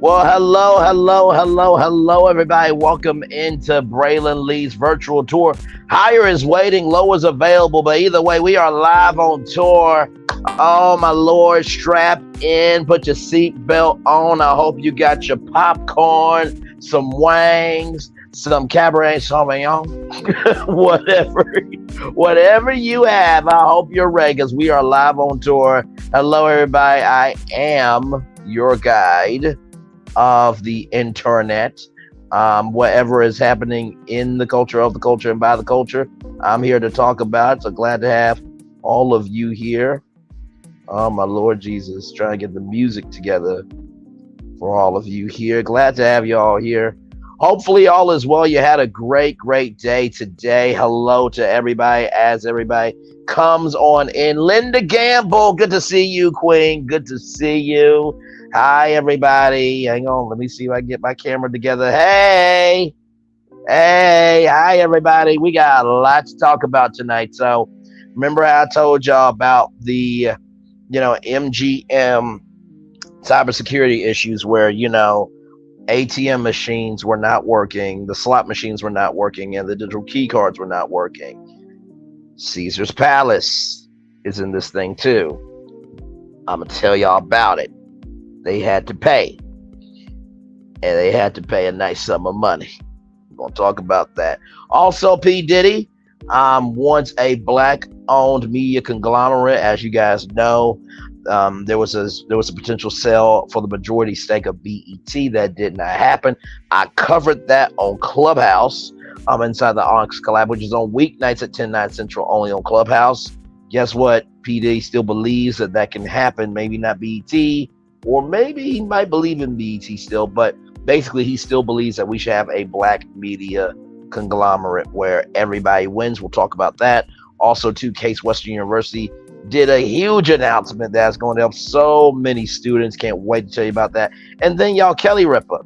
Well, hello, everybody. Welcome into Braylon Lee's virtual tour. Higher is waiting, low is available, but either way, we are live on tour. Oh, my Lord, strap in, put your seatbelt on. I hope you got your popcorn, some wangs, some Cabernet Sauvignon, whatever you have. I hope you're ready because we are live on tour. Hello, everybody. I am your guide of the internet, whatever is happening in the culture, of the culture, and by the culture. I'm here to talk about it. So glad to have all of you here. Oh, my Lord Jesus, trying to get the music together for all of you here. Glad to have you all here. Hopefully all is well. You had a great day today. Hello to everybody as everybody comes on in. Linda Gamble, good to see you, Queen. Good to see you. Hi, everybody. Hang on. Let me see if I can get my camera together. Hey. Hi, everybody. We got a lot to talk about tonight. So remember how I told y'all about the, MGM cybersecurity issues where, ATM machines were not working, the slot machines were not working, and the digital key cards were not working. Caesar's Palace is in this thing too. I'm going to tell y'all about it. They had to pay. And they had to pay a nice sum of money. We're going to talk about that. Also, P Diddy wants a black-owned media conglomerate. As you guys know, there was a potential sale for the majority stake of BET that did not happen. I covered that on Clubhouse inside the Onyx Collab, which is on weeknights at 10/9 Central, only on Clubhouse. Guess what? P Diddy still believes that can happen. Maybe not BET, or maybe he might believe in BET still, but basically he still believes that we should have a black media conglomerate where everybody wins. We'll talk about that. Also, Case Western University did a huge announcement that's going to help so many students. Can't wait to tell you about that. And then y'all, Kelly Ripa,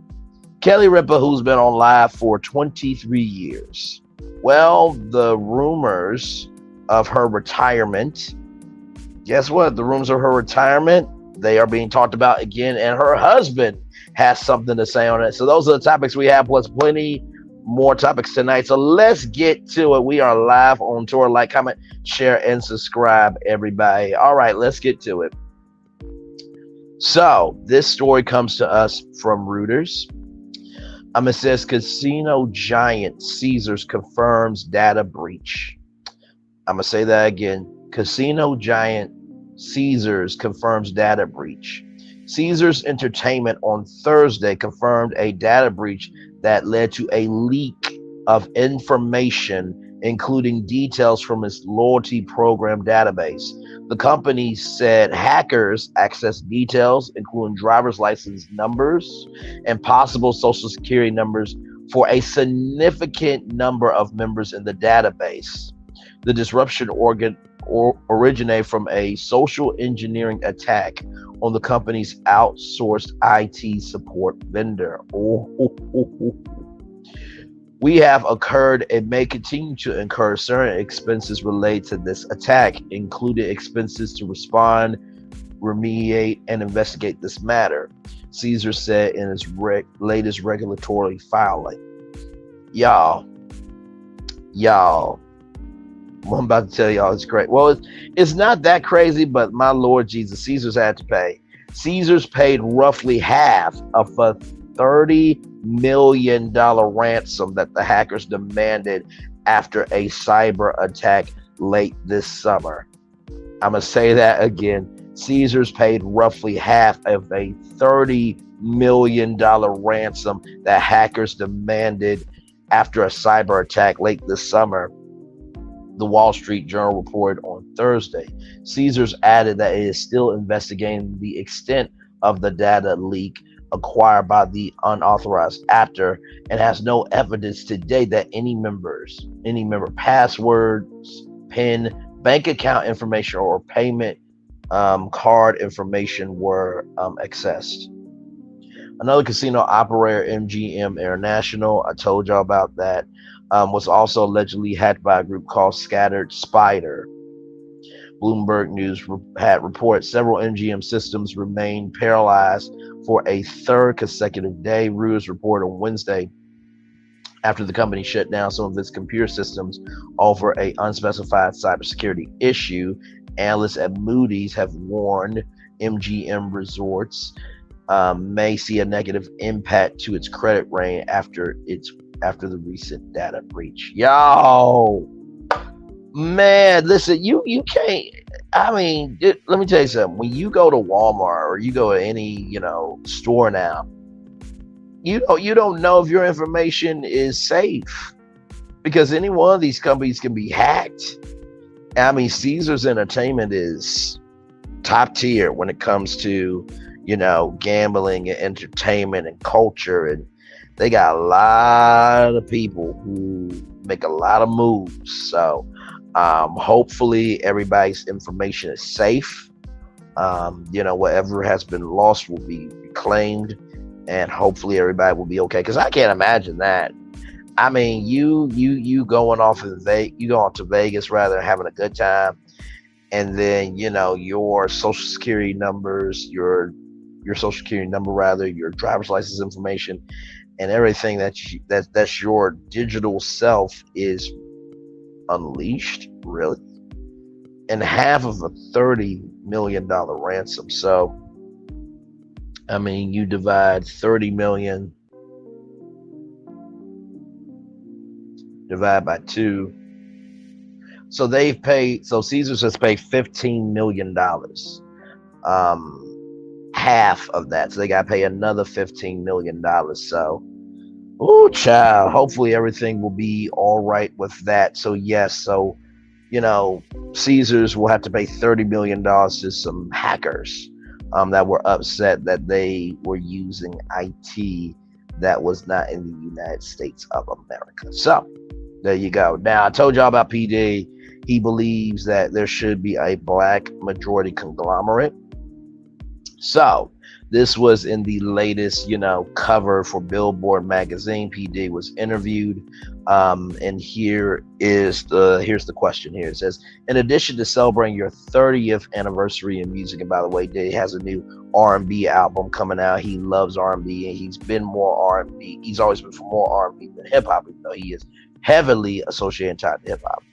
who's been on live for 23 years. Well, the rumors of her retirement, guess what? The rumors of her retirement, they are being talked about again, and her husband has something to say on it. So those are the topics we have, plus plenty more topics tonight. So let's get to it. We are live on tour. Like, comment, share, and subscribe, everybody. All right, let's get to it. So this story comes to us from Reuters. It says casino giant Caesars confirms data breach. I'm going to say that again. Casino giant Caesars confirms data breach. Caesars Entertainment on Thursday confirmed a data breach that led to a leak of information, including details from its loyalty program database. The company said hackers accessed details, including driver's license numbers and possible social security numbers for a significant number of members in the database. The disruption originated from a social engineering attack on the company's outsourced IT support vendor. We have incurred and may continue to incur certain expenses related to this attack, including expenses to respond, remediate, and investigate this matter, Caesar said in its latest regulatory filing. Y'all, what I'm about to tell y'all is great. Well, it's not that crazy, but my Lord Jesus, Caesars had to pay. Caesars paid roughly half of a $30 million ransom that the hackers demanded after a cyber attack late this summer. I'm going to say that again. Caesars paid roughly half of a $30 million ransom that hackers demanded after a cyber attack late this summer, the Wall Street Journal reported on Thursday. Caesars added that it is still investigating the extent of the data leak acquired by the unauthorized actor and has no evidence today that any member passwords, PIN, bank account information, or payment card information were accessed. Another casino operator, MGM International, I told y'all about that, was also allegedly hacked by a group called Scattered Spider. Bloomberg News had reported several MGM systems remained paralyzed for a third consecutive day. Reuters reported on Wednesday after the company shut down some of its computer systems over an unspecified cybersecurity issue. Analysts at Moody's have warned MGM Resorts may see a negative impact to its credit rating after the recent data breach. Yo, man, listen, you can't. I mean, let me tell you something. When you go to Walmart or you go to any store now, you don't know if your information is safe because any one of these companies can be hacked. I mean, Caesars Entertainment is top tier when it comes to gambling and entertainment and culture, and they got a lot of people who make a lot of moves. So hopefully everybody's information is safe. Whatever has been lost will be reclaimed, and hopefully everybody will be okay, because I can't imagine that. I mean, you going off to Vegas rather than having a good time, and then your social security numbers, your social security number rather, your driver's license information, and everything that's your digital self is unleashed, really, and half of a $30 million ransom. So I mean, you divide 30 million divide by 2. So Caesars has paid $15 million. Half of that. So they got to pay another $15 million. So, oh, child, hopefully everything will be all right with that. So, yes. So, Caesars will have to pay $30 million to some hackers that were upset that they were using IT that was not in the United States of America. So, there you go. Now, I told y'all about P Diddy. He believes that there should be a black majority conglomerate. So, this was in the latest, cover for Billboard magazine. P Diddy was interviewed, and here's the question. Here it says, in addition to celebrating your 30th anniversary in music, and by the way, Diddy has a new R&B album coming out. He loves R&B, and he's been more R&B. He's always been for more R&B than hip hop, even though he is heavily associated and tied to hip hop.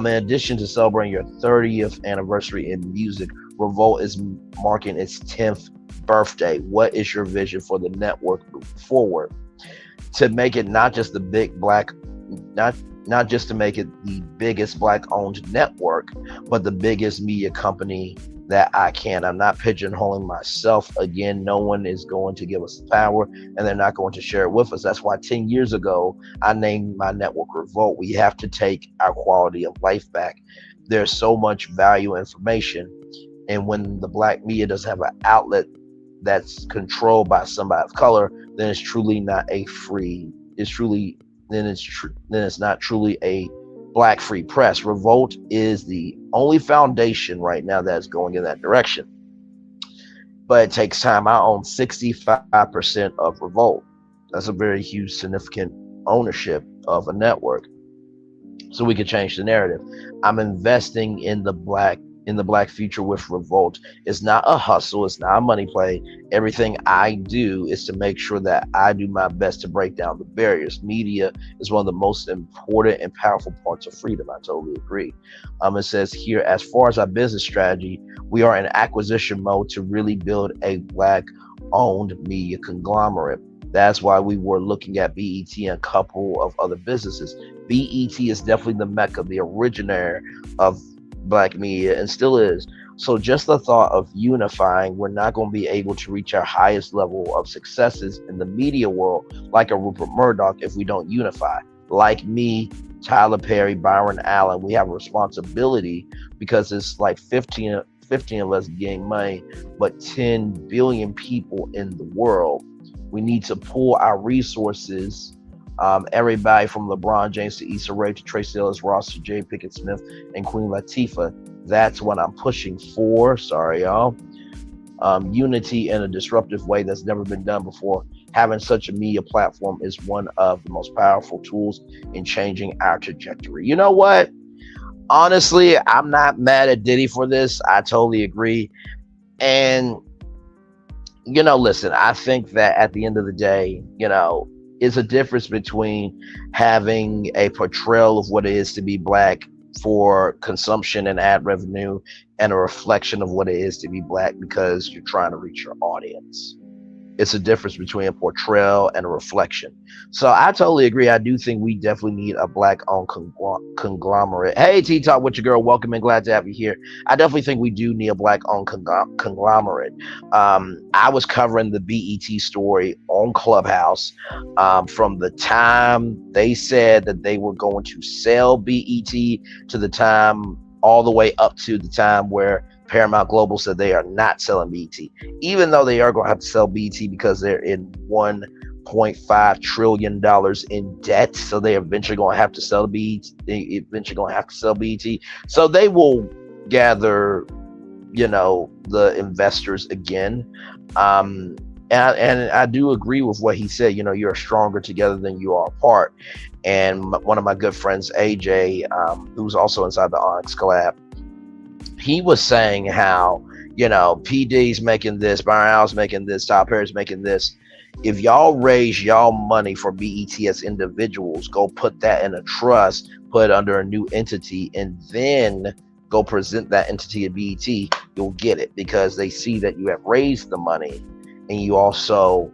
In addition to celebrating your 30th anniversary in music, Revolt is marking its 10th birthday. What is your vision for the network moving forward? To make it not just the just to make it the biggest black-owned network, but the biggest media company that I can. I'm not pigeonholing myself. Again, no one is going to give us power, and they're not going to share it with us. That's why 10 years ago, I named my network Revolt. We have to take our quality of life back. There's so much value information, and when the black media doesn't have an outlet that's controlled by somebody of color, then it's truly not a free. Then it's not truly a black free press. Revolt is the only foundation right now that's going in that direction. But it takes time. I own 65% of Revolt. That's a very huge, significant ownership of a network. So we can change the narrative. I'm investing in the black future with Revolt. It's not a hustle. It's not a money play. Everything I do is to make sure that I do my best to break down the barriers. Media is one of the most important and powerful parts of freedom. I totally agree. It says here, as far as our business strategy, we are in acquisition mode to really build a black-owned media conglomerate. That's why we were looking at BET and a couple of other businesses. BET is definitely the mecca, the originator of black media, and still is. So just the thought of unifying, we're not going to be able to reach our highest level of successes in the media world like a Rupert Murdoch if we don't unify. Like me, Tyler Perry, Byron Allen, we have a responsibility because it's like 15 of us getting money, but 10 billion people in the world. We need to pool our resources. Everybody from LeBron James to Issa Rae to Tracee Ellis Ross to Jada Pinkett Smith and Queen Latifah. That's what I'm pushing for. Sorry, y'all. Unity in a disruptive way that's never been done before. Having such a media platform is one of the most powerful tools in changing our trajectory. You know what? Honestly, I'm not mad at Diddy for this. I totally agree. And Listen, I think that at the end of the day, it's a difference between having a portrayal of what it is to be black for consumption and ad revenue and a reflection of what it is to be black because you're trying to reach your audience. It's a difference between a portrayal and a reflection. So I totally agree. I do think we definitely need a black-owned conglomerate. Hey, T Talk with your girl. Welcome and glad to have you here. I definitely think we do need a black-owned conglomerate. I was covering the BET story on Clubhouse from the time they said that they were going to sell BET to the time all the way up to the time where Paramount Global said they are not selling BET, even though they are going to have to sell BET because they're in $1.5 trillion in debt. So they eventually going to have to sell BET. So they will gather, the investors again. And I do agree with what he said. You're stronger together than you are apart. And one of my good friends, AJ, who's also inside the Onyx Collab, he was saying how, P Diddy's making this, Byron's making this, Tyler Perry's making this. If y'all raise y'all money for BET as individuals, go put that in a trust, put it under a new entity, and then go present that entity at BET, you'll get it because they see that you have raised the money, and you also,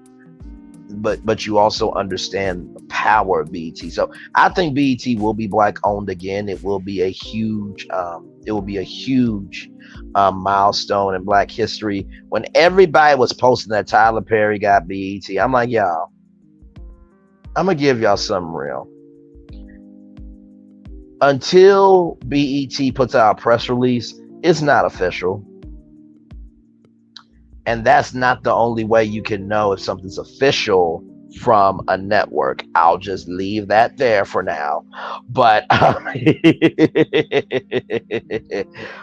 but you also understand the power of BET. So I think BET will be black owned again. It will be a huge, milestone in black history. When everybody was posting that Tyler Perry got BET, I'm like, y'all, I'm gonna give y'all something real. Until BET puts out a press release, it's not official. And that's not the only way you can know if something's official from a network. I'll just leave that there for now. But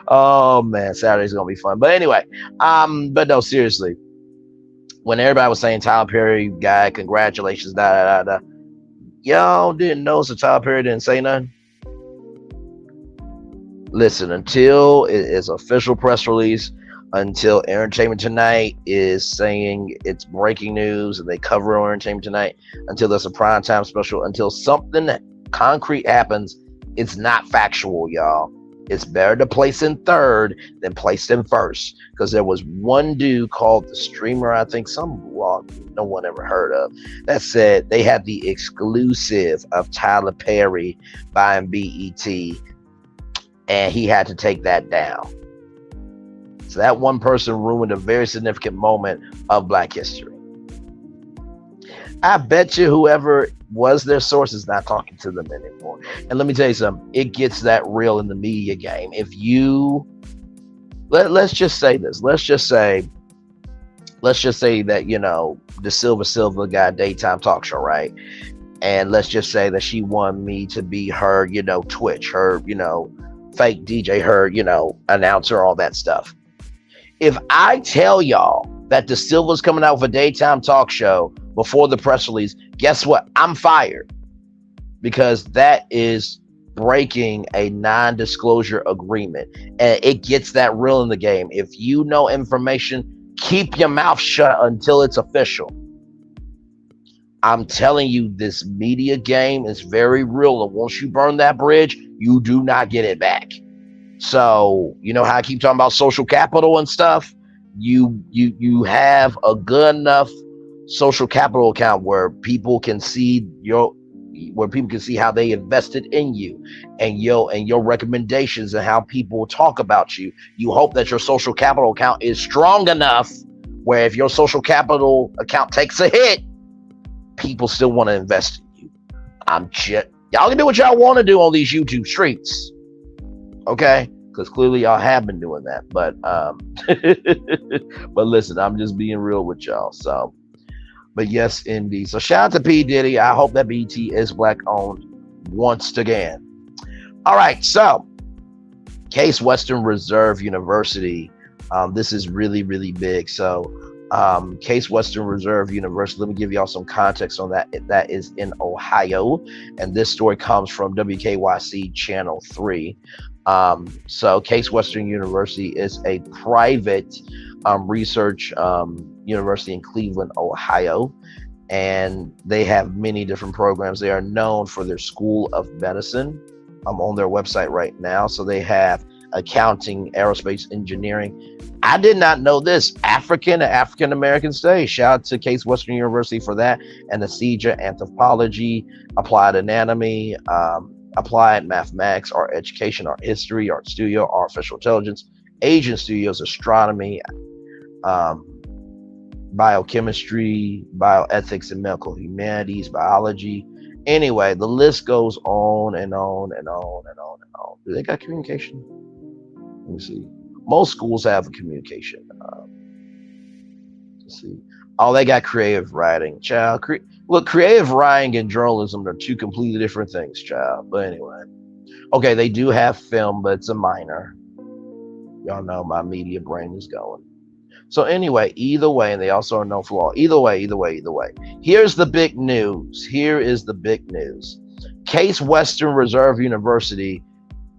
oh man, Saturday's gonna be fun. But anyway, but no, seriously. When everybody was saying Tyler Perry guy, congratulations, da da da da, y'all didn't know, so Tyler Perry didn't say nothing. Listen, until it is official press release, until Entertainment Tonight is saying it's breaking news and they cover on Entertainment Tonight, until there's a primetime special, until something concrete happens, it's not factual, y'all. It's better to place in third than place in first, because there was one dude called the Streamer, I think, some blog no one ever heard of, that said they had the exclusive of Tyler Perry buying BET, and he had to take that down. So that one person ruined a very significant moment of black history. I bet you whoever was their source is not talking to them anymore. And let me tell you something, it gets that real in the media game. If you, let's just say this, let's just say that, the Silva got a daytime talk show, right? And let's just say that she wanted me to be her, Twitch, her, fake DJ, her, announcer, all that stuff. If I tell y'all that the Silva's coming out with a daytime talk show before the press release, guess what? I'm fired, because that is breaking a non-disclosure agreement, and it gets that real in the game. If you know information, keep your mouth shut until it's official. I'm telling you, this media game is very real, and once you burn that bridge, you do not get it back. So, you know how I keep talking about social capital and stuff? You have a good enough social capital account where people can see how they invested in you and your recommendations and how people talk about you. You hope that your social capital account is strong enough where if your social capital account takes a hit, people still want to invest in you. Y'all can do what y'all want to do on these YouTube streets. Okay, because clearly y'all have been doing that, but but listen, I'm just being real with y'all. So, but yes, indeed. So shout out to P Diddy. I hope that BET is black owned once again. All right, so Case Western Reserve University. This is really, really big. So Case Western Reserve University, let me give y'all some context on that. That is in Ohio, and this story comes from WKYC Channel 3. So Case Western University is a private research University in Cleveland, Ohio, and they have many different programs. They are known for their School of Medicine. I'm on their website right now. So they have accounting, aerospace engineering. I did not know this. African American studies. Shout out to Case Western University for that. Anesthesia, anthropology, applied anatomy, applied mathematics, art education, art history, art studio, artificial intelligence, Asian studios, astronomy, biochemistry, bioethics and medical humanities, biology. Anyway, the list goes on and on and on and on and on. Do they got communication? Let me see. Most schools have a communication. Let's see. Oh, they got creative writing. Child, look, creative writing and journalism are two completely different things, child. But anyway. Okay, they do have film, but it's a minor. Y'all know my media brain is going. So anyway, either way, and they also are known for law. Either way. Here's the big news. Here is the big news. Case Western Reserve University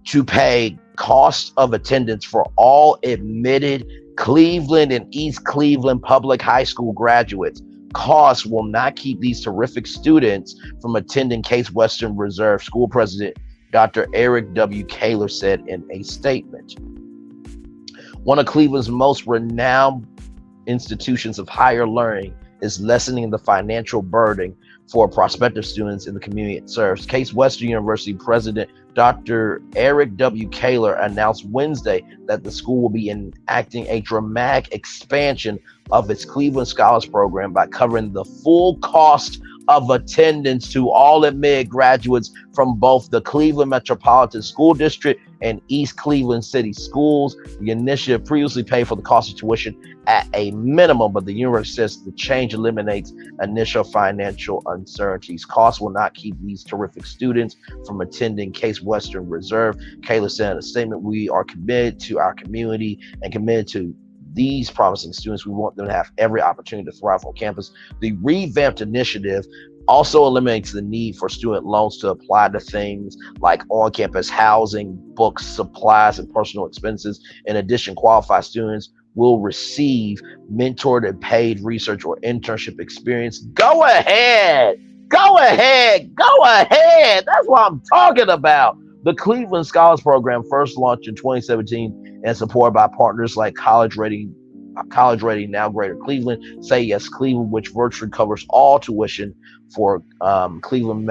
to pay cost of attendance for all admitted Cleveland and East Cleveland public high school graduates. Costs will not keep these terrific students from attending Case Western Reserve. School president Dr. Eric W. Kaler said in a statement. One of Cleveland's most renowned institutions of higher learning is lessening the financial burden for prospective students in the community it serves. Case Western University President Dr. Eric W. Kaler announced Wednesday that the school will be enacting a dramatic expansion of its Cleveland Scholars Program by covering the full cost of attendance to all admitted graduates from both the Cleveland Metropolitan School District and East Cleveland City Schools. The initiative previously paid for the cost of tuition at a minimum, but the university says the change eliminates initial financial uncertainties. Costs will not keep these terrific students from attending Case Western Reserve. Kayla said in a statement, "We are committed to our community and committed to these promising students. We want them to have every opportunity to thrive on campus." The revamped initiative also eliminates the need for student loans to apply to things like on-campus housing, books, supplies, and personal expenses. In addition, qualified students will receive mentored and paid research or internship experience. Go ahead. That's what I'm talking about. The Cleveland Scholars Program first launched in 2017 and supported by partners like College Rating Now Greater Cleveland, Say Yes Cleveland, which virtually covers all tuition for Cleveland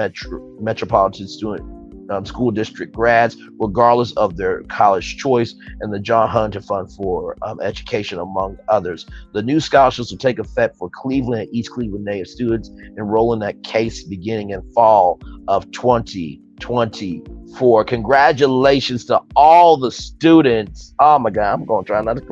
Metropolitan School District grads, regardless of their college choice, and the John Hunter Fund for Education, among others. The new scholarships will take effect for Cleveland and East Cleveland native students enrolling that case beginning in fall of 2024. Congratulations to all the students. Oh my God, I'm going to try not to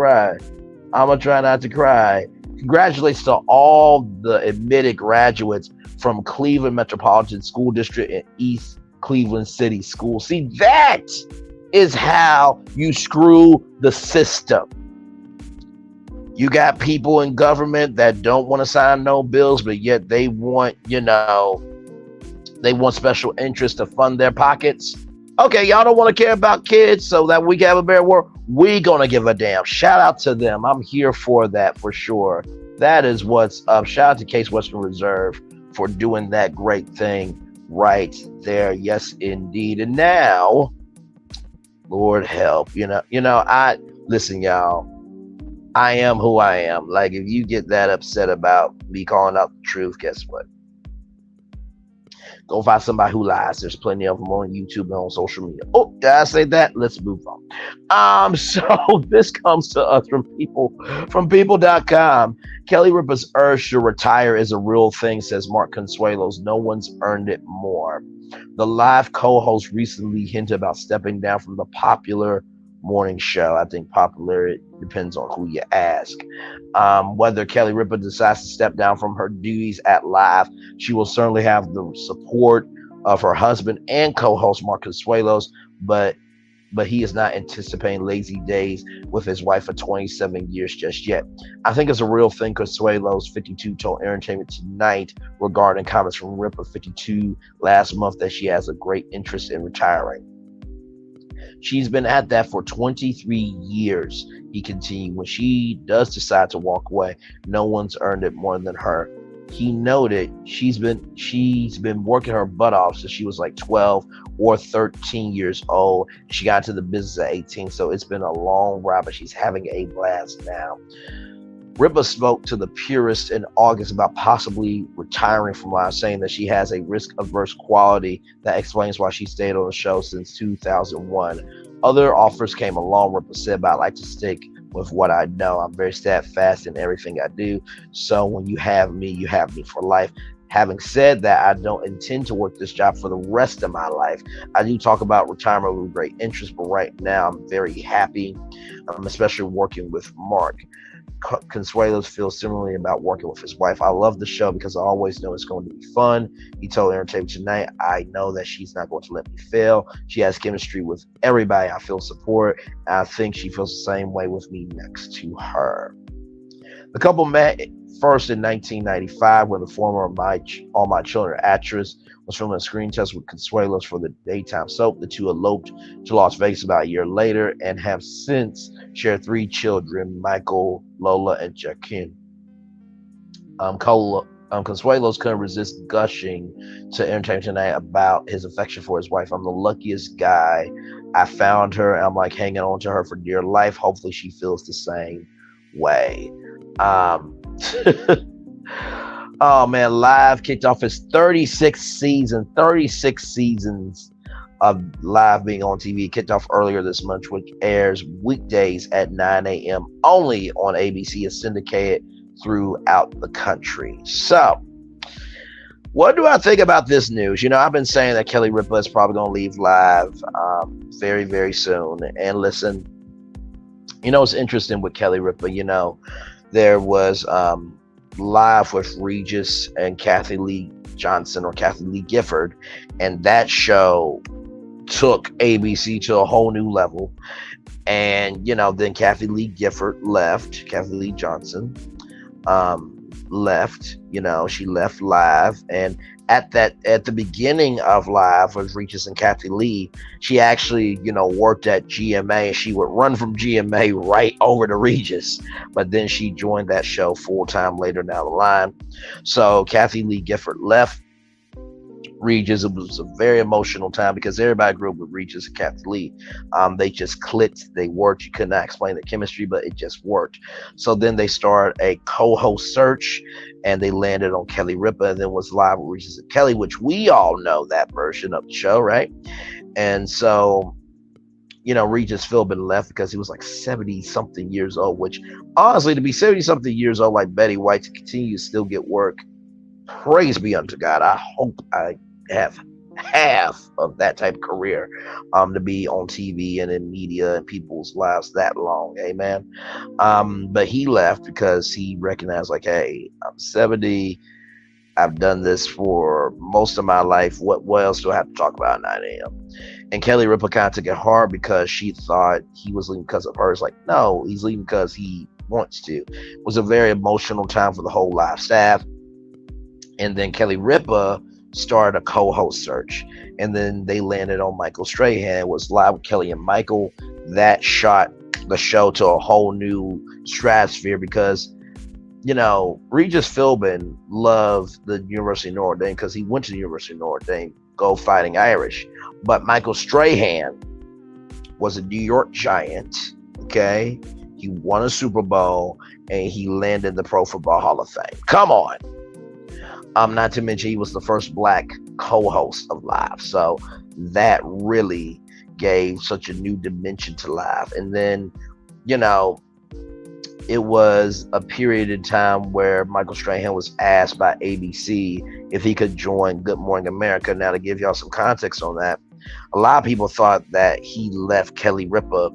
cry. Congratulations to all the admitted graduates from Cleveland Metropolitan School District and East Cleveland City Schools. See, that is how you screw the system. You got people in government that don't want to sign no bills, but yet they want, special interests to fund their pockets. Okay, y'all don't want to care about kids so that we can have a better world. We gonna give a damn. Shout out to them. I'm here for that for sure. That is what's up. Shout out to Case Western Reserve for doing that great thing right there. Yes, indeed. And now, Lord help. Listen, y'all. I am who I am. Like, if you get that upset about me calling out the truth, guess what? Go find somebody who lies. There's plenty of them on YouTube and on social media. Oh, did I say that? Let's move on. So this comes to us from people.com. Kelly Ripa's urge to retire is a real thing, says Mark Consuelos. No one's earned it more. The live co-host recently hinted about stepping down from the popular morning show. I think popularity depends on who you ask. Whether Kelly Ripa decides to step down from her duties at Live, she will certainly have the support of her husband and co-host Mark Consuelos, but he is not anticipating lazy days with his wife for 27 years just yet. I think it's a real thing, Consuelos, 52, told Entertainment Tonight regarding comments from Ripa, 52, last month that she has a great interest in retiring. She's been at that for 23 years. He continued. When she does decide to walk away, no one's earned it more than her. He noted she's been working her butt off since she was like 12 or 13 years old. She got into the business at 18, so it's been a long ride, but she's having a blast now. Ripa spoke to the purists in August about possibly retiring from live, saying that she has a risk-averse quality that explains why she stayed on the show since 2001. Other offers came along. Ripa said, but I like to stick with what I know. I'm very steadfast in everything I do. So when you have me for life. Having said that, I don't intend to work this job for the rest of my life. I do talk about retirement with great interest, but right now I'm very happy, especially working with Mark. Consuelos feels similarly about working with his wife. I love the show because I always know it's going to be fun. He told Entertainment Tonight, I know that she's not going to let me fail. She has chemistry with everybody. I feel support. I think she feels the same way with me next to her. The couple met first in 1995 when the former All My Children actress was filming a screen test with Consuelos for the daytime soap. The two eloped to Las Vegas about a year later and have since shared 3 children, Michael, Lola, and Joaquin. Consuelos couldn't resist gushing to Entertainment Tonight about his affection for his wife. I'm the luckiest guy. I found her, and I'm like hanging on to her for dear life. Hopefully she feels the same way. Oh man, Live kicked off its 36th season, 36 seasons of Live being on TV. It kicked off earlier this month, which airs weekdays at 9 a.m. only on ABC and syndicated throughout the country. So, what do I think about this news? I've been saying that Kelly Ripa is probably going to leave Live very, very soon. And listen, it's interesting with Kelly Ripa. There was Live with Regis and Kathy Lee Johnson, or Kathy Lee Gifford, and that show took ABC to a whole new level. And then Kathy Lee Gifford left. Kathy Lee Johnson left. She left Live, and at the beginning of Live with Regis and Kathy Lee, she actually worked at GMA, and she would run from GMA right over to Regis, but then she joined that show full-time later down the line. So Kathy Lee Gifford left Regis. It was a very emotional time because everybody grew up with Regis and Kathy Lee. They just clicked. They worked. You could not explain the chemistry, but it just worked. So then they started a co-host search, and they landed on Kelly Ripa, and then was Live with Regis and Kelly, which we all know that version of the show, right? And so, Regis Philbin left because he was like 70-something years old, which honestly, to be 70-something years old like Betty White, to continue to still get work, praise be unto God. I hope I have half of that type of career to be on TV and in media and people's lives that long. Amen. But he left because he recognized, like, hey, I'm 70. I've done this for most of my life. What else do I have to talk about at 9 a.m.? And Kelly Ripa kind of took it hard because she thought he was leaving because of her. It's like, no, he's leaving because he wants to. It was a very emotional time for the whole Live staff. And then Kelly Ripa started a co-host search, and then they landed on Michael Strahan. It was Live with Kelly and Michael. That shot the show to a whole new stratosphere because Regis Philbin loved the University of Notre Dame because he went to the University of Notre Dame, go Fighting Irish. But Michael Strahan was a New York Giant. Okay, he won a Super Bowl, and he landed in the Pro Football Hall of Fame. Come on. Not to mention he was the first black co-host of Live. So that really gave such a new dimension to Live. And then, it was a period in time where Michael Strahan was asked by ABC if he could join Good Morning America. Now, to give y'all some context on that, a lot of people thought that he left Kelly Ripa,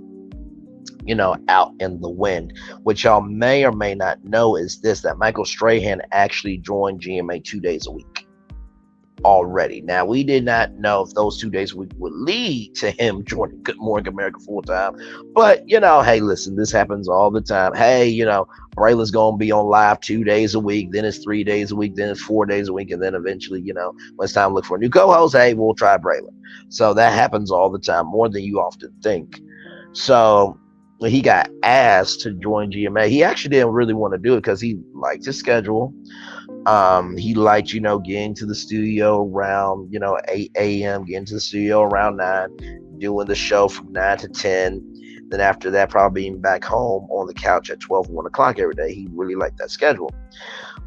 out in the wind. What y'all may or may not know is this, that Michael Strahan actually joined GMA 2 days a week. already. Now, we did not know if those 2 days would lead to him joining Good Morning America full time. But, hey, listen, this happens all the time. Hey, Braylon's going to be on live 2 days a week, then it's 3 days a week, then it's 4 days a week, and then eventually, when it's time to look for a new co-host, hey, we'll try Braylon. So that happens all the time, more than you often think. So when he got asked to join GMA, he actually didn't really want to do it because he liked his schedule. He liked, getting to the studio around, 8 a.m., getting to the studio around 9, doing the show from 9 to 10. Then after that, probably being back home on the couch at 12 or 1 o'clock every day. He really liked that schedule.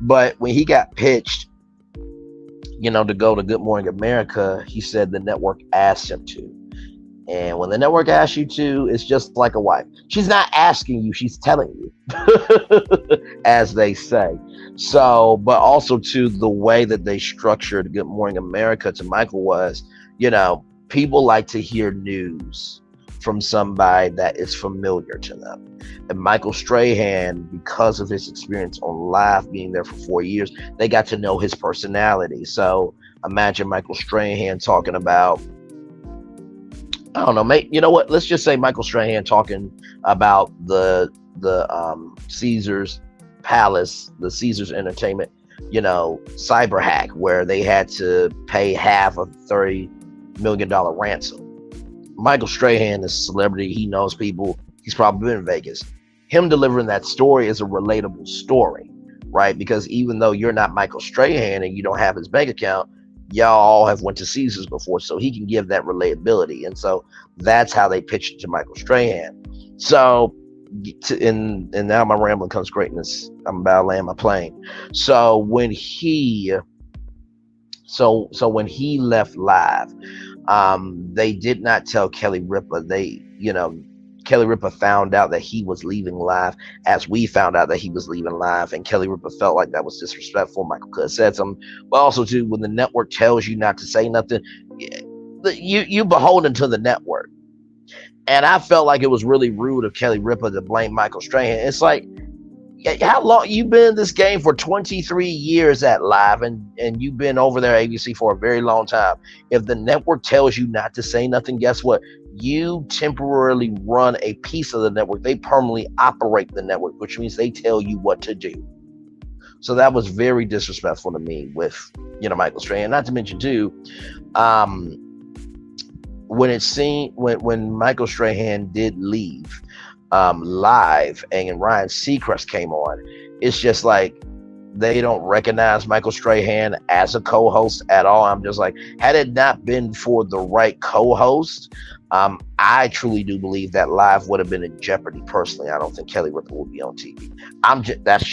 But when he got pitched, to go to Good Morning America, he said the network asked him to. And when the network asks you to, it's just like a wife. She's not asking you, she's telling you, as they say. So, but also to the way that they structured Good Morning America to Michael was, people like to hear news from somebody that is familiar to them. And Michael Strahan, because of his experience on live, being there for 4 years, they got to know his personality. So imagine Michael Strahan talking about, I don't know, mate. You know what? Let's just say Michael Strahan talking about the Caesars Palace, the Caesars Entertainment, cyber hack where they had to pay half of $30 million ransom. Michael Strahan is a celebrity. He knows people. He's probably been in Vegas. Him delivering that story is a relatable story, right? Because even though you're not Michael Strahan and you don't have his bank account, y'all all have went to Caesars before, so he can give that relatability. And so that's how they pitched it to Michael Strahan. So, and now my rambling comes greatness. I'm about to land my plane. So when he left live, they did not tell Kelly Ripa. Kelly Ripa found out that he was leaving live as we found out that he was leaving live, and Kelly Ripa felt like that was disrespectful. Michael could have said something, but also too, when the network tells you not to say nothing, you beholden to the network. And I felt like it was really rude of Kelly Ripa to blame Michael Strahan. It's like, how long you've been in this game for 23 years at live, and you've been over there at ABC for a very long time. If the network tells you not to say nothing, guess what? You temporarily run a piece of the network. They permanently operate the network, which means they tell you what to do. So that was very disrespectful to me with, Michael Strahan. Not to mention too, when Michael Strahan did leave live and Ryan Seacrest came on, it's just like they don't recognize Michael Strahan as a co-host at all. I'm just like, had it not been for the right co-host, I truly do believe that live would have been in jeopardy. Personally, I don't think Kelly Ripa would be on TV. That's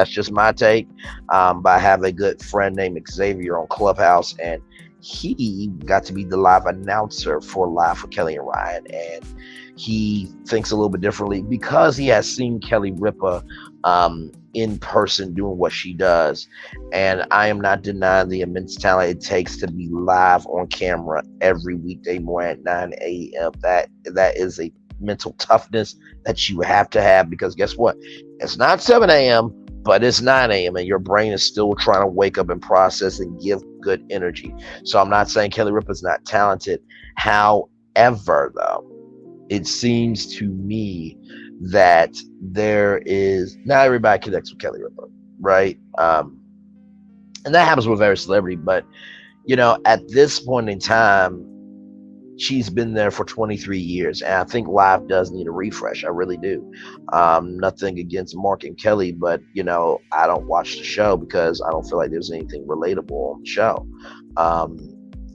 just my take. But I have a good friend named Xavier on Clubhouse, and he got to be the live announcer for Live for Kelly and Ryan, and he thinks a little bit differently because he has seen Kelly Ripa in person doing what she does. And I am not denying the immense talent it takes to be live on camera every weekday morning at 9 a.m. That is a mental toughness that you have to have, because guess what? It's not 7 a.m., but it's 9 a.m. and your brain is still trying to wake up and process and give good energy. So I'm not saying Kelly Ripa is not talented. However, though, it seems to me that there is, not everybody connects with Kelly Ripa, right? And that happens with every celebrity, but at this point in time, she's been there for 23 years, and I think live does need a refresh. I really do. Nothing against Mark and Kelly, but I don't watch the show because I don't feel like there's anything relatable on the show.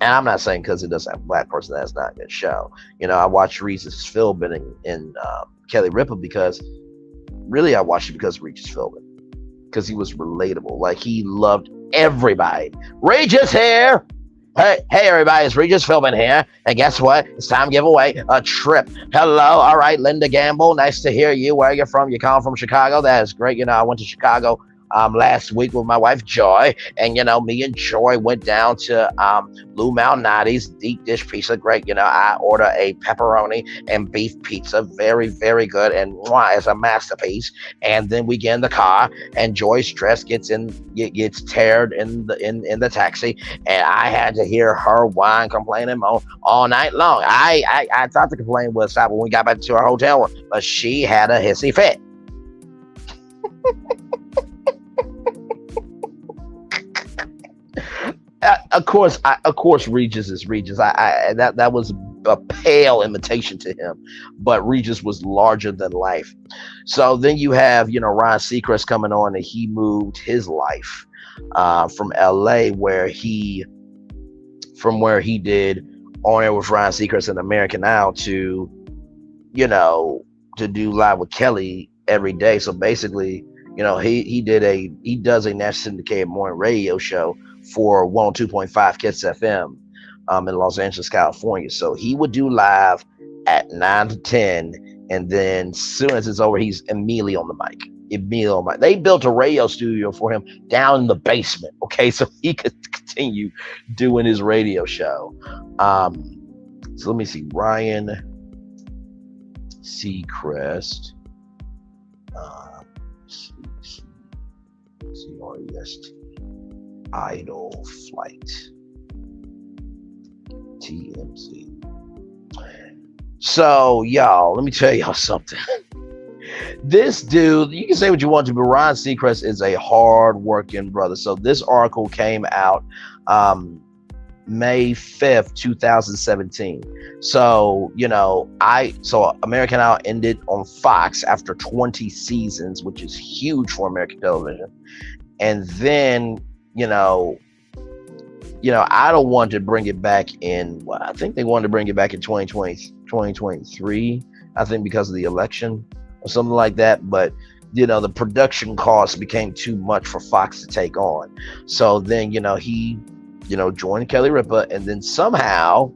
And I'm not saying because it doesn't have a black person that's not a good show. I watched Regis Philbin and Kelly Ripa because really I watched it because of Regis Philbin, because he was relatable. Like, he loved everybody. Regis here. Hey everybody, it's Regis Philbin here, and guess what? It's time to give away a trip. Hello, all right, Linda Gamble, nice to hear you. Where are you from? You calling from Chicago? That is great. I went to Chicago last week with my wife Joy, and me and Joy went down to Blue Malnati's deep dish pizza. Great, I order a pepperoni and beef pizza, very very good, and mwah, it's a masterpiece. And then we get in the car, and Joy's dress gets teared in the taxi, and I had to hear her whine, complaining all night long. I thought the complaint would stop when we got back to our hotel room, but she had a hissy fit. Of course, Regis is Regis. That was a pale imitation to him, but Regis was larger than life. So then you have Ryan Seacrest coming on, and he moved his life from L.A. from where he did On Air with Ryan Seacrest and American Idol to do Live with Kelly every day. So basically, he does a national syndicated morning radio show for 102.5 Kiss FM in Los Angeles, California. So he would do live at 9 to 10, and then as soon as it's over, he's immediately on the mic. They built a radio studio for him down in the basement, okay, so he could continue doing his radio show. So let me see, Ryan Seacrest, C-R-E-S-T, Idol Flight, TMZ. So, y'all, let me tell y'all something. This dude, you can say what you want to, but Ryan Seacrest is a hard-working brother. So this article came out May 5th, 2017. So, American Idol ended on Fox after 20 seasons, which is huge for American television. And then, Idol wanted to bring it back in, I think they wanted to bring it back in 2023, I think because of the election or something like that. But, the production costs became too much for Fox to take on. So then, he joined Kelly Ripa, and then somehow,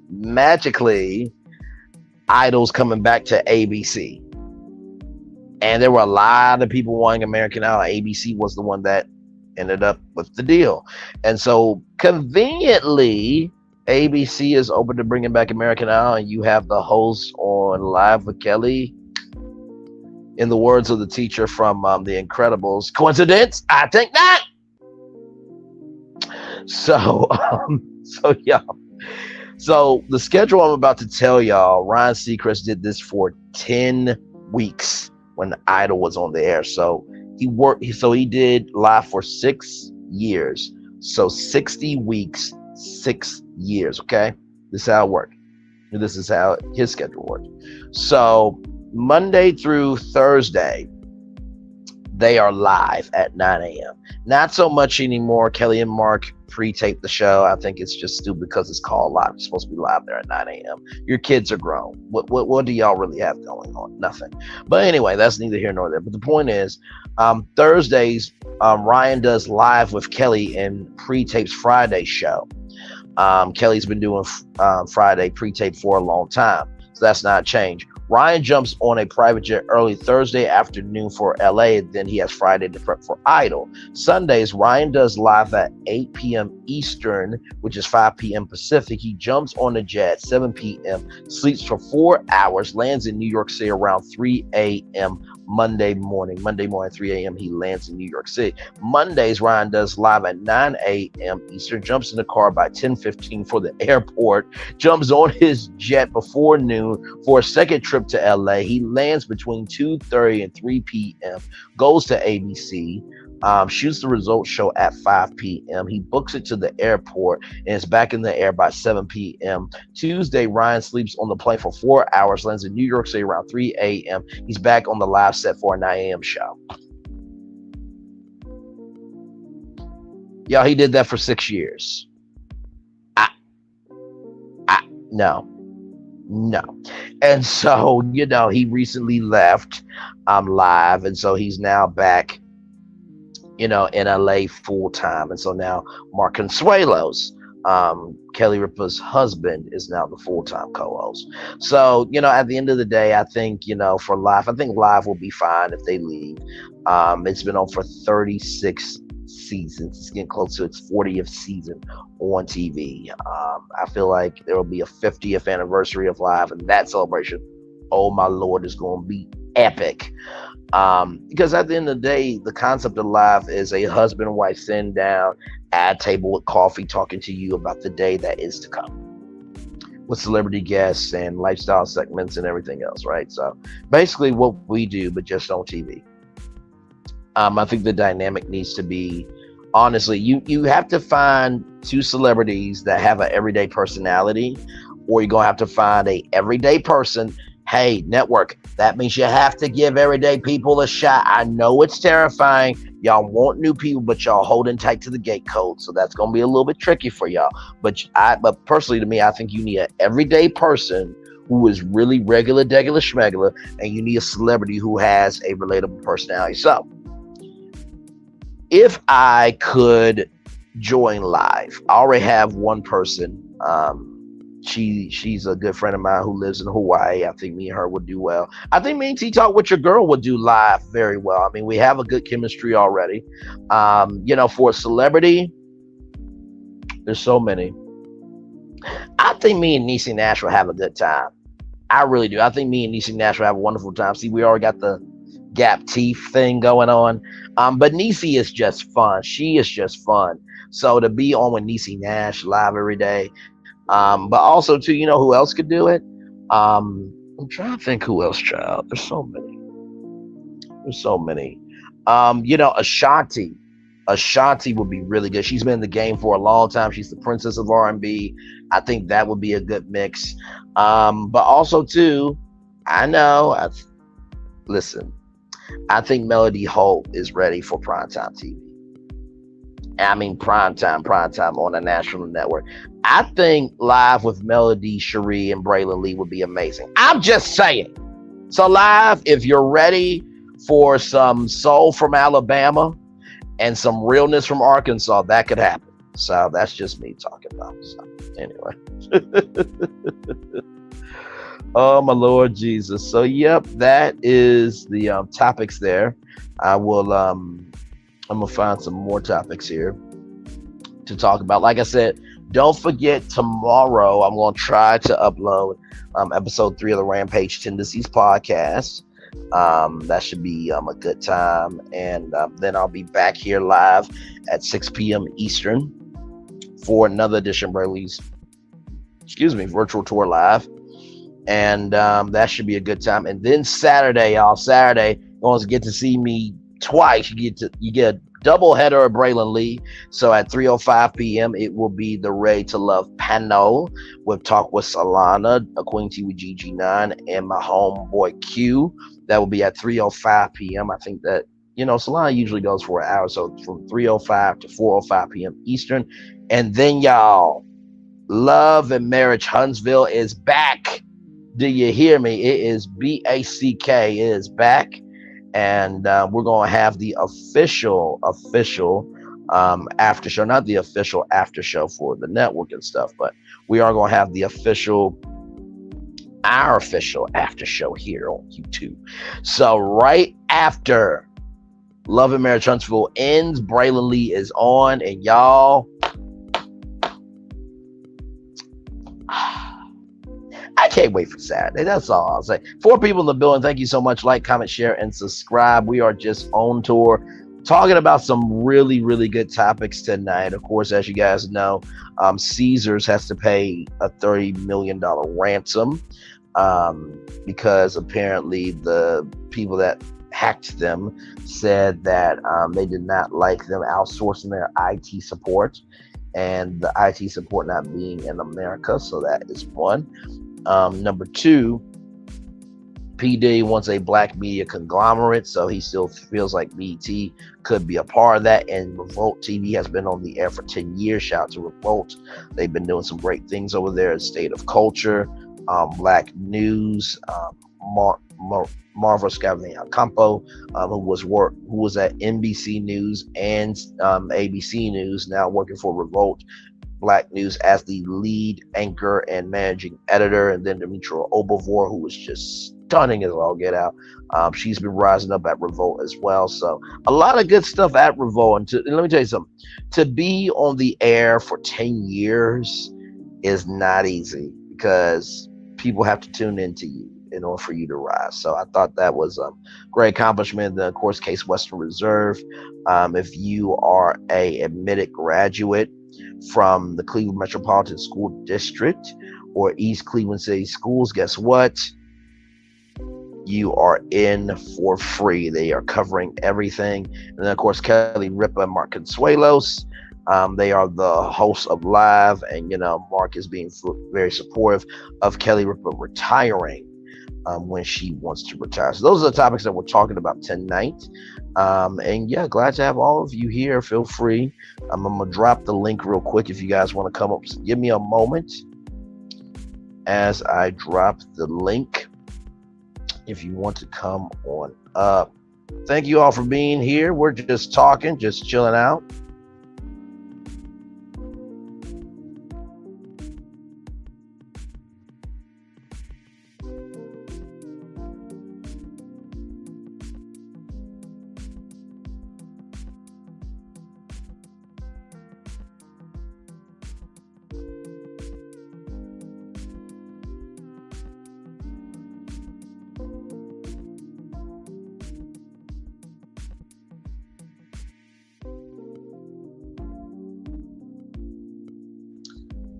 magically, Idol's coming back to ABC. And there were a lot of people wanting American Idol. ABC was the one that ended up with the deal. And so, conveniently, ABC is open to bringing back American Idol, and you have the host on Live with Kelly. In the words of the teacher from The Incredibles, coincidence? I think not. So y'all. So the schedule I'm about to tell y'all, Ryan Seacrest did this for 10 weeks when Idol was on the air. So he did live for 6 years. So 60 weeks, 6 years. Okay, this is how it worked. This is how his schedule worked. So Monday through Thursday, they are live at 9 a.m. Not so much anymore. Kelly and Mark pre-tape the show. I think it's just stupid because it's called live. It's supposed to be live there at 9 a.m. Your kids are grown. What do y'all really have going on? Nothing. But anyway, that's neither here nor there. But the point is, Thursdays, Ryan does Live with Kelly and pre-tapes Friday's show. Kelly's been doing Friday pre-tape for a long time, so that's not a change. Ryan jumps on a private jet early Thursday afternoon for LA. Then he has Friday to prep for Idol. Sundays, Ryan does live at 8 p.m. Eastern, which is 5 p.m. Pacific. He jumps on the jet at 7 p.m., sleeps for 4 hours, lands in New York City around 3 a.m. Monday morning, 3 a.m. he lands in New York City. Mondays, Ryan does live at 9 a.m. Eastern, jumps in the car by 10:15 for the airport, jumps on his jet before noon for a second trip to LA. He lands between 2:30 and 3 p.m., goes to ABC, shoots the results show at 5 p.m. He books it to the airport and is back in the air by 7 p.m. Tuesday, Ryan sleeps on the plane for 4 hours, lands in New York City around 3 a.m. He's back on the live set for a 9 a.m. show. Y'all, he did that for 6 years. No. And so, he recently left live, and so he's now back in LA full time. And so now Mark Consuelos Kelly Ripa's husband is now the full-time co-host. So, at the end of the day, I think, for Live, I think Live will be fine if they leave. It's been on for 36 seasons. It's getting close to its 40th season on TV. I feel like there will be a 50th anniversary of Live, and that celebration, oh my Lord, is going to be epic. Because at the end of the day, the concept of Live is a husband and wife sitting down at a table with coffee talking to you about the day that is to come, with celebrity guests and lifestyle segments and everything else, right? So basically what we do, but just on TV. I think the dynamic needs to be, honestly, you have to find two celebrities that have an everyday personality, or you're going to have to find a everyday person. Hey, network, that means you have to give everyday people a shot. I know it's terrifying. Y'all want new people, but y'all holding tight to the gate code. So that's going to be a little bit tricky for y'all. But personally, to me, I think you need an everyday person who is really regular, degular, schmegular, and you need a celebrity who has a relatable personality. So if I could join Live, I already have one person. She's a good friend of mine who lives in Hawaii. I think me and her would do well. I think me and T Talk with Your Girl would do Live very well. I mean, we have a good chemistry already. For a celebrity, there's so many. I think me and Niecy Nash will have a good time. I really do. I think me and Niecy Nash will have a wonderful time. See, we already got the gap teeth thing going on. But Niecy is just fun. She is just fun. So to be on with Niecy Nash live every day. But also too, who else could do it? I'm trying to think who else, child. There's so many. Ashanti. Ashanti would be really good. She's been in the game for a long time. She's the princess of R&B. I think that would be a good mix. But also too, listen, I think Melody Holt is ready for primetime TV. I mean, primetime on a national network. I think Live with Melody, Cherie, and Braylon Lee would be amazing. I'm just saying. So Live, if you're ready for some soul from Alabama and some realness from Arkansas, that could happen. So that's just me talking about. So anyway. Oh my Lord Jesus. So yep, that is the topics there. I will I'm gonna find some more topics here to talk about. Like I said, don't forget, tomorrow I'm gonna try to upload episode 3 of the Rampage Tendencies podcast. That should be a good time, and then I'll be back here live at 6 p.m. Eastern for another edition of Braylon's virtual tour live, and that should be a good time. And then Saturday, you want to get to see me twice. You get a double header of Braylon Lee. So at 3:05 p.m. it will be the Ray to Love panel with Talk with Solana, a Queen T with GG9, and my homeboy Q. That will be at 3:05 p.m. I think that Solana usually goes for an hour, so from 3:05 to 4:05 p.m. Eastern. And then y'all, Love and Marriage Huntsville is back. Do you hear me? It is BACK. It is back. And we're going to have the official after show, not the official after show for the network and stuff, but we are going to have our official after show here on YouTube. So right after Love and Marriage Huntsville ends, Braylon Lee is on, and y'all, I can't wait for Saturday. That's all I'll say. 4 people in the building. Thank you so much. Like, comment, share, and subscribe. We are just on tour talking about some really, really good topics tonight. Of course, as you guys know, Caesars has to pay a $30 million ransom because apparently the people that hacked them said that they did not like them outsourcing their IT support, and the IT support not being in America. So that is one. Number 2, P Diddy wants a black media conglomerate, so he still feels like BET could be a part of that. And Revolt TV has been on the air for 10 years. Shout out to Revolt. They've been doing some great things over there at State of Culture, Black News, Marvel Scavenging Campo, who was at NBC News and ABC News, now working for Revolt. Black News as the lead anchor and managing editor, and then Demetria Obivore, who was just stunning as all get out. She's been rising up at Revolt as well. So a lot of good stuff at Revolt. And let me tell you something. To be on the air for 10 years is not easy because people have to tune into you in order for you to rise. So I thought that was a great accomplishment. Then, of course, Case Western Reserve. If you are a admitted graduate from the Cleveland Metropolitan School District or East Cleveland City Schools, guess what? You are in for free. They are covering everything. And then, of course, Kelly Ripa and Mark Consuelos. They are the hosts of Live, and Mark is being very supportive of Kelly Ripa retiring when she wants to retire. So those are the topics that we're talking about tonight. And yeah, glad to have all of you here. Feel free. I'm gonna drop the link real quick if you guys want to come up. So give me a moment as I drop the link if you want to come on up. Thank you all for being here. We're just talking, just chilling out.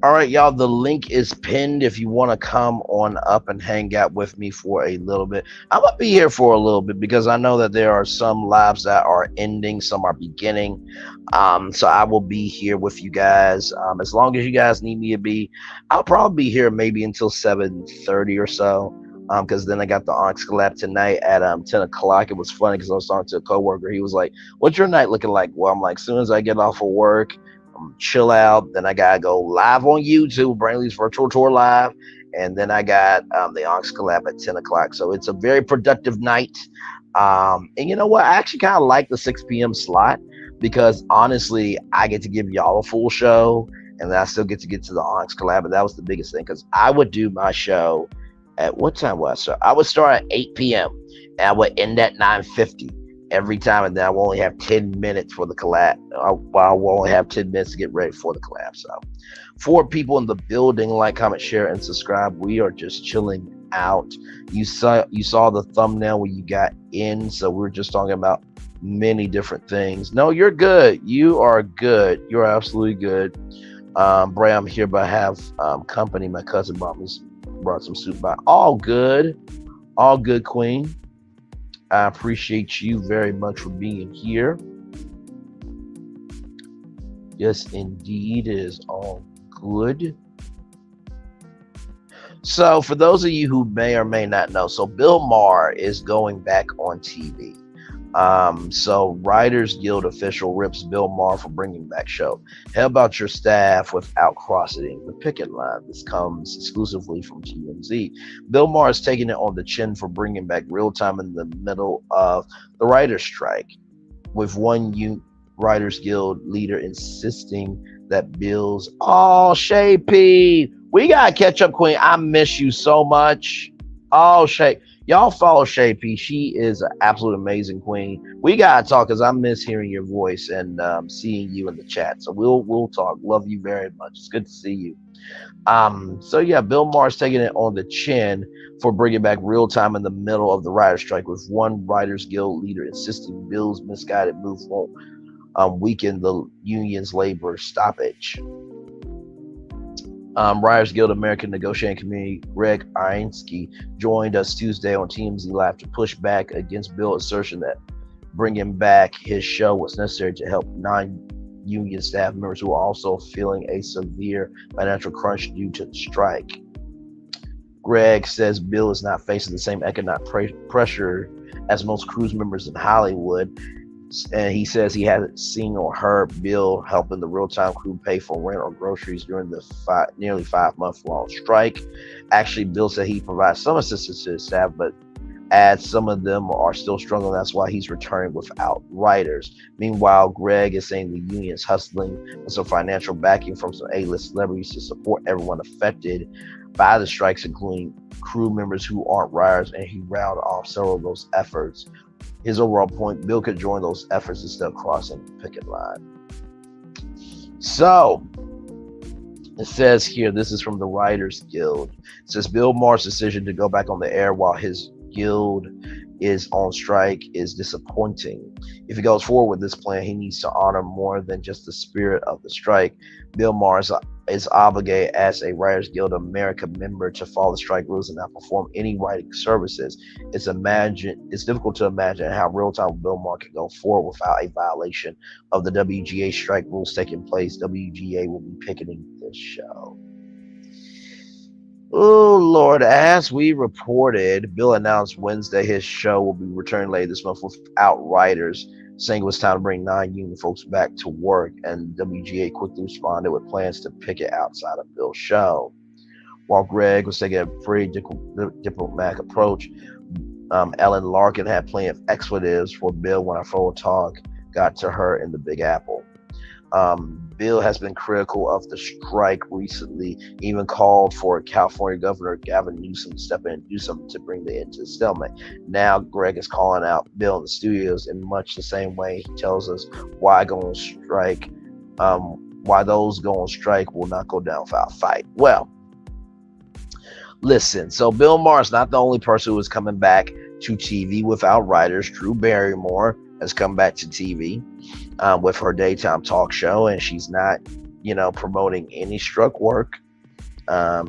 All right, y'all, the link is pinned if you want to come on up and hang out with me for a little bit. I'm going to be here for a little bit because I know that there are some lives that are ending, some are beginning. So I will be here with you guys. As long as you guys need me to be, I'll probably be here maybe until 7:30 or so. Because then I got the Onyx collab tonight at 10 o'clock. It was funny because I was talking to a coworker. He was like, "What's your night looking like?" Well, I'm like, as soon as I get off of work, chill out. Then I gotta go live on YouTube, Braylon's Virtual Tour Live, and then I got the Onyx collab at 10 o'clock. So it's a very productive night. And you know what? I actually kind of like the 6 p.m. slot because honestly, I get to give y'all a full show, and then I still get to the Onyx collab. And that was the biggest thing because I would do my show at what time was I start? I would start at 8 p.m. and I would end at 9:50 every time, and then I will only have 10 minutes for the collab. I will only have 10 minutes to get ready for the collab. So, for people in the building, like, comment, share, and subscribe. We are just chilling out. You saw the thumbnail when you got in, so we're just talking about many different things. No, you're good. You are good. You're absolutely good. Bray, I'm here, but I have company. My cousin brought some soup by. All good, Queen. I appreciate you very much for being here. Yes, indeed, it is all good. So, for those of you who may or may not know, so Bill Maher is going back on TV. So Writers Guild official rips Bill Maher for bringing back show. How about your staff without crossing the picket line? This comes exclusively from TMZ. Bill Maher is taking it on the chin for bringing back Real Time in the middle of the writer's strike, with one Writers Guild leader insisting that Bill's Shay P. We gotta catch up, Queen. I miss you so much. Shay. Y'all follow Shay P. She is an absolute amazing queen. We gotta talk because I miss hearing your voice and seeing you in the chat. So we'll talk. Love you very much. It's good to see you. So yeah, Bill Maher's taking it on the chin for bringing back Real Time in the middle of the writer's strike, with one Writers Guild leader insisting Bill's misguided move won't weaken the union's labor stoppage. Writers Guild American Negotiating Committee Greg Ainsky joined us Tuesday on TMZ Live to push back against Bill's assertion that bringing back his show was necessary to help non-union staff members who are also feeling a severe financial crunch due to the strike. Greg says Bill is not facing the same economic pressure as most cruise members in Hollywood, and he says he hasn't seen or heard Bill helping the Real Time crew pay for rent or groceries during the nearly 5-month long strike. Actually, Bill said he provides some assistance to his staff, but as some of them are still struggling. That's why he's returning without writers. Meanwhile, Greg is saying the union is hustling with some financial backing from some A-list celebrities to support everyone affected by the strikes, including crew members who aren't writers, and he rounded off several of those efforts. His overall point, Bill could join those efforts instead of crossing the picket line. So, it says here, this is from the Writers Guild. It says Bill Maher's decision to go back on the air while his guild is on strike is disappointing. If he goes forward with this plan, he needs to honor more than just the spirit of the strike. Bill Maher is obligated as a Writers Guild of America member to follow the strike rules and not perform any writing services. It's difficult to imagine how real-time Bill Maher can go forward without a violation of the WGA strike rules taking place. WGA will be picketing this show. Oh, Lord. As we reported, Bill announced Wednesday his show will be returning later this month without writers, saying it was time to bring non-union folks back to work, and WGA quickly responded with plans to picket outside of Bill's show. While Greg was taking a pretty diplomatic approach, Ellen Larkin had plenty of expletives for Bill when our phone talk got to her in the Big Apple. Bill has been critical of the strike recently, even called for California Governor Gavin Newsom to step in and do something to bring the end to the stalemate. Now Greg is calling out Bill in the studios in much the same way he tells us why those go on strike will not go down without a fight. Well, listen, so Bill Maher is not the only person who is coming back to TV without writers. Drew Barrymore has come back to TV with her daytime talk show, and she's not, promoting any struck work. I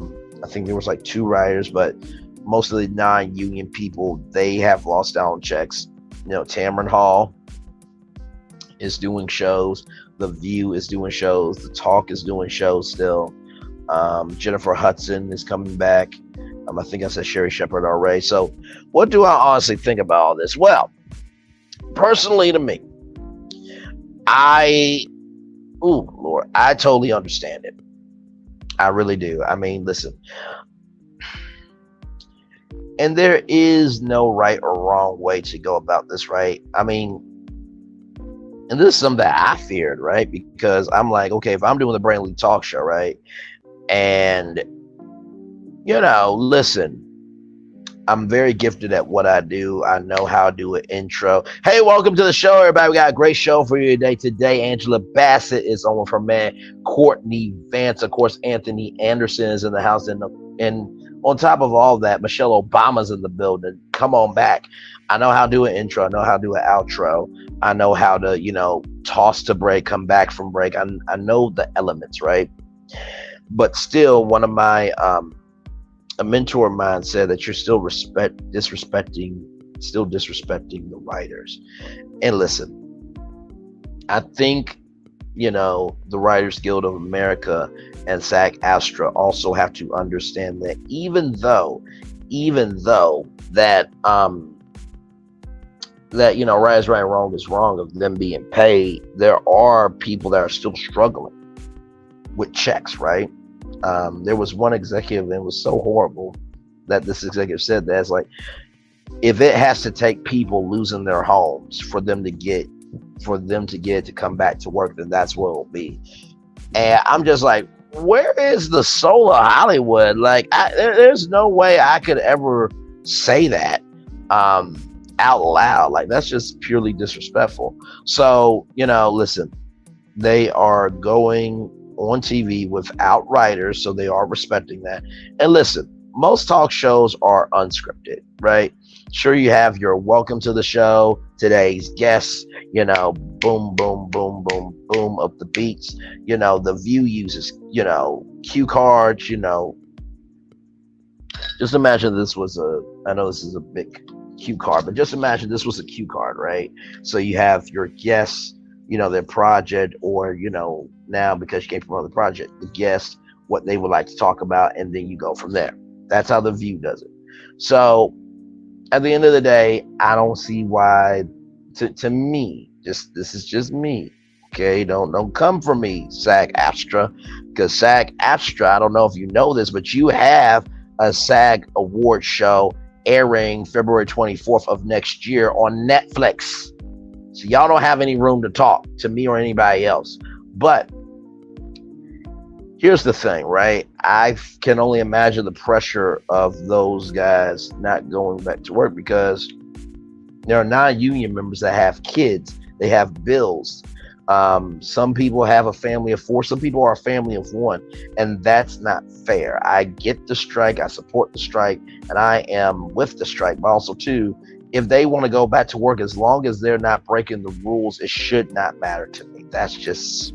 think there was like 2 writers, but most of the non-union people, they have lost out on checks. Tamron Hall is doing shows. The View is doing shows. The Talk is doing shows still. Jennifer Hudson is coming back. I think I said Sherry Shepherd already. So what do I honestly think about all this? Well, personally to me, I totally understand it. I really do. I mean, listen, and there is no right or wrong way to go about this, right? I mean, and this is something that I feared, right? Because I'm like, okay, if I'm doing the Braylon talk show, right? And, listen, I'm very gifted at what I do. I know how to do an intro. Hey, welcome to the show, everybody. We got a great show for you today. Today, Angela Bassett is on with her man, Courtney Vance. Of course, Anthony Anderson is in the house. And on top of all that, Michelle Obama's in the building. Come on back. I know how to do an intro. I know how to do an outro. I know how to, toss to break, come back from break. I know the elements, right? But still, one of my a mentor of mine said that you're still disrespecting the writers. And listen, I think the Writers Guild of America and SAG-AFTRA also have to understand that even though that right is right, wrong is wrong of them being paid, there are people that are still struggling with checks, right? There was one executive, and it was so horrible that this executive said that, it's like, if it has to take people losing their homes for them to get to come back to work, then that's what it'll be. And I'm just like, where is the soul of Hollywood? Like, there's no way I could ever say that out loud. Like, that's just purely disrespectful. So, listen, they are going on TV without writers, so they are respecting that. And listen, most talk shows are unscripted, right? Sure, you have your welcome to the show, today's guests, boom, boom, boom, boom, boom of the beats. The View uses, cue cards, just imagine this was I know this is a big cue card, but just imagine this was a cue card, right? So you have your guests, their project, or, now because you came from another project, the guest, what they would like to talk about, and then you go from there. That's how the View does it. So at the end of the day, I don't see why, to me, this is just me, okay? Don't come for me, SAG-AFTRA, because SAG-AFTRA, I don't know if you know this, but you have a SAG award show airing February 24th of next year on Netflix. So y'all don't have any room to talk to me or anybody else. But here's the thing, right? I can only imagine the pressure of those guys not going back to work, because there are non-union members that have kids. They have bills. Some people have a family of 4. Some people are a family of 1, and that's not fair. I get the strike. I support the strike, and I am with the strike. But also, too, if they want to go back to work, as long as they're not breaking the rules, it should not matter to me. That's just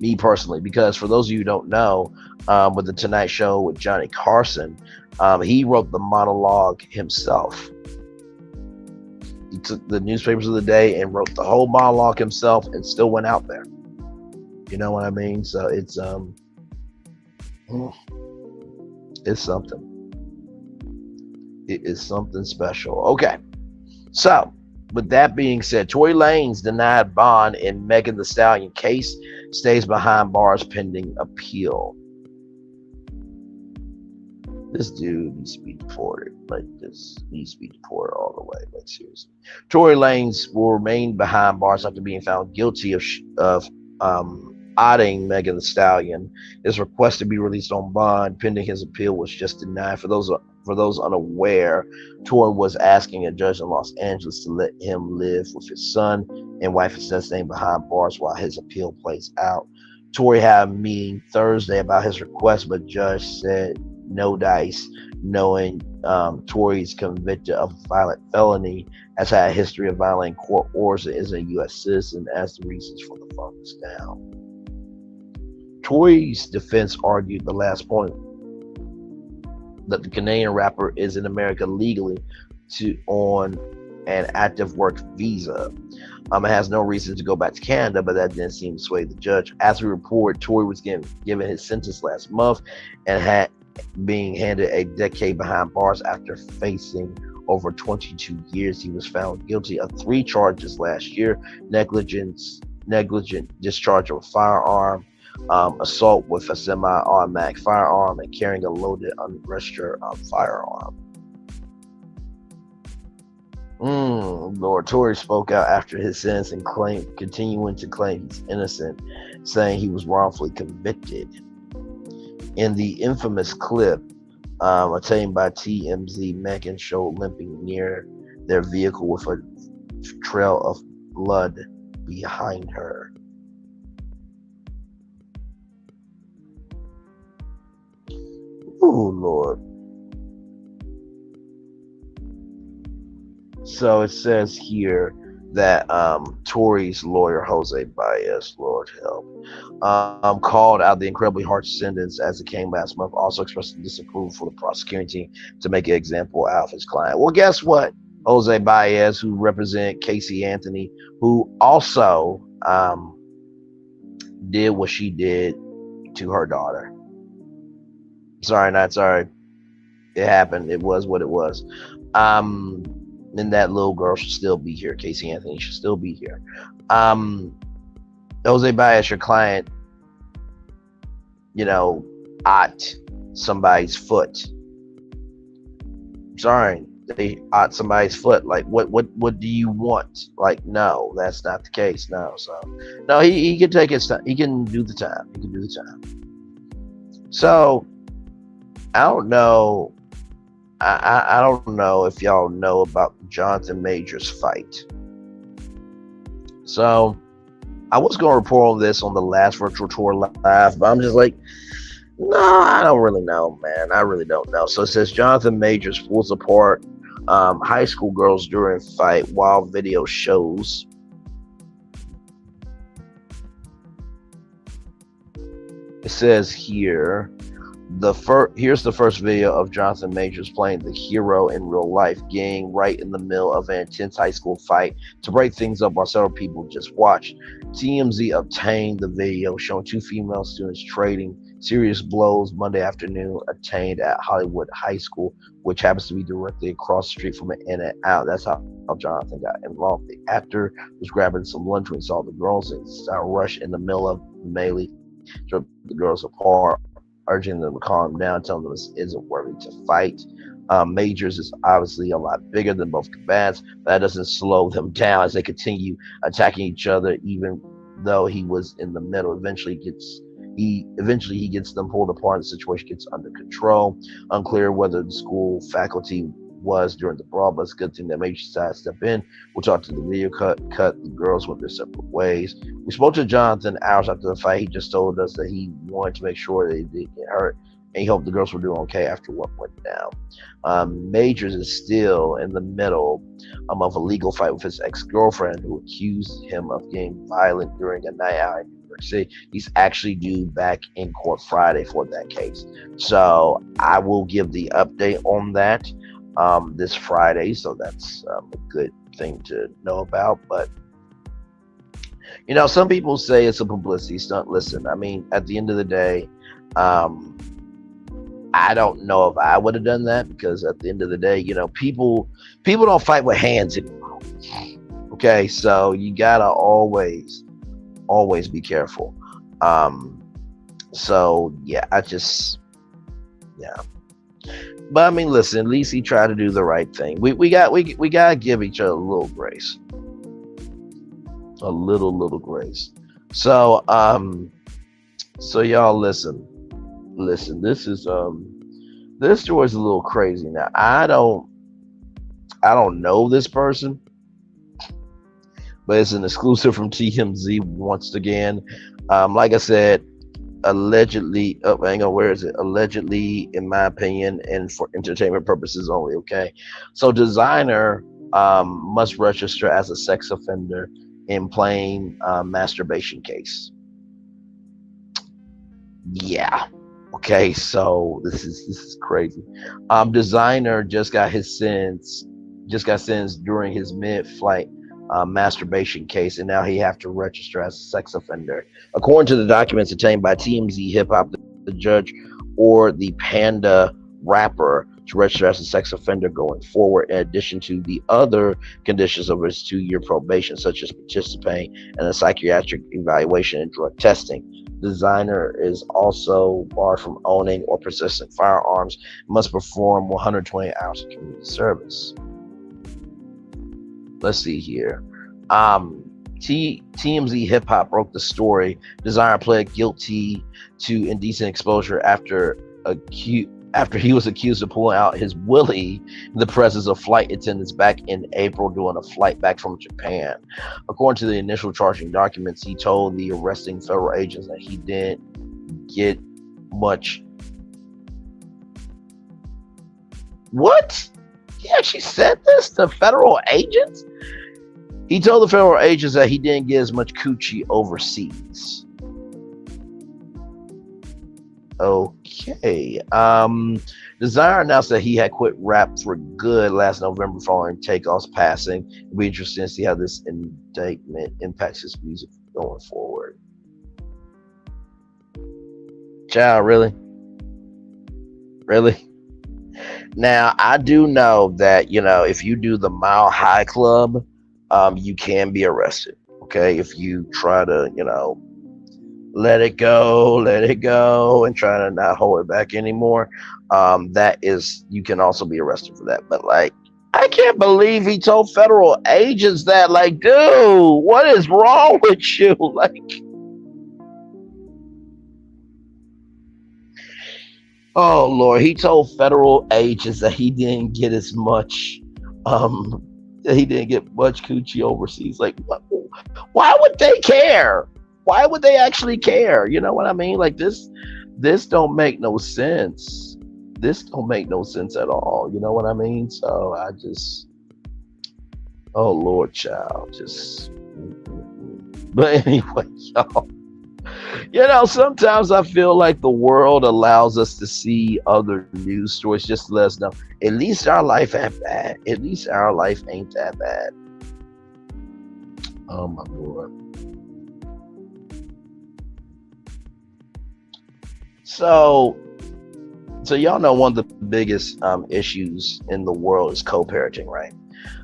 me personally. Because for those of you who don't know, with the Tonight Show with Johnny Carson, he wrote the monologue himself. He took the newspapers of the day and wrote the whole monologue himself, and still went out there. You know what I mean? So it's something. It is something special. Okay. So, with that being said, Tory Lanez denied bond in Megan Thee Stallion case, stays behind bars pending appeal. This dude needs to be deported. Like, this needs to be deported all the way. Like, seriously. Tory Lanez will remain behind bars after being found guilty of outing Megan Thee Stallion. His request to be released on bond pending his appeal was just denied. For those unaware, Tory was asking a judge in Los Angeles to let him live with his son and wife, instead staying behind bars while his appeal plays out. Tory had a meeting Thursday about his request, but judge said no dice, knowing Tory's convicted of a violent felony, has had a history of violating court orders, and is a U.S. citizen, as the reasons for the thumbs down. Tory's defense argued the last point, that the Canadian rapper is in America legally on an active work visa. It has no reason to go back to Canada, but that didn't seem to sway the judge. As we report, Tory was given his sentence last month and had being handed a decade behind bars after facing over 22 years. He was found guilty of 3 charges last year: negligent discharge of a firearm, assault with a semi-automatic firearm, and carrying a loaded unregistered firearm. Lord, Tory spoke out after his sentence and continuing to claim he's innocent, saying he was wrongfully convicted. In the infamous clip obtained by TMZ, Megan showed limping near their vehicle with a trail of blood behind her. Oh, Lord. So it says here that Tory's lawyer, Jose Baez, Lord help, called out the incredibly harsh sentence as it came last month, also expressing disapproval for the prosecuting team to make an example out of his client. Well, guess what? Jose Baez, who represented Casey Anthony, who also did what she did to her daughter. Sorry, not sorry. It happened. It was what it was. And that little girl should still be here. Casey Anthony should still be here. Jose Baez, your client, ought somebody's foot. Sorry, they ought somebody's foot. Like, what do you want? Like, no, that's not the case. No, so no, he can take his time. He can do the time. He can do the time. So I don't know. I don't know if y'all know about Jonathan Majors' fight. So I was going to report on this on the last virtual tour live, but I'm just like, no, I don't really know, man. I really don't know. So it says Jonathan Majors pulls apart high school girls during fight while video shows. It says here, here's the first video of Jonathan Majors playing the hero in real life, getting right in the middle of an intense high school fight to break things up while several people just watched. TMZ obtained the video showing 2 female students trading serious blows Monday afternoon, attained at Hollywood High School, which happens to be directly across the street from an In-N-Out. That's how Jonathan got involved. The actor was grabbing some lunch when he saw the girls and started rush in the middle of the melee, drove the girls apart, urging them to calm down, telling them this isn't worthy to fight. Majors is obviously a lot bigger than both combatants. That doesn't slow them down as they continue attacking each other, even though he was in the middle. Eventually he gets them pulled apart and the situation gets under control. Unclear whether the school faculty was during the brawl, but it's a good thing that Major decided to step in. We'll talk to the video cut. The girls went their separate ways. We spoke to Jonathan hours after the fight. He just told us that he wanted to make sure they didn't get hurt, and he hoped the girls were doing okay after what went down. Majors is still in the middle of a legal fight with his ex-girlfriend, who accused him of getting violent during a night out in New York City. He's actually due back in court Friday for that case. So I will give the update on that this Friday. So that's a good thing to know about. But some people say it's a publicity stunt. Listen, I mean, at the end of the day, I don't know if I would have done that, because at the end of the day, people don't fight with hands anymore. Okay, so you gotta always be careful. So yeah, But I mean, listen, at least he tried to do the right thing. We gotta give each other a little grace, a little grace. So y'all listen. This is this story's a little crazy. Now I don't know this person, but it's an exclusive from TMZ once again. Like I said, allegedly, hang on, where is it? Allegedly, in my opinion, and for entertainment purposes only. Okay, so designer must register as a sex offender in plain masturbation case. Yeah. Okay, so this is crazy. Designer just got sentenced during his mid-flight masturbation case, and now he have to register as a sex offender. According to the documents obtained by TMZ Hip Hop, the judge or the Panda rapper to register as a sex offender going forward, in addition to the other conditions of his 2-year probation, such as participating in a psychiatric evaluation and drug testing. Designer is also barred from owning or possessing firearms, must perform 120 hours of community service. Let's see here. TMZ Hip Hop broke the story. Designer pled guilty to indecent exposure after he was accused of pulling out his willy in the presence of flight attendants back in April during a flight back from Japan. According to the initial charging documents, he told the arresting federal agents that he didn't get much. What? He actually said this to federal agents? He told the federal agents that he didn't get as much coochie overseas. Okay. Designer announced that he had quit rap for good last November following Takeoff's passing. It'll be interesting to see how this indictment impacts his music going forward. Child, really? Really? Now, I do know that, if you do the Mile High Club, you can be arrested. Okay? If you try to, let it go, and try to not hold it back anymore. You can also be arrested for that. But I can't believe he told federal agents that. Dude, what is wrong with you? Oh Lord, he told federal agents that he didn't get as much, that he didn't get much coochie overseas. Why would they care? Why would they actually care? You know what I mean? This don't make no sense. This don't make no sense at all. You know what I mean? So oh Lord, child, but anyway, y'all, sometimes I feel like the world allows us to see other news stories just to let us know at least our life ain't bad. At least our life ain't that bad. Oh my Lord. So y'all know one of the biggest issues in the world is co-parenting, right?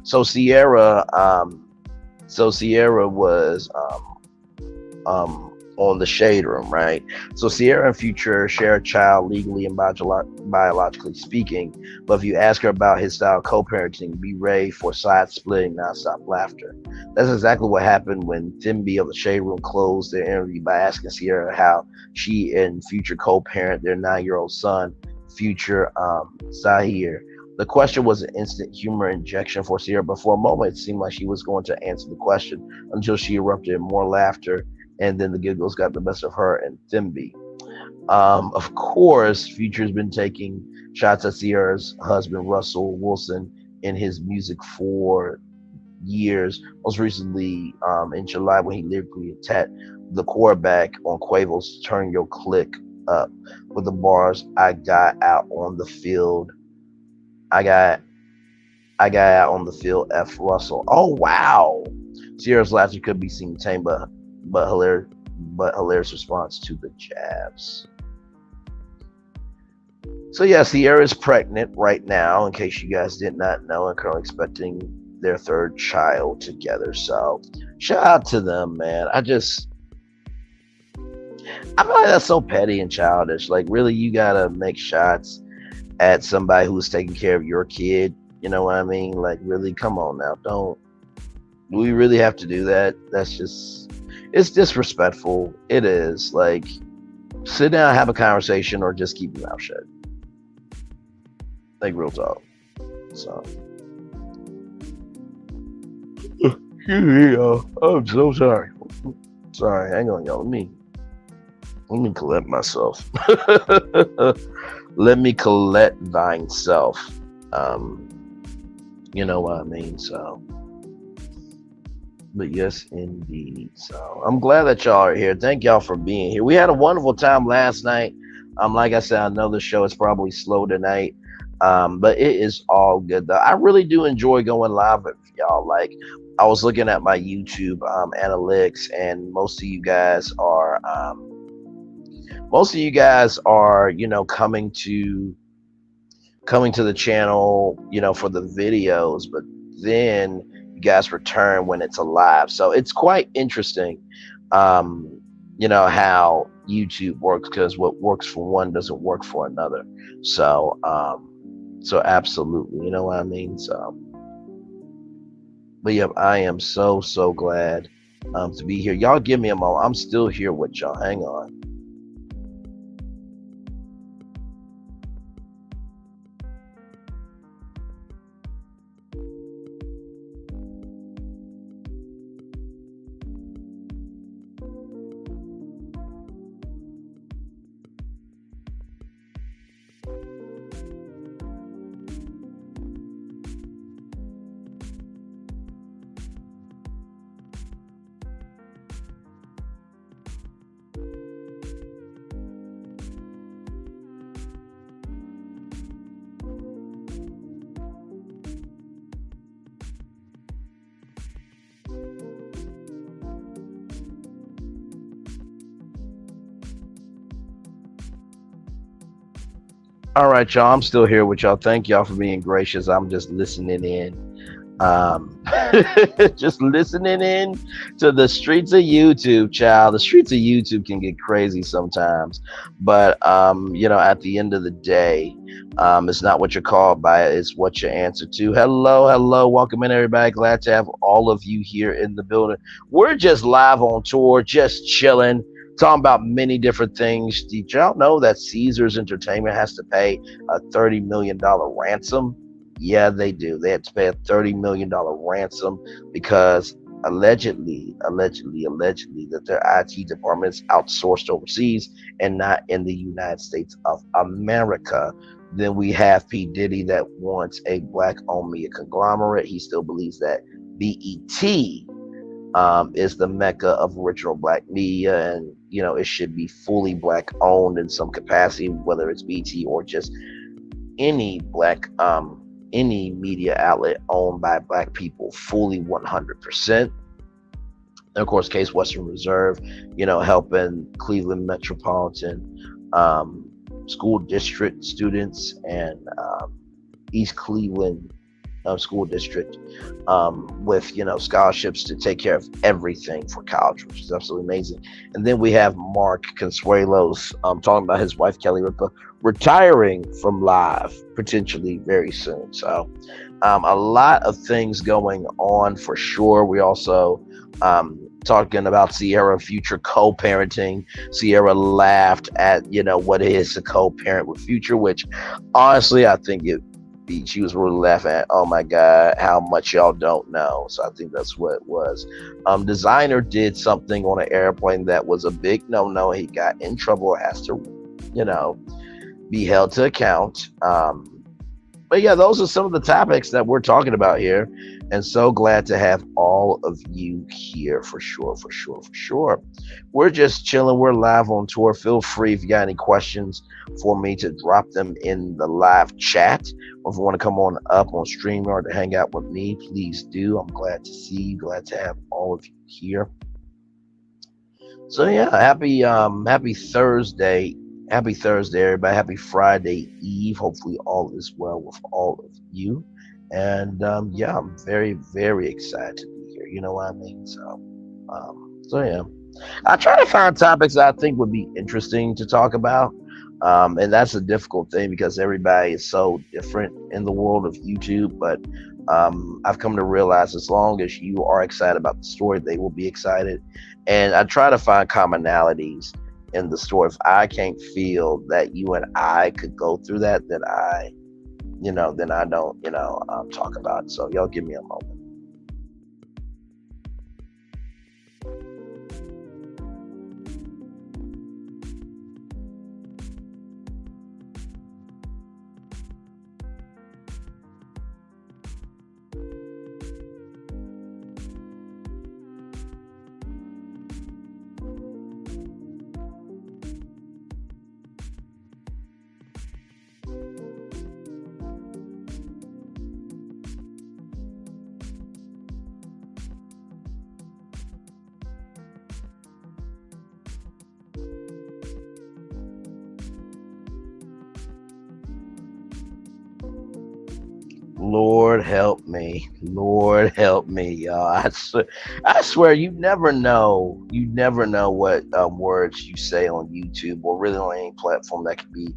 So Sierra was on the Shade Room, right? So Sierra and Future share a child legally and biologically speaking, but if you ask her about his style of co-parenting, be ready for side-splitting, nonstop laughter. That's exactly what happened when Thimby of the Shade Room closed their interview by asking Sierra how she and Future co-parent their 9-year-old son, Future Zahir. The question was an instant humor injection for Sierra, but for a moment it seemed like she was going to answer the question until she erupted in more laughter, and then the giggles got the best of her and Thimby. Of course, Future's been taking shots at Sierra's husband, Russell Wilson, in his music for years. Most recently, in July, when he lyrically attacked the quarterback on Quavo's "Turn Your Click Up" with the bars, "I got out on the field. I got I got out on the field. F Russell." Oh wow! Sierra's laughter could be seen tame, but hilarious, response to the jabs. So yeah, Sierra is pregnant right now, in case you guys did not know, and currently expecting their third child together. So shout out to them, man. I feel like that's so petty and childish. Like, really, you gotta make shots at somebody who's taking care of your kid. You know what I mean? Like, really, come on now. Don't we really have to do that? It's disrespectful. It is. Like, sit down, have a conversation, or just keep your mouth shut. Like, real talk. So, yeah, I'm so sorry. Sorry, hang on, y'all. Let me collect myself. Let me collect thine self. You know what I mean? So, but yes, indeed. So I'm glad that y'all are here. Thank y'all for being here. We had a wonderful time last night. Like I said, I know the show is probably slow tonight. But it is all good though. I really do enjoy going live with y'all. Like, I was looking at my YouTube analytics, and most of you guys are, coming to the channel, for the videos, but then you guys return when it's alive. So it's quite interesting, how YouTube works, because what works for one doesn't work for another. So, absolutely, you know what I mean? So, but yeah, I am so, so glad to be here. Y'all give me a moment. I'm still here with y'all. Hang on. All right, y'all. I'm still here with y'all. Thank y'all for being gracious. I'm just listening in. Just listening in to the streets of YouTube, child. The streets of YouTube can get crazy sometimes. But, at the end of the day, it's not what you're called by, it's what you answer to. Hello. Welcome in, everybody. Glad to have all of you here in the building. We're just live on tour, just chilling, talking about many different things. Did y'all know that Caesars Entertainment has to pay a $30 million ransom? Yeah, they do. They had to pay a $30 million ransom because allegedly that their IT department is outsourced overseas and not in the United States of America. Then we have P Diddy that wants a black-owned media conglomerate. He still believes that BET is the mecca of original black media, and it should be fully black owned in some capacity, whether it's BT or just any any media outlet owned by black people, fully 100%. And of course, Case Western Reserve, helping Cleveland Metropolitan School District students and East Cleveland school district, with scholarships to take care of everything for college, which is absolutely amazing. And then we have Mark Consuelos, talking about his wife Kelly Ripa retiring from live potentially very soon. So a lot of things going on for sure. We also talking about Sierra future co-parenting. Sierra laughed at what is a co-parent with Future, which honestly I think she was really laughing at, oh my god, how much y'all don't know. So I think that's what it was. Designer did something on an airplane that was a big no. He got in trouble, has to be held to account. But yeah, those are some of the topics that we're talking about here. And so glad to have all of you here for sure. We're just chilling. We're live on tour. Feel free if you got any questions for me to drop them in the live chat. Or if you want to come on up on StreamYard to hang out with me, please do. I'm glad to see you. Glad to have all of you here. So yeah, happy Thursday. Happy Thursday, everybody. Happy Friday Eve. Hopefully all is well with all of you. And yeah, I'm very, very excited to be here. You know what I mean? So yeah. I try to find topics that I think would be interesting to talk about. And that's a difficult thing because everybody is so different in the world of YouTube. But I've come to realize as long as you are excited about the story, they will be excited. And I try to find commonalities in the story. If I can't feel that you and I could go through that, then I don't, talk about it. So y'all give me a moment. Lord help me, y'all. I swear, you never know what words you say on YouTube or really on any platform that can be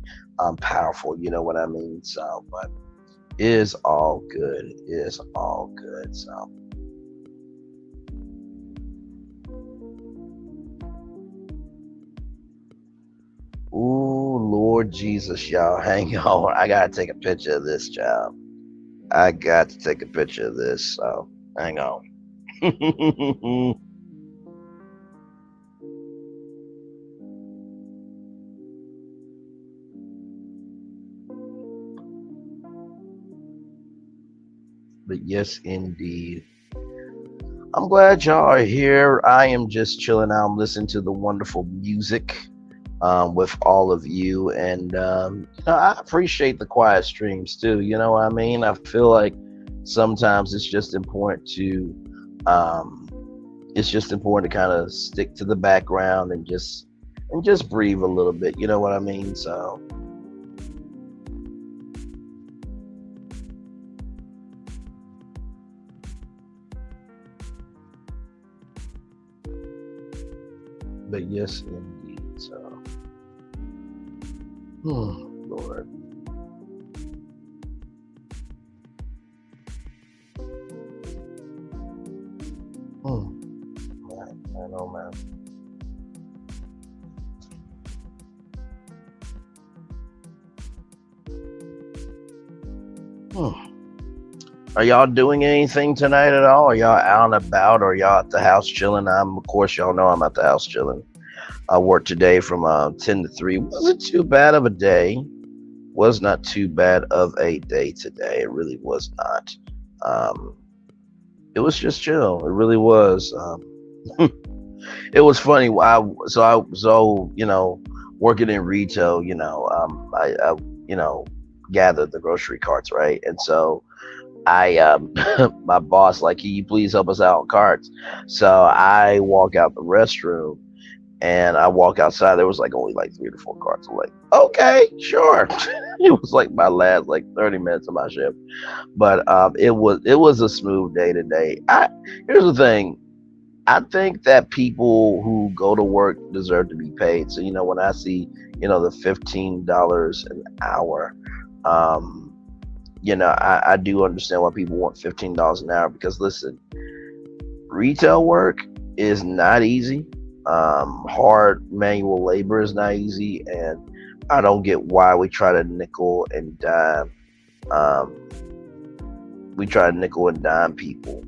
powerful. You know what I mean? So, but it is all good. It is all good. So. Ooh, Lord Jesus, y'all, hang on. I gotta take a picture of this, child. I got to take a picture of this, so hang on. But yes, indeed. I'm glad y'all are here. I am just chilling out. I'm listening to the wonderful music with all of you. And, I appreciate the quiet streams too. You know what I mean? I feel like sometimes it's just important to kind of stick to the background and just breathe a little bit. You know what I mean? So. But yes, indeed. So. Lord. I know, man. Are y'all doing anything tonight at all? Are y'all out and about, or y'all at the house chilling? Of course, y'all know I'm at the house chilling. I worked today from 10 to 3. Wasn't too bad of a day. Was not too bad of a day today. It really was not. It was just chill. It really was. It was funny. Working in retail, I gathered the grocery carts, right? And so I my boss like, can you please help us out on carts? So I walk out the restroom and I walk outside. There was only 3 to 4 carts. I'm like, okay, sure. It was like my last like 30 minutes of my shift. But it was a smooth day today. I Here's the thing. I think that people who go to work deserve to be paid. So when I see the $15 an hour, um, I do understand why people want $15 an hour because listen, retail work is not easy. Hard manual labor is not easy, and I don't get why we try to nickel and dime. Um, we try to nickel and dime people,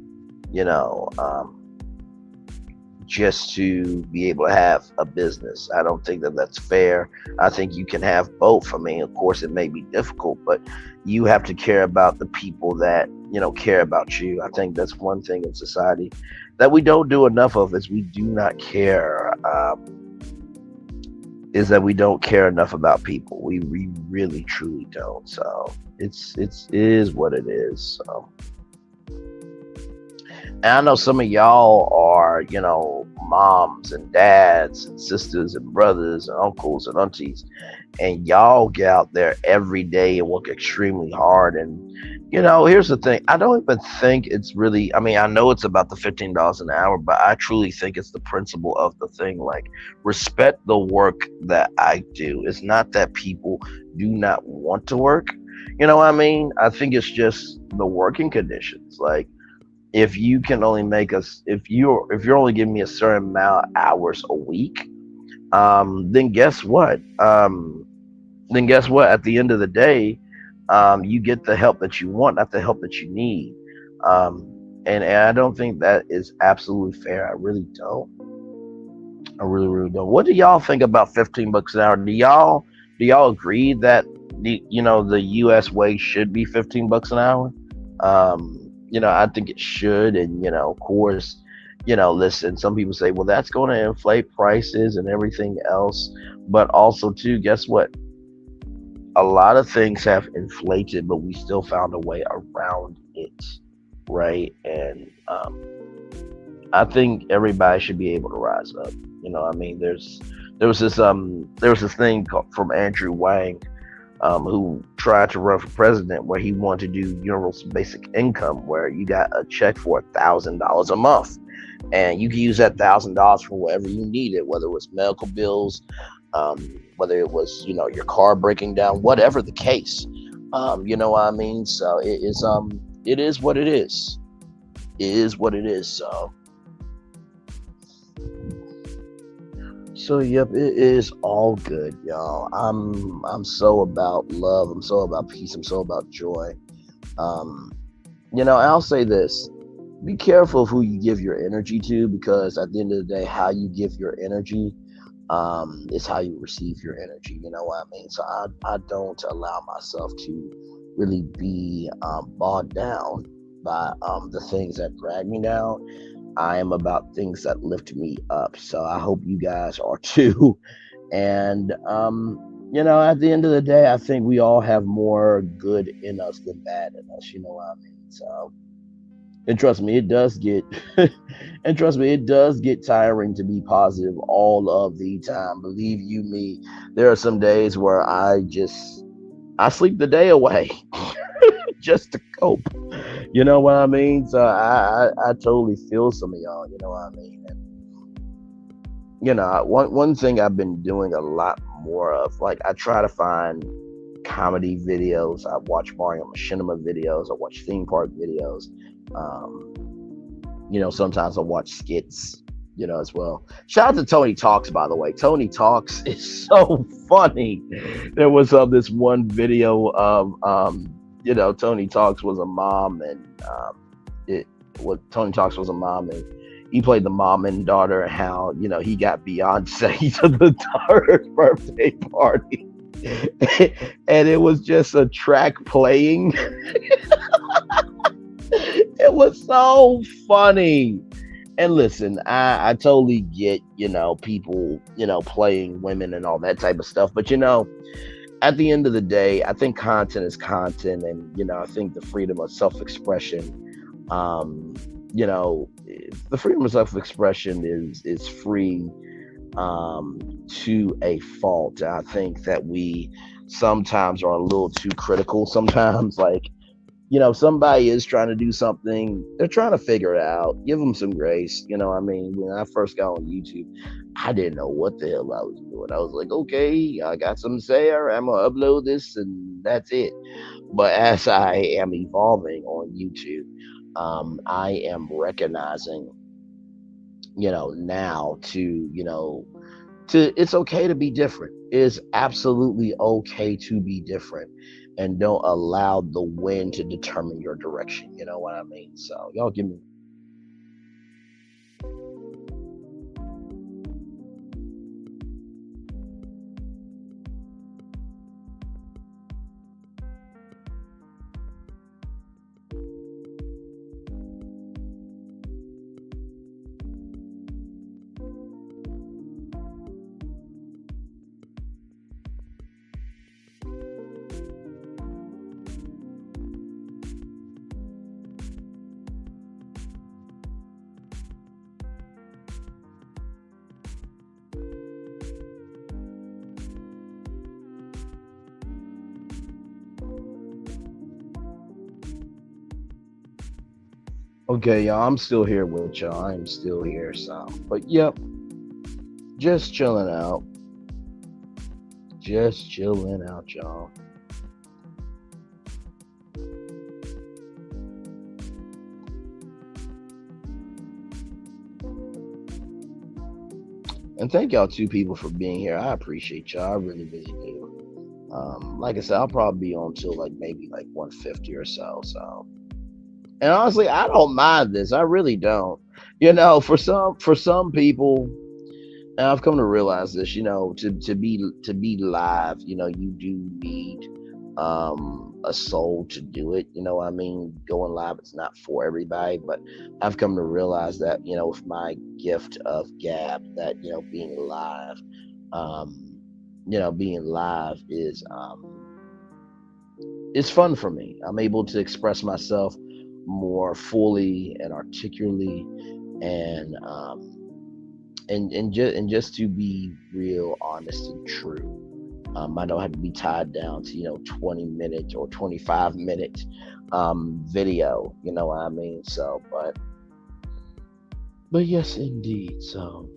you know, um, just to be able to have a business. I don't think that that's fair. I think you can have both. I mean, of course, it may be difficult, but you have to care about the people that care about you. I think that's one thing in society that we don't do enough of is we do not care. Is that we don't care enough about people. We really truly don't. So it is what it is. So, and I know some of y'all are, moms and dads and sisters and brothers and uncles and aunties, and y'all get out there every day and work extremely hard. And, here's the thing. I don't even think it's really, I mean, I know it's about the $15 an hour, but I truly think it's the principle of the thing. Like, respect the work that I do. It's not that people do not want to work. You know what I mean? I think it's just the working conditions. Like, if you can only make us if you're only giving me a certain amount of hours a week, then guess what at the end of the day, you get the help that you want, not the help that you need. And I don't think that is absolutely fair. I really don't. I really, really don't. What do y'all think about $15 an hour? Do y'all agree that the US wage should be $15 an hour? I think it should. And, of course, listen, some people say, well, that's going to inflate prices and everything else. But also, too, guess what? A lot of things have inflated, but we still found a way around it. Right. And I think everybody should be able to rise up. I mean, there was this thing from Andrew Wang, who tried to run for president, where he wanted to do universal basic income, where you got a check for $1,000 a month, and you can use that $1,000 for whatever you needed, whether it was medical bills, whether it was your car breaking down, whatever the case. You know what I mean? So it is what it is. It is what it is. So yep, it is all good, y'all. I'm so about love. I'm so about peace. I'm so about joy. I'll say this: be careful of who you give your energy to, because at the end of the day, how you give your energy, is how you receive your energy. You know what I mean? So I don't allow myself to really be bogged down by the things that drag me down. I am about things that lift me up. So I hope you guys are too. And, at the end of the day, I think we all have more good in us than bad in us. You know what I mean? So, and trust me, it does get, it does get tiring to be positive all of the time. Believe you me, there are some days where I sleep the day away just to cope. You know what I mean? So I totally feel some of y'all. You know what I mean? And, one thing I've been doing a lot more of, like, I try to find comedy videos. I watch Mario Machinima videos. I watch theme park videos. Sometimes I watch skits, as well. Shout out to Tony Talks, by the way. Tony Talks is so funny. There was this one video of Tony Talks was a mom, and Tony Talks was a mom, and he played the mom and daughter, and how he got Beyonce to the daughter's birthday party, and it was just a track playing. It was so funny. And listen, I totally get people playing women and all that type of stuff, but at the end of the day, I think content is content, and I think the freedom of self-expression, the freedom of self-expression is free to a fault. I think that we sometimes are a little too critical. Sometimes, like, you know, somebody is trying to do something, they're trying to figure it out. Give them some grace. You know what I mean? When I first got on YouTube, I didn't know what the hell I was doing. I was like, okay, I got something to say. All right, I'm going to upload this and that's it. But as I am evolving on YouTube, I am recognizing, you know, now to, you know, it's okay to be different. It's absolutely okay to be different, and don't allow the wind to determine your direction. You know what I mean? So y'all give me. Okay, y'all, I'm still here with y'all. I'm still here. So, but yep, just chilling out. Just chilling out, y'all. And thank y'all two people for being here. I appreciate y'all. I really, really do. Like I said, I'll probably be on till like maybe like 150 or so. So, and honestly, I don't mind this. I really don't. You know, for some people, and I've come to realize this. You know, to be live, you know, you do need a soul to do it. You know what I mean? Going live, it's not for everybody, but I've come to realize that, you know, with my gift of gab, that, you know, um, being live is it's fun for me. I'm able to express myself more fully and articulately, and just to be real, honest, and true. I don't have to be tied down to, 20 minute or 25 minute video. You know what I mean? So, but yes, indeed. So,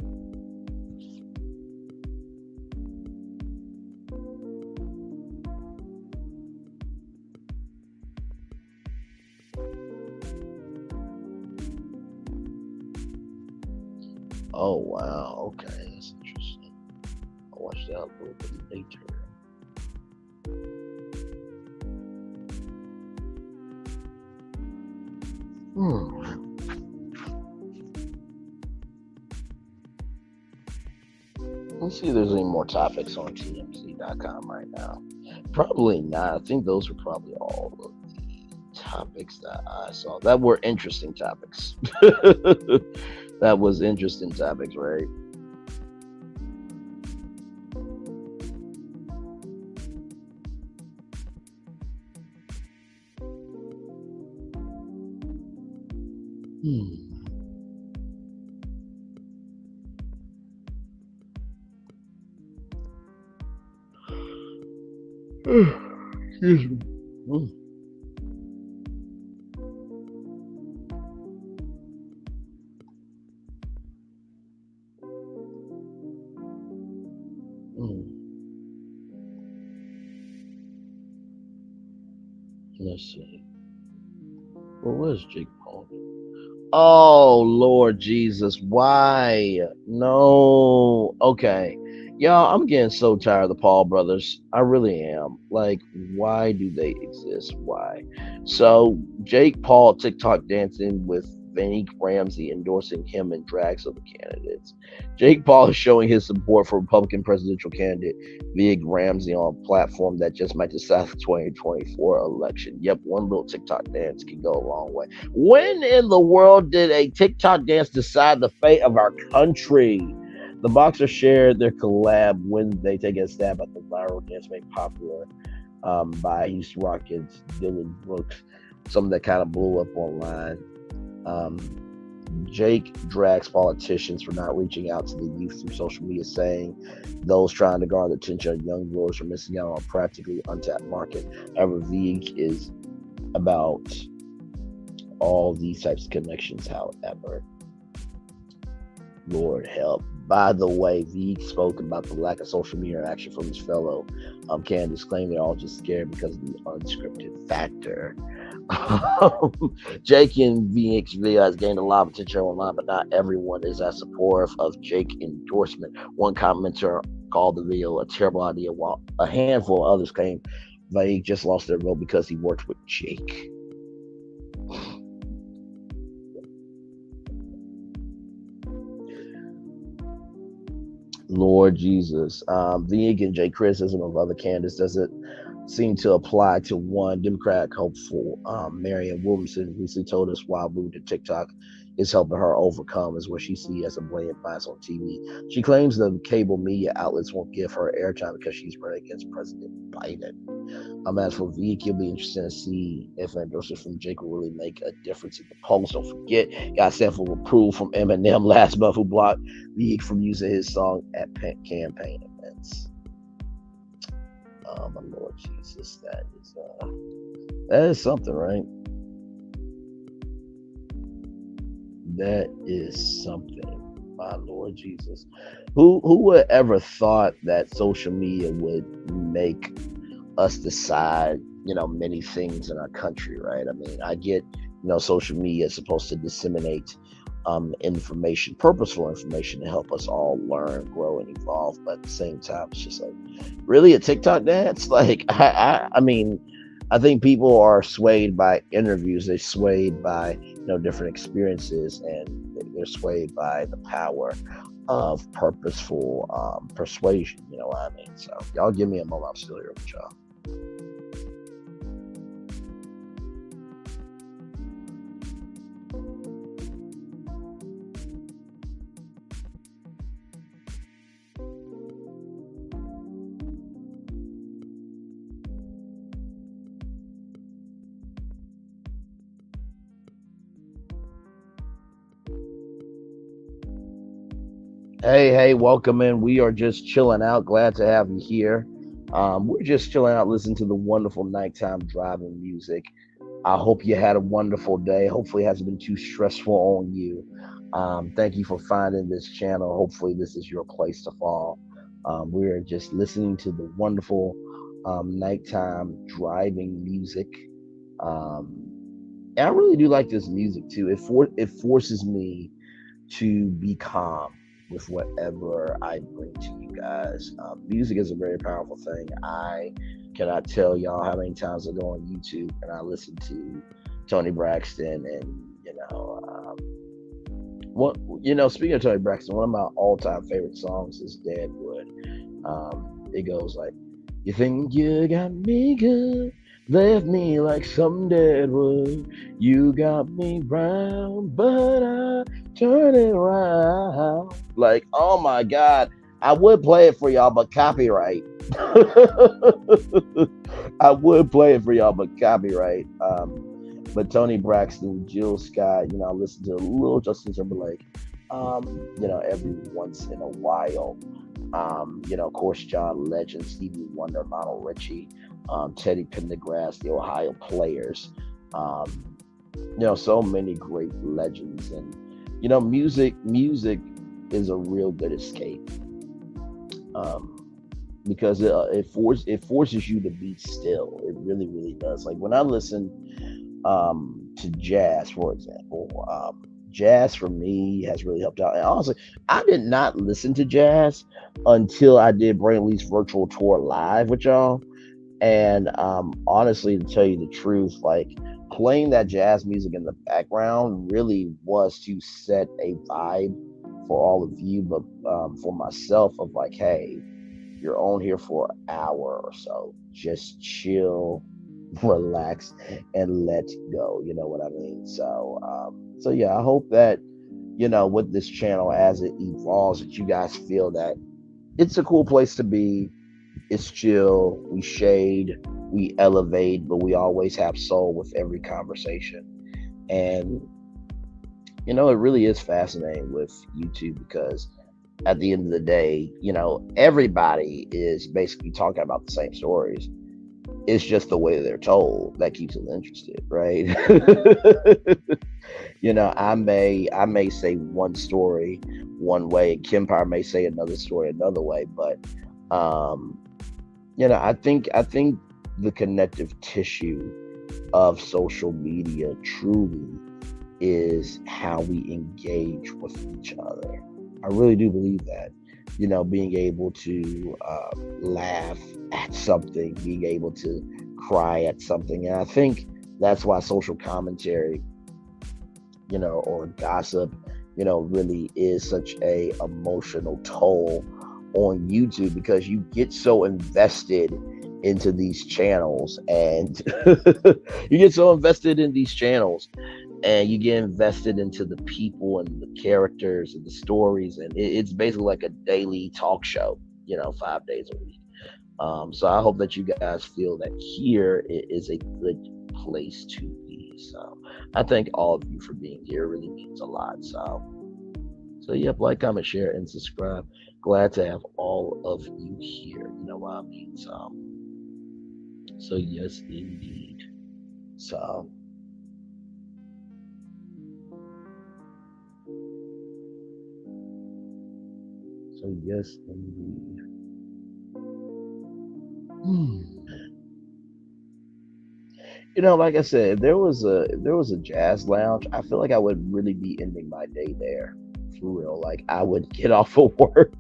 oh wow, okay, that's interesting. I'll watch that a little bit later. Hmm. Let's see if there's any more topics on TMZ.com right now. Probably not. I think those were probably all of the topics that I saw that were interesting topics. That was interesting topics, right? Hmm. Excuse me. Hmm. Hmm. Let's see. Well, where's Jake Paul? Oh Lord Jesus, why? No. Okay. Y'all, I'm getting so tired of the Paul brothers. I really am. Like, why do they exist? Why? So Jake Paul TikTok dancing with Vinny Ramsey endorsing him and drags other candidates. Jake Paul is showing his support for Republican presidential candidate Vig Ramsey on a platform that just might decide the 2024 election. Yep, one little TikTok dance can go a long way. When in the world did a TikTok dance decide the fate of our country? The boxers shared their collab when they take a stab at the viral dance made popular by Houston Rockets Dylan Brooks, something that kind of blew up online. Um, Jake drags politicians for not reaching out to the youth through social media, saying those trying to garner the attention of young viewers are missing out on a practically untapped market. However, Veek is about all these types of connections, however. Lord help. By the way, Veek spoke about the lack of social media interaction from his fellow candidates, claiming they're all just scared because of the unscripted factor. Jake and Veek's video has gained a lot of attention online, but not everyone is as supportive of Jake's endorsement. One commenter called the video a terrible idea, while a handful of others claim Veek just lost their vote because he worked with Jake. Lord Jesus. The and Jay criticism of other candidates doesn't seem to apply to one Democratic hopeful. Marianne Williamson recently told us why moving to TikTok is helping her overcome is what she sees as a blatant bias on TV. She claims the cable media outlets won't give her airtime because she's running against President Biden. As for Veek, you'll be interested to see if endorsements from Jake will really make a difference in the polls. Don't forget, got sample approval from Eminem last month, who blocked Veek from using his song at campaign events. My Lord Jesus, that is something, right? That is something, my Lord Jesus. Who would ever thought that social media would make us decide, many things in our country, right? I mean, I get, social media is supposed to disseminate information, purposeful information to help us all learn, grow, and evolve. But at the same time, it's just like, really, a TikTok dance? Like, I mean, I think people are swayed by interviews. They're swayed by, different experiences, and they're swayed by the power of purposeful persuasion. You know what I mean? So y'all give me a moment. I'm still here with y'all. Hey, welcome in. We are just chilling out. Glad to have you here. We're just chilling out, listening to the wonderful nighttime driving music. I hope you had a wonderful day. Hopefully, it hasn't been too stressful on you. Thank you for finding this channel. Hopefully, this is your place to fall. We're just listening to the wonderful nighttime driving music. And I really do like this music too. It forces me to be calm with whatever I bring to you guys. Music is a very powerful thing. I cannot tell y'all how many times I go on YouTube and I listen to Toni Braxton, and speaking of Toni Braxton, one of my all-time favorite songs is Deadwood. It goes like, you think you got me good, left me like some deadwood. You got me brown, but I turn it around. Like, oh my God, I would play it for y'all, but copyright. I would play it for y'all, but copyright. But Toni Braxton, Jill Scott, I listen to a little Justin Timberlake, every once in a while. Of course, John Legend, Stevie Wonder, Lionel Richie, Teddy Pendergrass, the Ohio Players. So many great legends, and music is a real good escape, because it forces you to be still. It really, really does. Like when I listen to jazz, for example, jazz for me has really helped out. And honestly, I did not listen to jazz until I did Braylon's virtual tour live with y'all. And honestly, to tell you the truth, like playing that jazz music in the background really was to set a vibe for all of you, but for myself, of like, hey, you're on here for an hour or so, just chill, relax, and let go. You know what I mean? So yeah, I hope that with this channel, as it evolves, that you guys feel that it's a cool place to be. It's chill, we shade, we elevate, but we always have soul with every conversation. And It really is fascinating with YouTube because at the end of the day, everybody is basically talking about the same stories. It's just the way they're told that keeps us interested, right? I may say one story one way, and Kempire may say another story another way, but um, I think the connective tissue of social media truly is how we engage with each other. I really do believe that. Being able to laugh at something, being able to cry at something. And I think that's why social commentary, or gossip, really is such a emotional toll on YouTube because you get so invested into these channels and you get so invested in these channels and you get invested into the people and the characters and the stories, and it's basically like a daily talk show, 5 days a week. So I hope that you guys feel that here is a good place to be. So I thank all of you for being here. It really means a lot. So yep, like, comment, share, and subscribe. Glad to have all of you here. You know what I mean? So yes, indeed. So. So yes, indeed. Like I said, if there was a jazz lounge, I feel like I would really be ending my day there. For real. Like I would get off of work,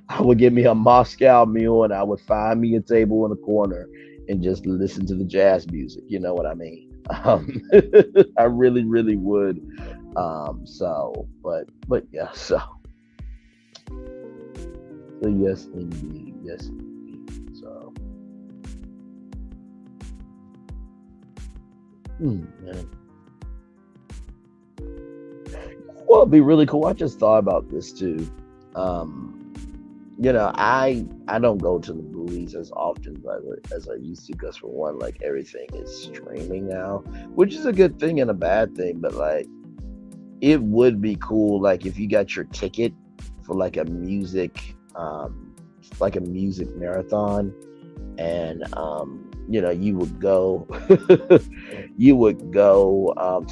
I would get me a Moscow mule, and I would find me a table in a corner and just listen to the jazz music. You know what I mean? I really, really would. But yeah. So yes, indeed. Yes, indeed. So. Man. Well, it'd be really cool. I just thought about this too. Um, I don't go to the movies as often as I used to because for one, like everything is streaming now, which is a good thing and a bad thing. But like, it would be cool, like if you got your ticket for like a music marathon, and you would go to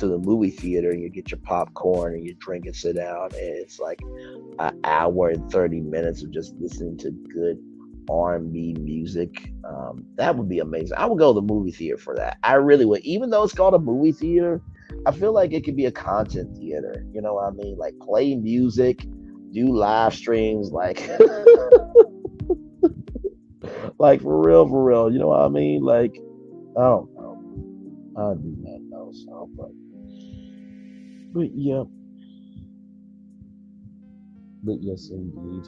the movie theater and you get your popcorn and you drink and sit down, and it's like an hour and 30 minutes of just listening to good R&B music. That would be amazing. I would go to the movie theater for that. I really would. Even though it's called a movie theater, I feel like it could be a content theater. You know what I mean? Like play music, do live streams, like like for real. You know what I mean? Like, I don't know. I do not know. So, but yeah, but yes, indeed.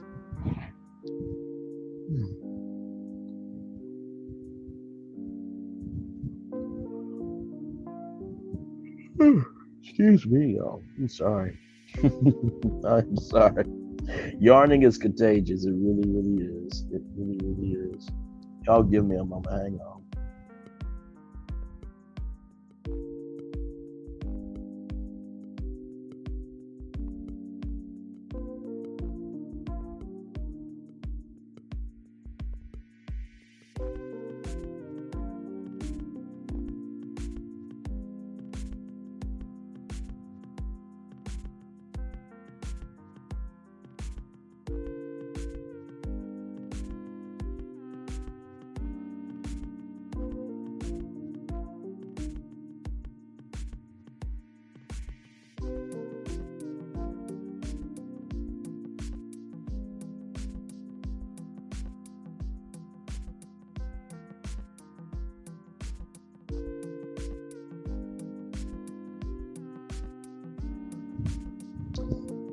Excuse me, y'all. I'm sorry. I'm sorry. Yarning is contagious. It really, really is. It really, really is. Y'all give me a moment. Hang on.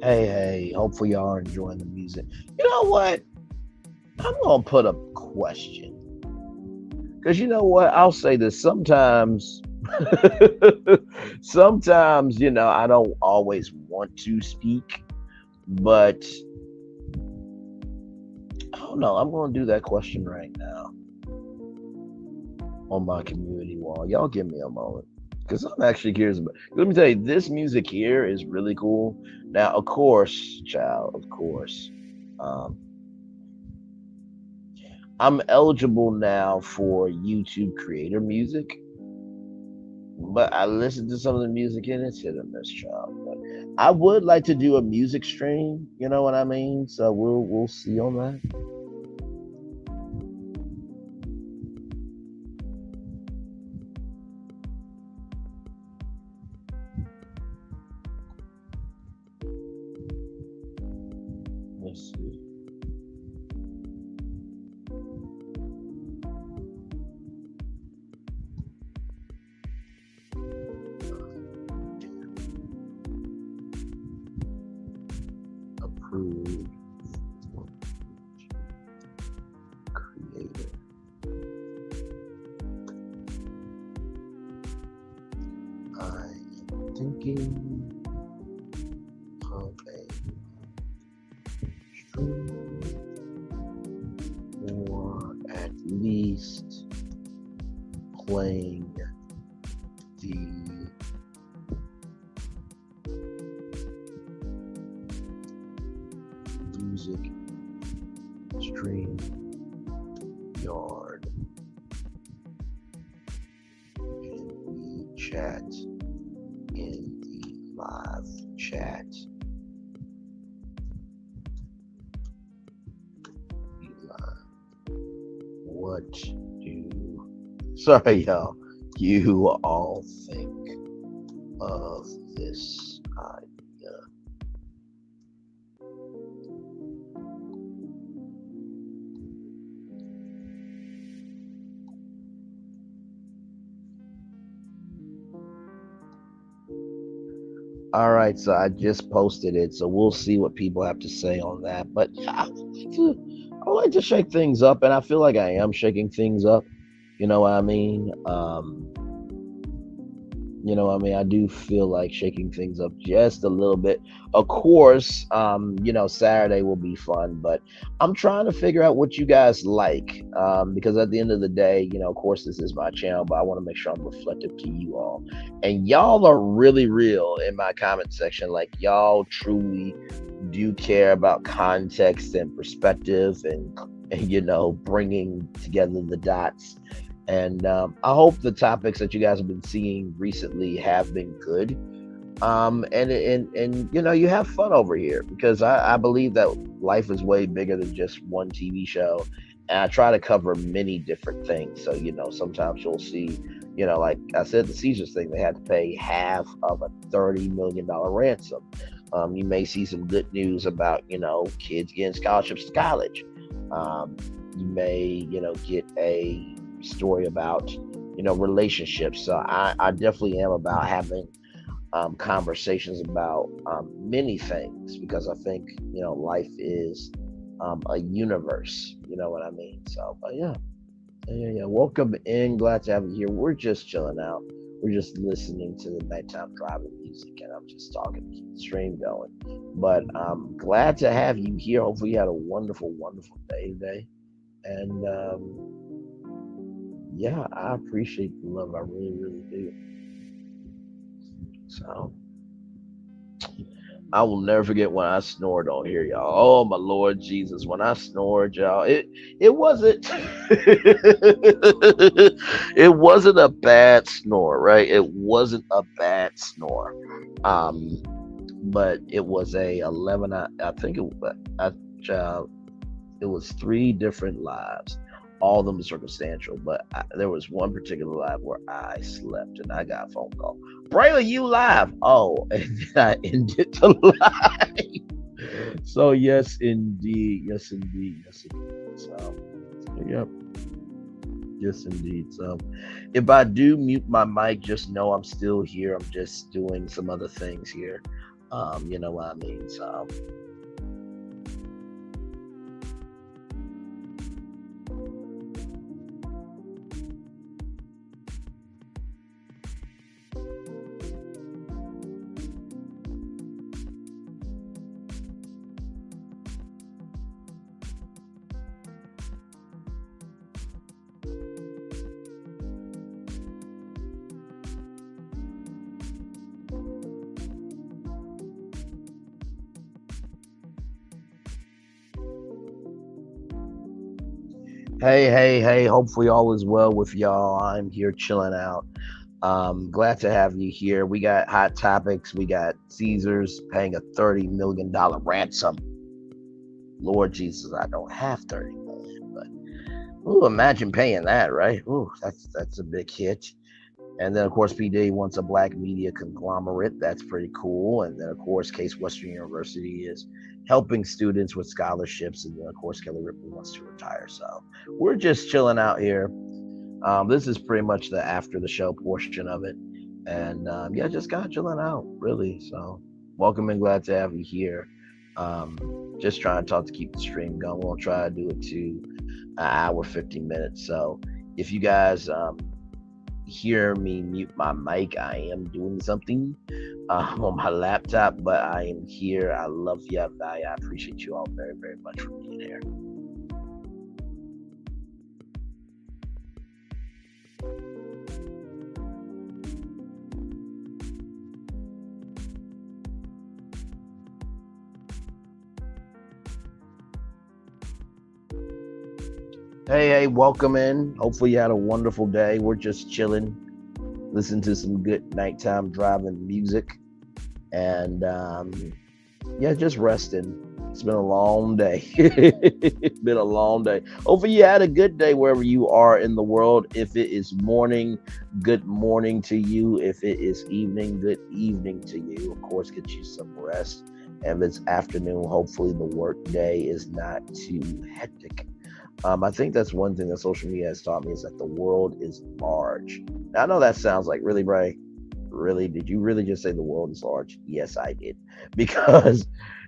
Hey, hey. Hopefully, y'all are enjoying the music. You know what? I'm gonna put a question. Because you know what? I'll say this. Sometimes, I don't always want to speak, but I don't know. I'm going to do that question right now on my community wall. Y'all give me a moment. Because I'm actually curious about. Let me tell you, this music here is really cool. Now, of course, child, of course, um, I'm eligible now for YouTube Creator Music, but I listen to some of the music and it's hit or miss, child. But I would like to do a music stream. You know what I mean? So we'll see on that. Let's see. Approved creator. I'm thinking of a stream or at least playing the music stream yard and we chat in the live chat. What do sorry y'all you all think of this idea? All right, so I just posted it, so we'll see what people have to say on that. But yeah, I like to shake things up, and I feel like I am shaking things up. You know what I mean? I do feel like shaking things up just a little bit. Of course, Saturday will be fun, but I'm trying to figure out what you guys like. Because at the end of the day, of course, this is my channel, but I want to make sure I'm reflective to you all. And y'all are really real in my comment section. Like, y'all truly do care about context and perspective and bringing together the dots. And I hope the topics that you guys have been seeing recently have been good. And you have fun over here because I believe that life is way bigger than just one TV show. And I try to cover many different things. So, sometimes you'll see, like I said, the Caesars thing, they had to pay half of a $30 million ransom. You may see some good news about, kids getting scholarships to college. You may, get a story about relationships. So I definitely am about having conversations about many things because I think life is a universe. You know what I mean? So, but yeah. Welcome in. Glad to have you here. We're just chilling out. We're just listening to the nighttime driving music, and I'm just talking to keep the stream going. But I'm glad to have you here. Hopefully, you had a wonderful, wonderful day today. And yeah, I appreciate the love. I really, really do. So I will never forget when I snored on here, y'all. Oh my Lord Jesus, when I snored, y'all, it wasn't it wasn't a bad snore, right? It wasn't a bad snore. Um, but it was a 11. I think child, it was three different lives, all of them circumstantial. But there was one particular live where I slept and I got a phone call. Braylon, you live? Oh, and then I ended the live. So yes, indeed, yes, indeed, yes, indeed. So, yep, yes, indeed. So, if I do mute my mic, just know I'm still here. I'm just doing some other things here. You know what I mean? So. Hey. Hopefully all is well with y'all. I'm here chilling out. Glad to have you here. We got hot topics. We got Caesars paying a $30 million ransom. Lord Jesus, I don't have 30 million, but ooh, imagine paying that, right? Ooh, that's a big hit. And then of course P Diddy wants a black media conglomerate. That's pretty cool. And then of course Case Western University is helping students with scholarships. And then of course Kelly Ripa wants to retire. So we're just chilling out here. This is pretty much the after the show portion of it. And yeah, just kind of chilling out, really. So welcome and glad to have you here. Just trying to talk to keep the stream going. We'll try to do it to an hour, 50 minutes. So if you guys hear me mute my mic, I am doing something on my laptop, but I am here. I love you. I appreciate you all very, very much for being here. Hey, welcome in. Hopefully you had a wonderful day. We're just chilling, listening to some good nighttime driving music, and yeah, just resting. It's been a long day. It's been a long day. Hopefully you had a good day wherever you are in the world. If it is morning, good morning to you. If it is evening, good evening to you. Of course, get you some rest. And if it's afternoon, hopefully the work day is not too hectic. I think that's one thing that social media has taught me is that the world is large. Now, I know that sounds like, really, Bray? Really? Did you really just say the world is large? Yes, I did. Because,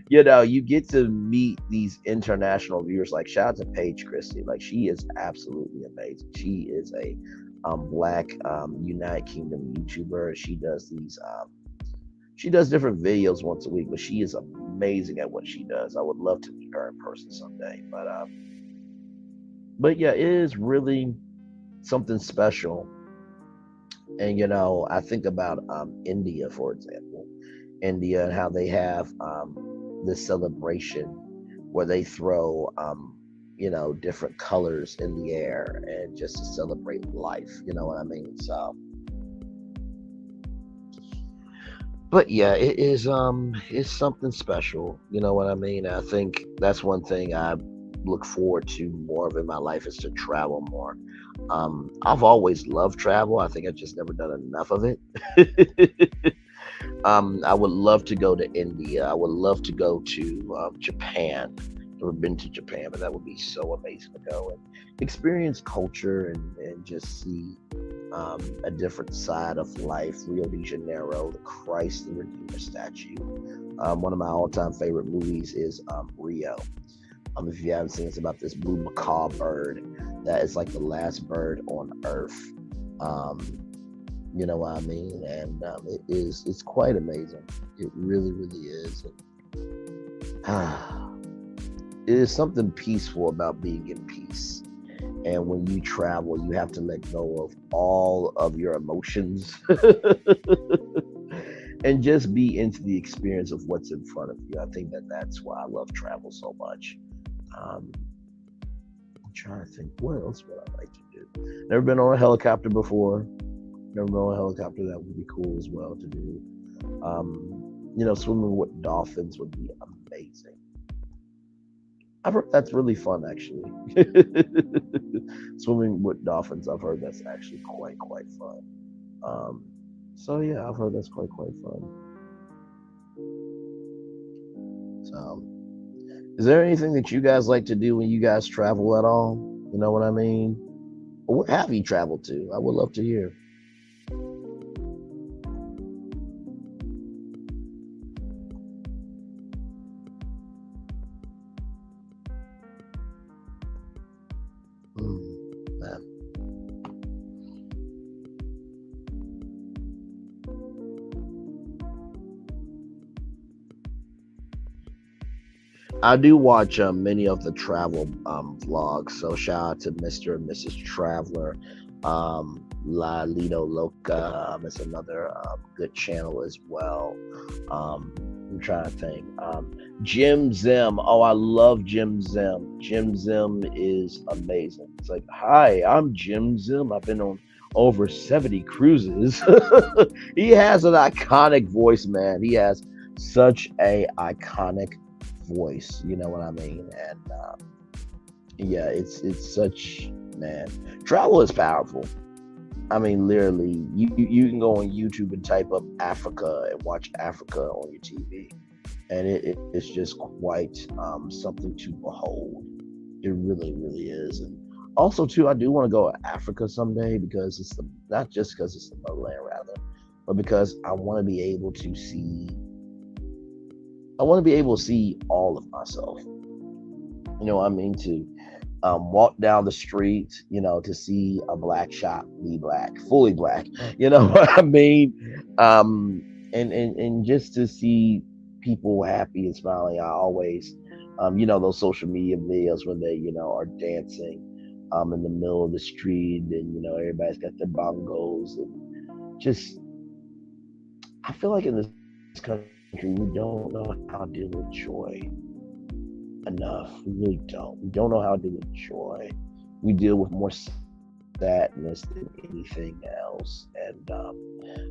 you get to meet these international viewers. Like, shout out to Paige Christie. Like, she is absolutely amazing. She is a black United Kingdom YouTuber. She does different videos once a week, but she is amazing at what she does. I would love to meet her in person someday. But yeah, it is really something special. And I think about India, for example, India and how they have this celebration where they throw different colors in the air and just to celebrate life. You know what I mean? So, but yeah, it is it's something special. You know what I mean? I think that's one thing I look forward to more of in my life is to travel more. I've always loved travel. I think I've just never done enough of it. I would love to go to India. I would love to go to Japan. Never been to Japan, but that would be so amazing to go and experience culture and just see a different side of life. Rio de Janeiro, the Christ the Redeemer statue. One of my all-time favorite movies is Rio. If you haven't seen, it's about this blue macaw bird that is like the last bird on Earth. You know what I mean? And it's quite amazing. It really, really is. It is something peaceful about being in peace. And when you travel, you have to let go of all of your emotions and just be into the experience of what's in front of you. I think that's why I love travel so much. I'm trying to think, what else would I like to do? Never been on a helicopter before. Never been on a helicopter. That would be cool as well to do. Swimming with dolphins would be amazing. I've heard that's really fun, actually. Swimming with dolphins, I've heard that's actually quite fun. So yeah, I've heard that's quite fun. So, is there anything that you guys like to do when you guys travel at all? You know what I mean? Or where have you traveled to? I would love to hear. Man. I do watch many of the travel vlogs. So shout out to Mr. and Mrs. Traveler. La Lido Loca is another good channel as well. I'm trying to think. Jim Zim. Oh, I love Jim Zim. Jim Zim is amazing. It's like, hi, I'm Jim Zim. I've been on over 70 cruises. He has an iconic voice, man. He has such a iconic voice. You know what I mean? And yeah, it's such, man. Travel is powerful. I mean, literally, you can go on YouTube and type up Africa and watch Africa on your TV, and it's just quite something to behold. It really, really is. And also, too, I do want to go to Africa someday because it's not just because it's the motherland, rather, but because I want to be able to see all of myself. You know what I mean? To walk down the street, to see a black shop be black, fully black. You know what I mean? And just to see people happy and smiling. I always, those social media videos when they, are dancing in the middle of the street, and everybody's got their bongos, and just I feel like in this country we don't know how to deal with joy enough. We really don't. We don't know how to deal with joy. We deal with more sadness than anything else. And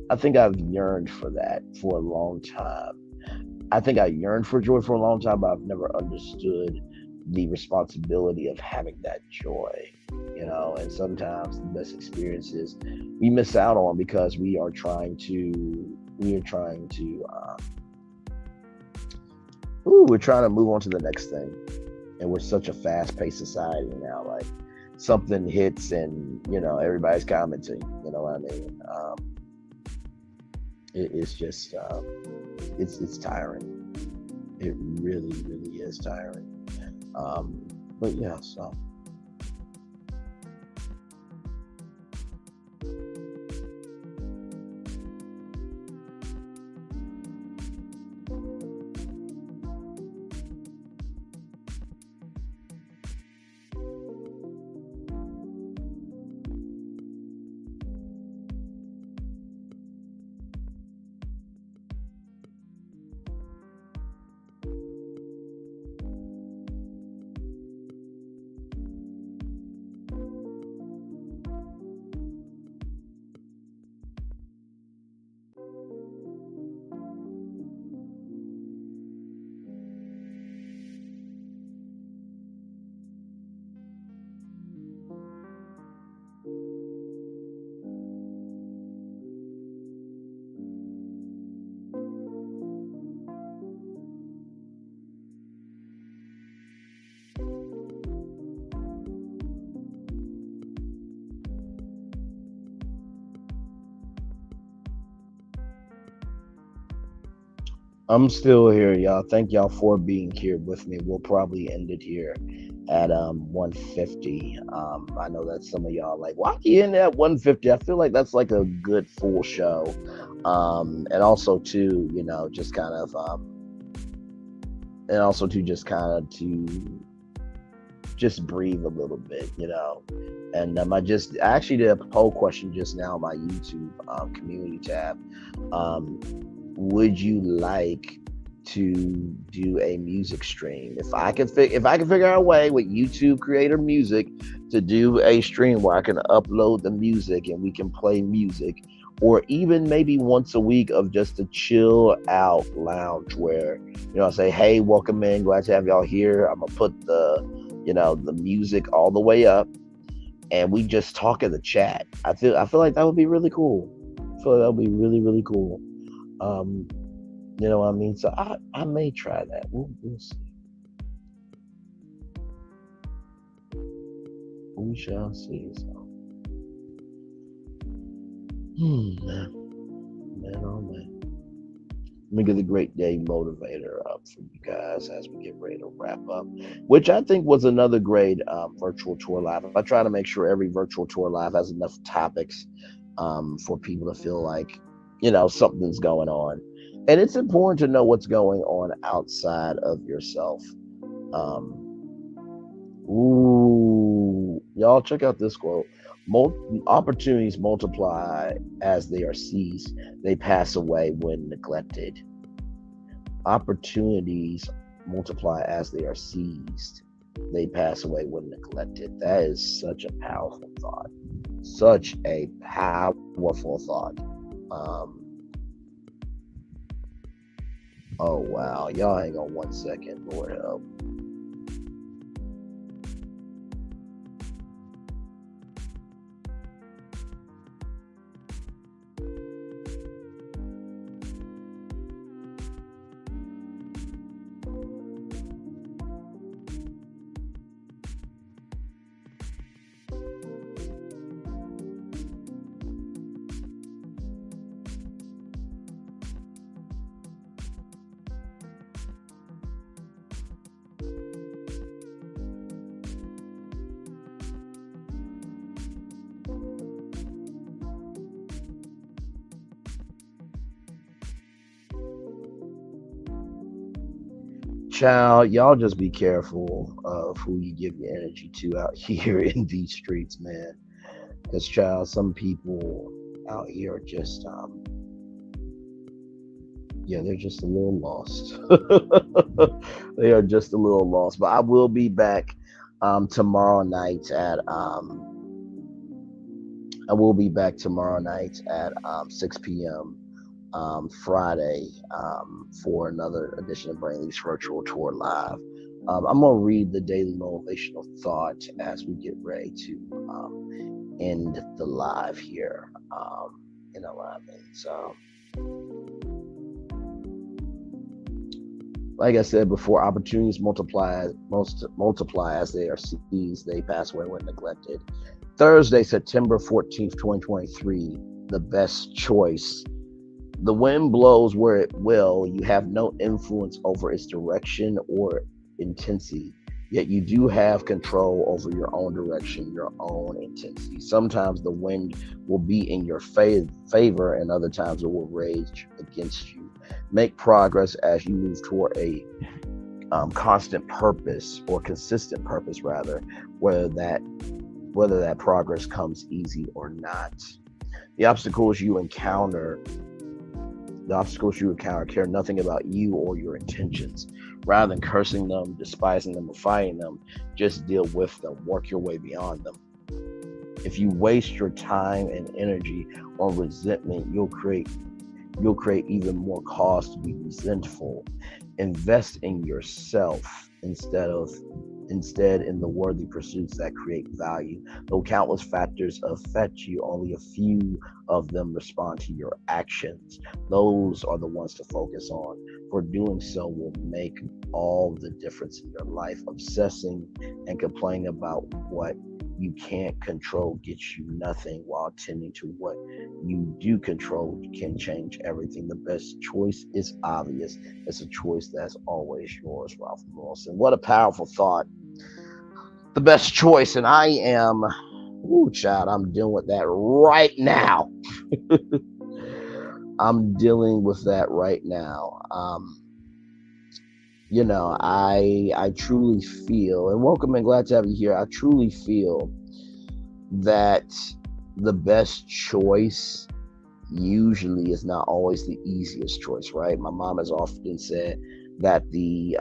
I think I've yearned for that for a long time. I think I yearned for joy for a long time, but I've never understood the responsibility of having that joy. And sometimes the best experiences we miss out on because we're trying to move on to the next thing, and we're such a fast-paced society now. Like something hits, and everybody's commenting. You know what I mean? It's just it's tiring. It really, really is tiring. But yeah, so. I'm still here, y'all. Thank y'all for being here with me. We'll probably end it here at 150. I know that some of y'all like, why are you in at 150? I feel like that's like a good full show. And also too, just kind of and also to just kind of to just breathe a little bit, And I actually did a poll question just now on my YouTube community tab. Would you like to do a music stream? If I can figure out a way with YouTube Creator Music to do a stream where I can upload the music and we can play music, or even maybe once a week of just a chill out lounge where I say, hey, welcome in, glad to have y'all here. I'm gonna put the music all the way up and we just talk in the chat. I feel like that would be really cool. I feel like that would be really, really cool. You know what I mean? So I may try that. We'll see. We shall see. So, man, oh man. Let me get the Great Day Motivator up for you guys as we get ready to wrap up, which I think was another great virtual tour live. I try to make sure every virtual tour live has enough topics for people to feel like, something's going on. And it's important to know what's going on outside of yourself. Y'all check out this quote. Opportunities multiply as they are seized. They pass away when neglected. Opportunities multiply as they are seized. They pass away when neglected. That is such a powerful thought. Such a powerful thought. Um, oh wow, y'all hang on 1 second, Lord help. Child, y'all just be careful of who you give your energy to out here in these streets, man. Because, child, some people out here are just, yeah, they're just a little lost. They are just a little lost. But I will be back tomorrow night at, I will be back tomorrow night at 6 p.m. Friday for another edition of Brainley's Virtual Tour Live. I'm going to read the daily motivational thought as we get ready to end the live here in alignment. So, like I said before, opportunities multiply as they are seized. They pass away when neglected. Thursday, September 14th, 2023, the best choice. The wind blows where it will. You have no influence over its direction or intensity, yet you do have control over your own direction, your own intensity. Sometimes the wind will be in your favor, and other times it will rage against you. Make progress as you move toward a constant purpose, or consistent purpose rather, whether that progress comes easy or not. The obstacles you encounter care nothing about you or your intentions. Rather than cursing them, despising them, or fighting them, just deal with them. Work your way beyond them. If you waste your time and energy on resentment, you'll create even more cause to be resentful. Invest in yourself instead in the worthy pursuits that create value. Though countless factors affect you, only a few of them respond to your actions. Those are the ones to focus on, for doing so will make all the difference in your life. Obsessing and complaining about what you can't control gets you nothing, while tending to what you do control can change everything. The best choice is obvious. It's a choice that's always yours. Ralph Wilson. What a powerful thought. The best choice, and I am, ooh, child, I'm dealing with that right now. I'm dealing with that right now. I truly feel, and welcome and glad to have you here. I truly feel that the best choice usually is not always the easiest choice, right? My mom has often said that the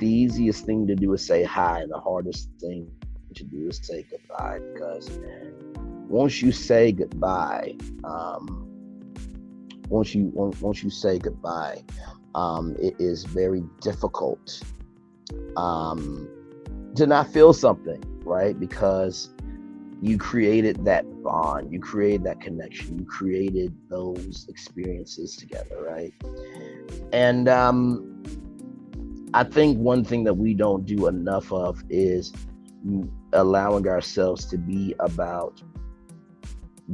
easiest thing to do is say hi, and the hardest thing to do is say goodbye. Because once you say goodbye, once you say goodbye, it is very difficult to not feel something, right? Because you created that bond, you created that connection, you created those experiences together, right? And I think one thing that we don't do enough of is allowing ourselves to be about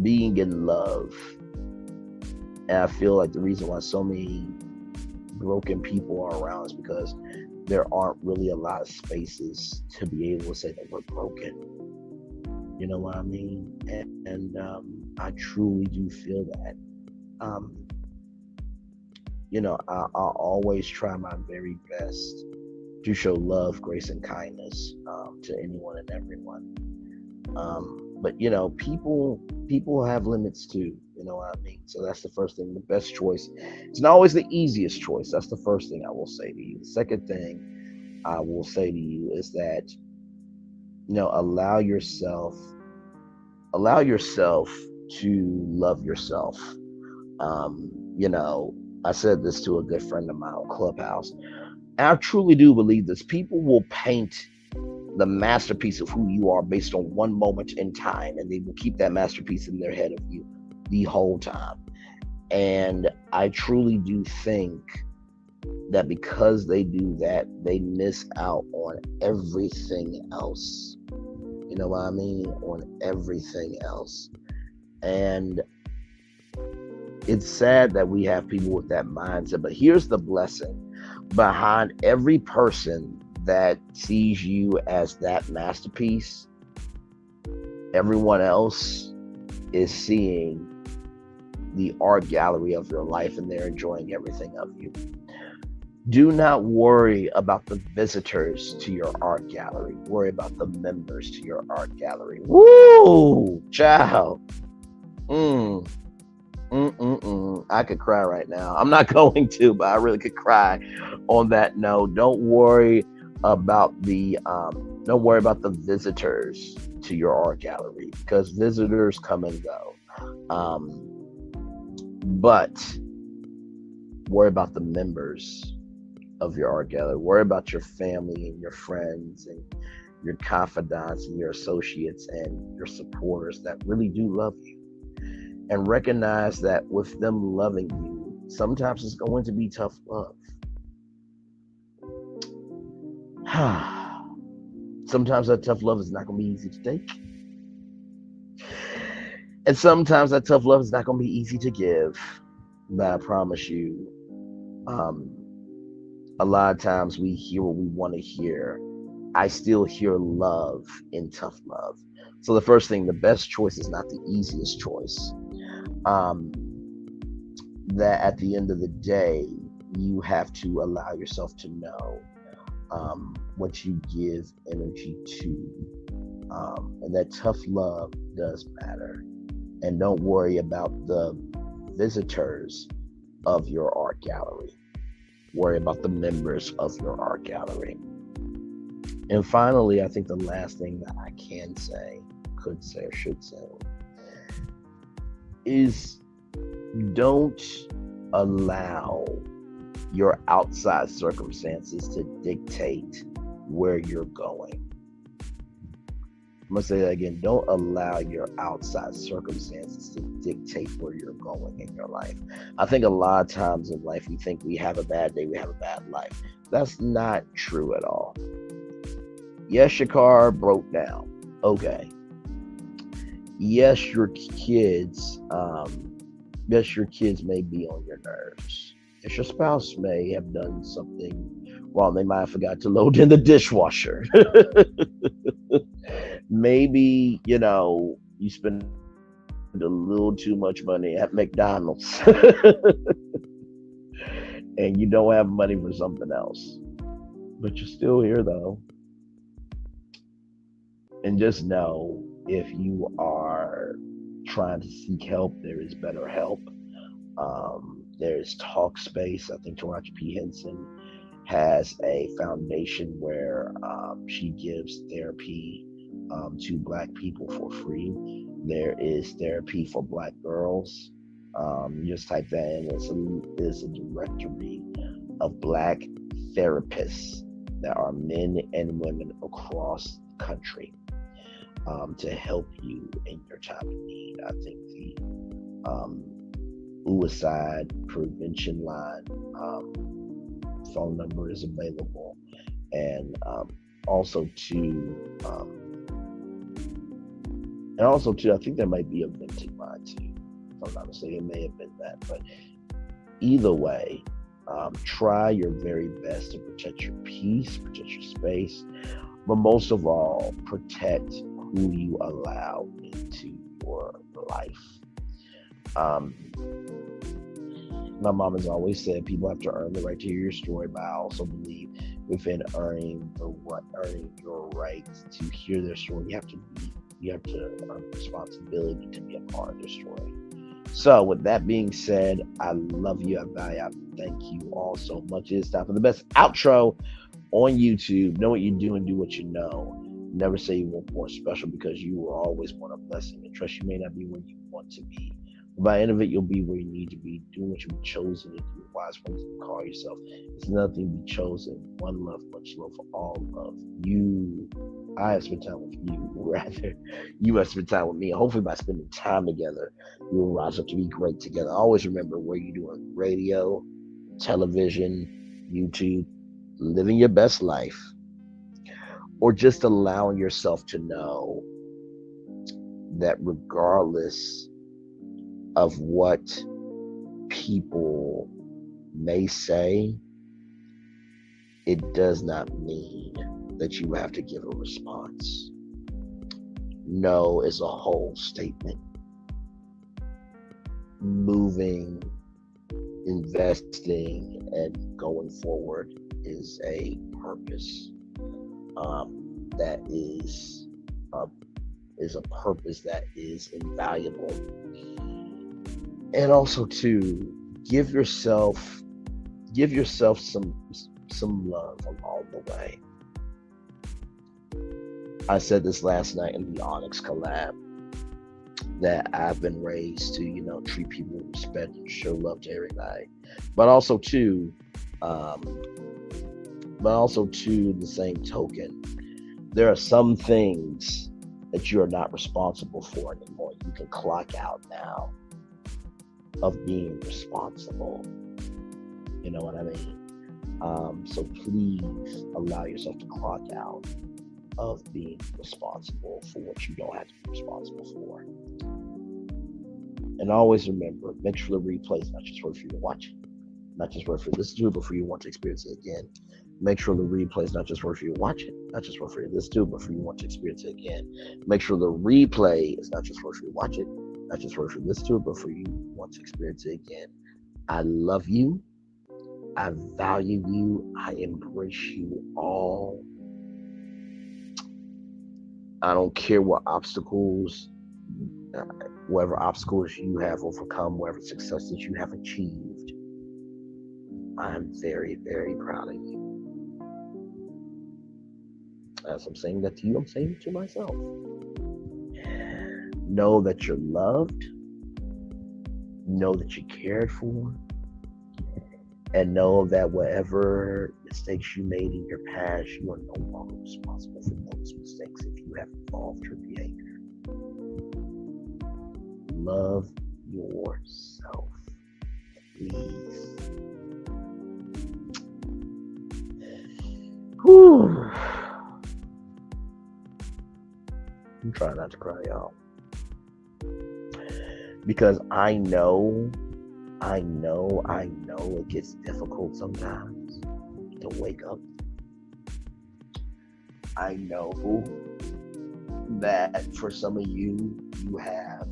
being in love. And I feel like the reason why so many broken people are around is because there aren't really a lot of spaces to be able to say that we're broken. You know what I mean? And I truly do feel that. I'll always try my very best to show love, grace, and kindness to anyone and everyone. But people have limits too. You know what I mean? So that's the first thing. The best choice. It's not always the easiest choice. That's the first thing I will say to you. The second thing I will say to you is that, allow yourself to love yourself. Um, you know, I said this to a good friend of mine on Clubhouse. And I truly do believe this. People will paint the masterpiece of who you are based on one moment in time, and they will keep that masterpiece in their head of you the whole time. And I truly do think that because they do that, they miss out on everything else. You know what I mean? On everything else. And it's sad that we have people with that mindset, but here's the blessing. Behind every person that sees you as that masterpiece, everyone else is seeing the art gallery of your life, and they're enjoying everything of you. Do not worry about the visitors to your art gallery. Worry about the members to your art gallery. Woo! Child. I could cry right now. I'm not going to, but I really could cry on that note. Don't worry about the visitors to your art gallery, because visitors come and go. But worry about the members of your art gallery. Worry about your family and your friends and your confidants and your associates and your supporters that really do love you. And recognize that with them loving you, sometimes it's going to be tough love. Sometimes that tough love is not going to be easy to take. And sometimes that tough love is not going to be easy to give. But I promise you, a lot of times we hear what we want to hear. I still hear love in tough love. So the first thing, the best choice is not the easiest choice. That at the end of the day, you have to allow yourself to know what you give energy to. And that tough love does matter. And don't worry about the visitors of your art gallery. Worry about the members of your art gallery. And finally, I think the last thing that I can say, could say, or should say, is don't allow your outside circumstances to dictate where you're going. I'm going to say that again. Don't allow your outside circumstances to dictate where you're going in your life. I think a lot of times in life, we think we have a bad day, we have a bad life. That's not true at all. Yes, your car broke down. Okay. Yes, your kids may be on your nerves. Yes, your spouse may have done something wrong. They might have forgot to load in the dishwasher. Maybe, you spend a little too much money at McDonald's and you don't have money for something else. But you're still here though. And just know, if you are trying to seek help, there is better help. There's Talkspace. I think Taraji P. Henson has a foundation where she gives therapy to Black people for free. There is therapy for Black girls. You just type that in. It's a directory of Black therapists that are men and women across the country to help you in your time of need. I think the suicide prevention line phone number is available, and also too, I think there might be a venting line too. If I'm not mistaken, it may have been that, but either way, try your very best to protect your peace, protect your space, but most of all, protect who you allow into your life. My mom has always said people have to earn the right to hear your story, but I also believe within earning your right to hear their story, you have to earn the responsibility to be a part of their story. So, with that being said, I love you. I value. I thank you all so much. It's time for the best outro on YouTube. Know what you do and do what you know. Never say you weren't born special because you were always born a blessing. And trust you may not be where you want to be. But by the end of it, you'll be where you need to be, doing what you've chosen to do. Wise ones to call yourself. It's nothing to be chosen. One love, much love for all love. I have spent time with you. Rather, you have spent time with me. Hopefully, by spending time together, you will rise up to be great together. Always remember where you're doing radio, television, YouTube, living your best life, or just allowing yourself to know that regardless of what people may say, it does not mean that you have to give a response. No is a whole statement. Moving, investing, and going forward is a purpose. That is a purpose that is invaluable. And also to give yourself some love along the way. I said this last night in the Onyx collab that I've been raised to, treat people with respect and show love to everybody. But also to the same token, there are some things that you are not responsible for anymore. You can clock out now of being responsible. You know what I mean? So please allow yourself to clock out of being responsible for what you don't have to be responsible for. And always remember, make sure the replay is not just worth for you to watch it, not just worth for you to listen to it, but for you to want to experience it again. Make sure the replay is not just worth for you to watch it, not just worth for you to listen to it, but for you to want to experience it again. Make sure the replay is not just worth for you to watch it, not just worth for you to listen to it, but for you to want to experience it again. I love you. I value you. I embrace you all. I don't care whatever obstacles you have overcome, whatever successes you have achieved. I'm very, very proud of you. As I'm saying that to you, I'm saying it to myself. Know that you're loved. Know that you're cared for. And know that whatever mistakes you made in your past, you are no longer responsible for those mistakes if you have evolved your behavior. Love yourself, please. Whew. I'm trying not to cry, y'all. Because I know it gets difficult sometimes to wake up. I know that for some of you, you have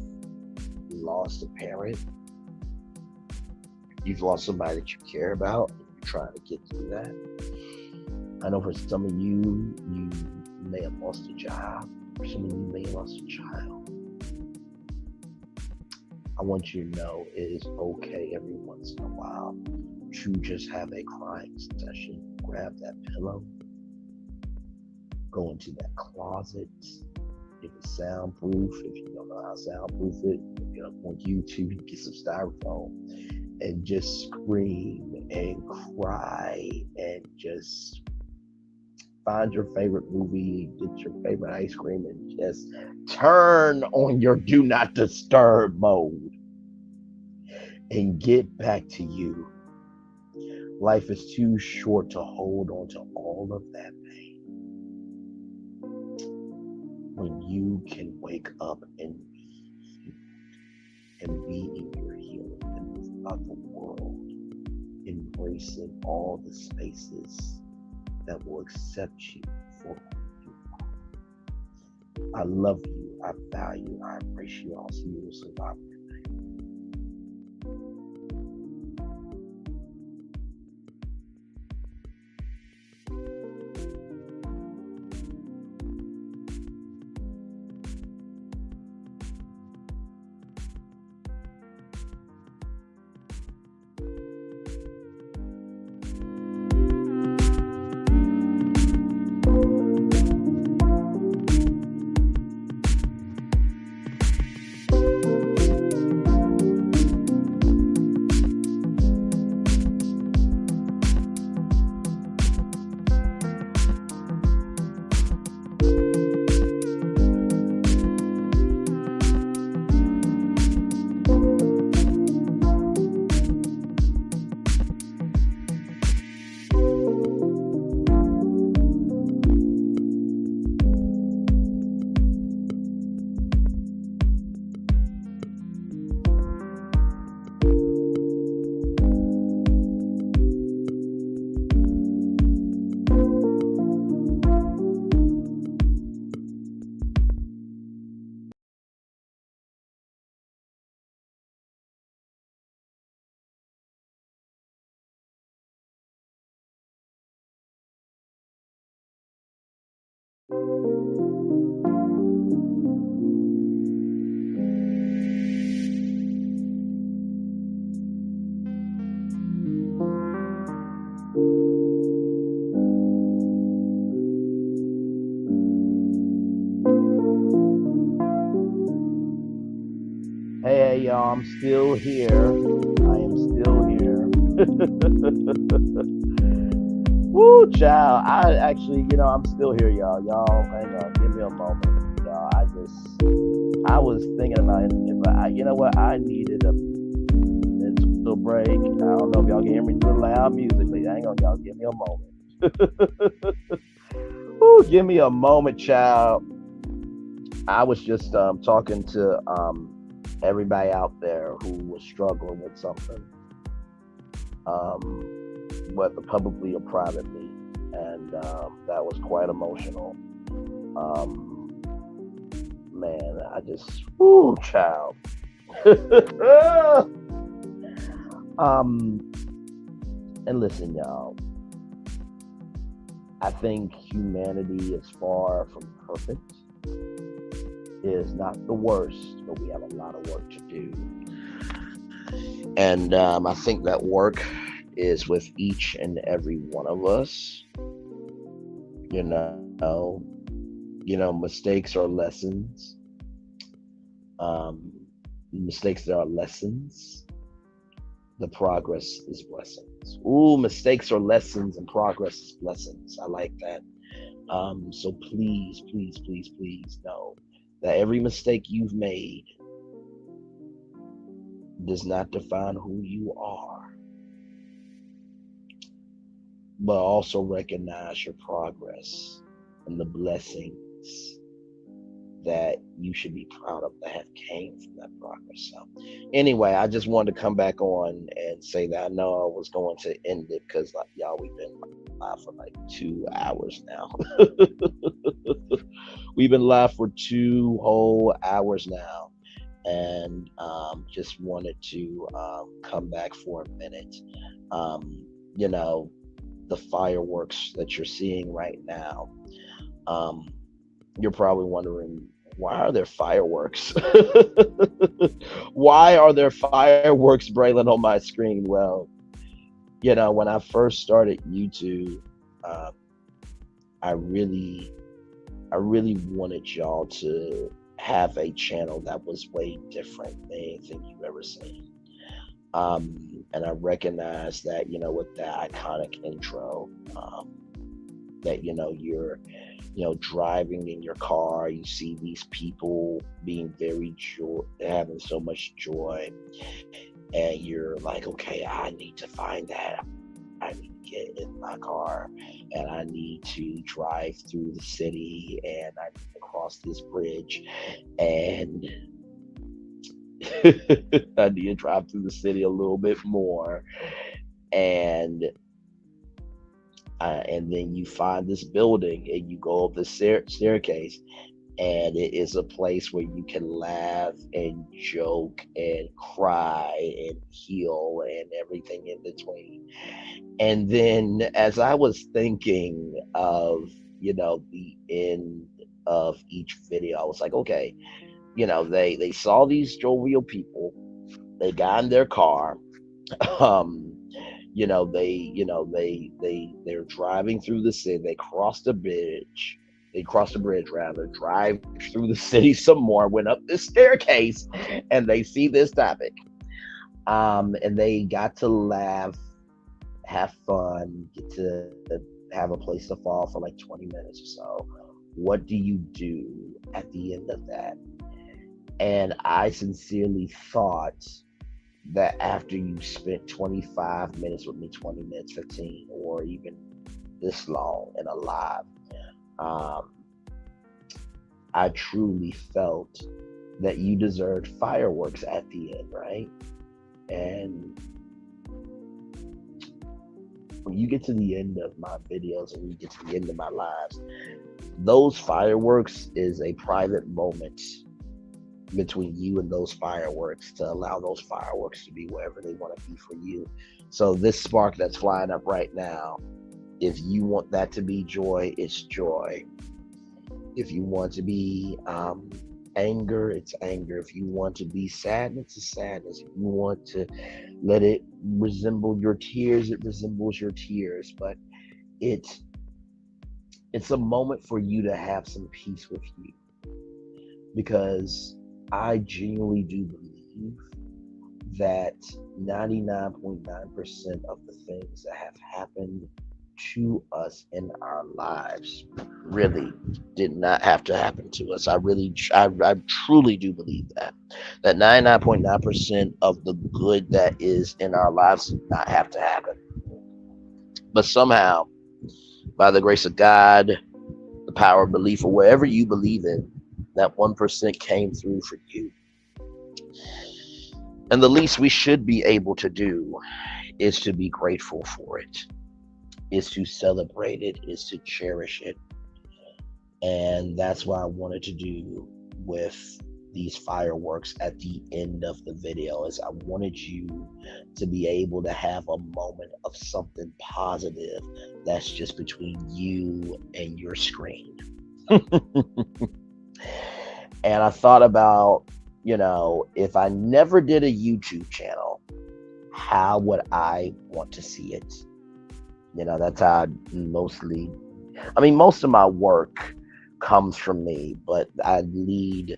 lost a parent. You've lost somebody that you care about, and you're trying to get through that. I know for some of you, you may have lost a job. For some of you, may have lost a child. I want you to know it is okay every once in a while to just have a crying session. Grab that pillow, go into that closet. If it's soundproof, if you don't know how to soundproof it, get up on YouTube, get some styrofoam, and just scream and cry and just find your favorite movie, get your favorite ice cream, and just turn on your do not disturb mode and get back to you. Life is too short to hold on to all of that pain. When you can wake up and be healed and be in your healing and move about the world, embracing all the spaces that will accept you for who you are. I love you. I value. I embrace you. I'll see you in Survivor. Hey, y'all, I'm still here. I am still here. Woo, child. I actually, I'm still here, y'all. Y'all, hang on. Give me a moment, y'all. I was thinking about it. If you know what? I needed a mental break. I don't know if y'all can hear me through the loud music, but hang on, y'all. Give me a moment. Woo, give me a moment, child. I was just talking to everybody out there who was struggling with something, whether publicly or privately, and that was quite emotional. Man, I just, whoo, child. And listen, y'all, I think humanity is far from perfect. It is not the worst, but we have a lot of work to do. And I think that work is with each and every one of us. Mistakes are lessons. Mistakes are lessons. The progress is blessings. Ooh, mistakes are lessons and progress is blessings. I like that. So please, please, please, please know that every mistake you've made does not define who you are, but also recognize your progress and the blessings that you should be proud of that have came from that progress. So anyway, I just wanted to come back on and say that I know I was going to end it because y'all, we've been live for like 2 hours now. We've been live for 2 whole hours now, and just wanted to come back for a minute. The fireworks that you're seeing right now, you're probably wondering, why are there fireworks? Why are there fireworks, Braylon, on my screen? Well, when I first started YouTube, I really wanted y'all to have a channel that was way different than anything you've ever seen. And I recognize that, with that iconic intro, that, you're, driving in your car, you see these people being very having so much joy. And you're like, okay, I need to find that. I need to get in my car and I need to drive through the city and I need to cross this bridge and I need to drive through the city a little bit more. And then you find this building and you go up the staircase, and it is a place where you can laugh and joke and cry and heal and everything in between. And then as I was thinking of, the end of each video, I was like, okay, they saw these jovial people, they got in their car, they're driving through the city, they crossed the bridge, drive through the city some more, went up this staircase, and they see this topic. And they got to laugh, have fun, get to have a place to fall for like 20 minutes or so. What do you do at the end of that? And I sincerely thought that after you spent 25 minutes with me, 20 minutes, 15, or even this long in a live, I truly felt that you deserved fireworks at the end, right? And when you get to the end of my videos and you get to the end of my lives, those fireworks is a private moment between you and those fireworks, to allow those fireworks to be wherever they want to be for you. So this spark that's flying up right now, if you want that to be joy, it's joy. If you want to be anger, it's anger. If you want to be sadness, it's sadness. If you want to let it resemble your tears, it resembles your tears. But it's it's a moment for you to have some peace with you, because I genuinely do believe that 99.9% of the things that have happened to us in our lives really did not have to happen to us. I truly do believe that 99.9% of the good that is in our lives did not have to happen. But somehow, by the grace of God, the power of belief, or wherever you believe in, that 1% came through for you. And the least we should be able to do is to be grateful for it, is to celebrate it, is to cherish it. And that's what I wanted to do with these fireworks at the end of the video, is I wanted you to be able to have a moment of something positive that's just between you and your screen. And I thought about, if I never did a YouTube channel, how would I want to see it? That's how most of my work comes from me, but I lead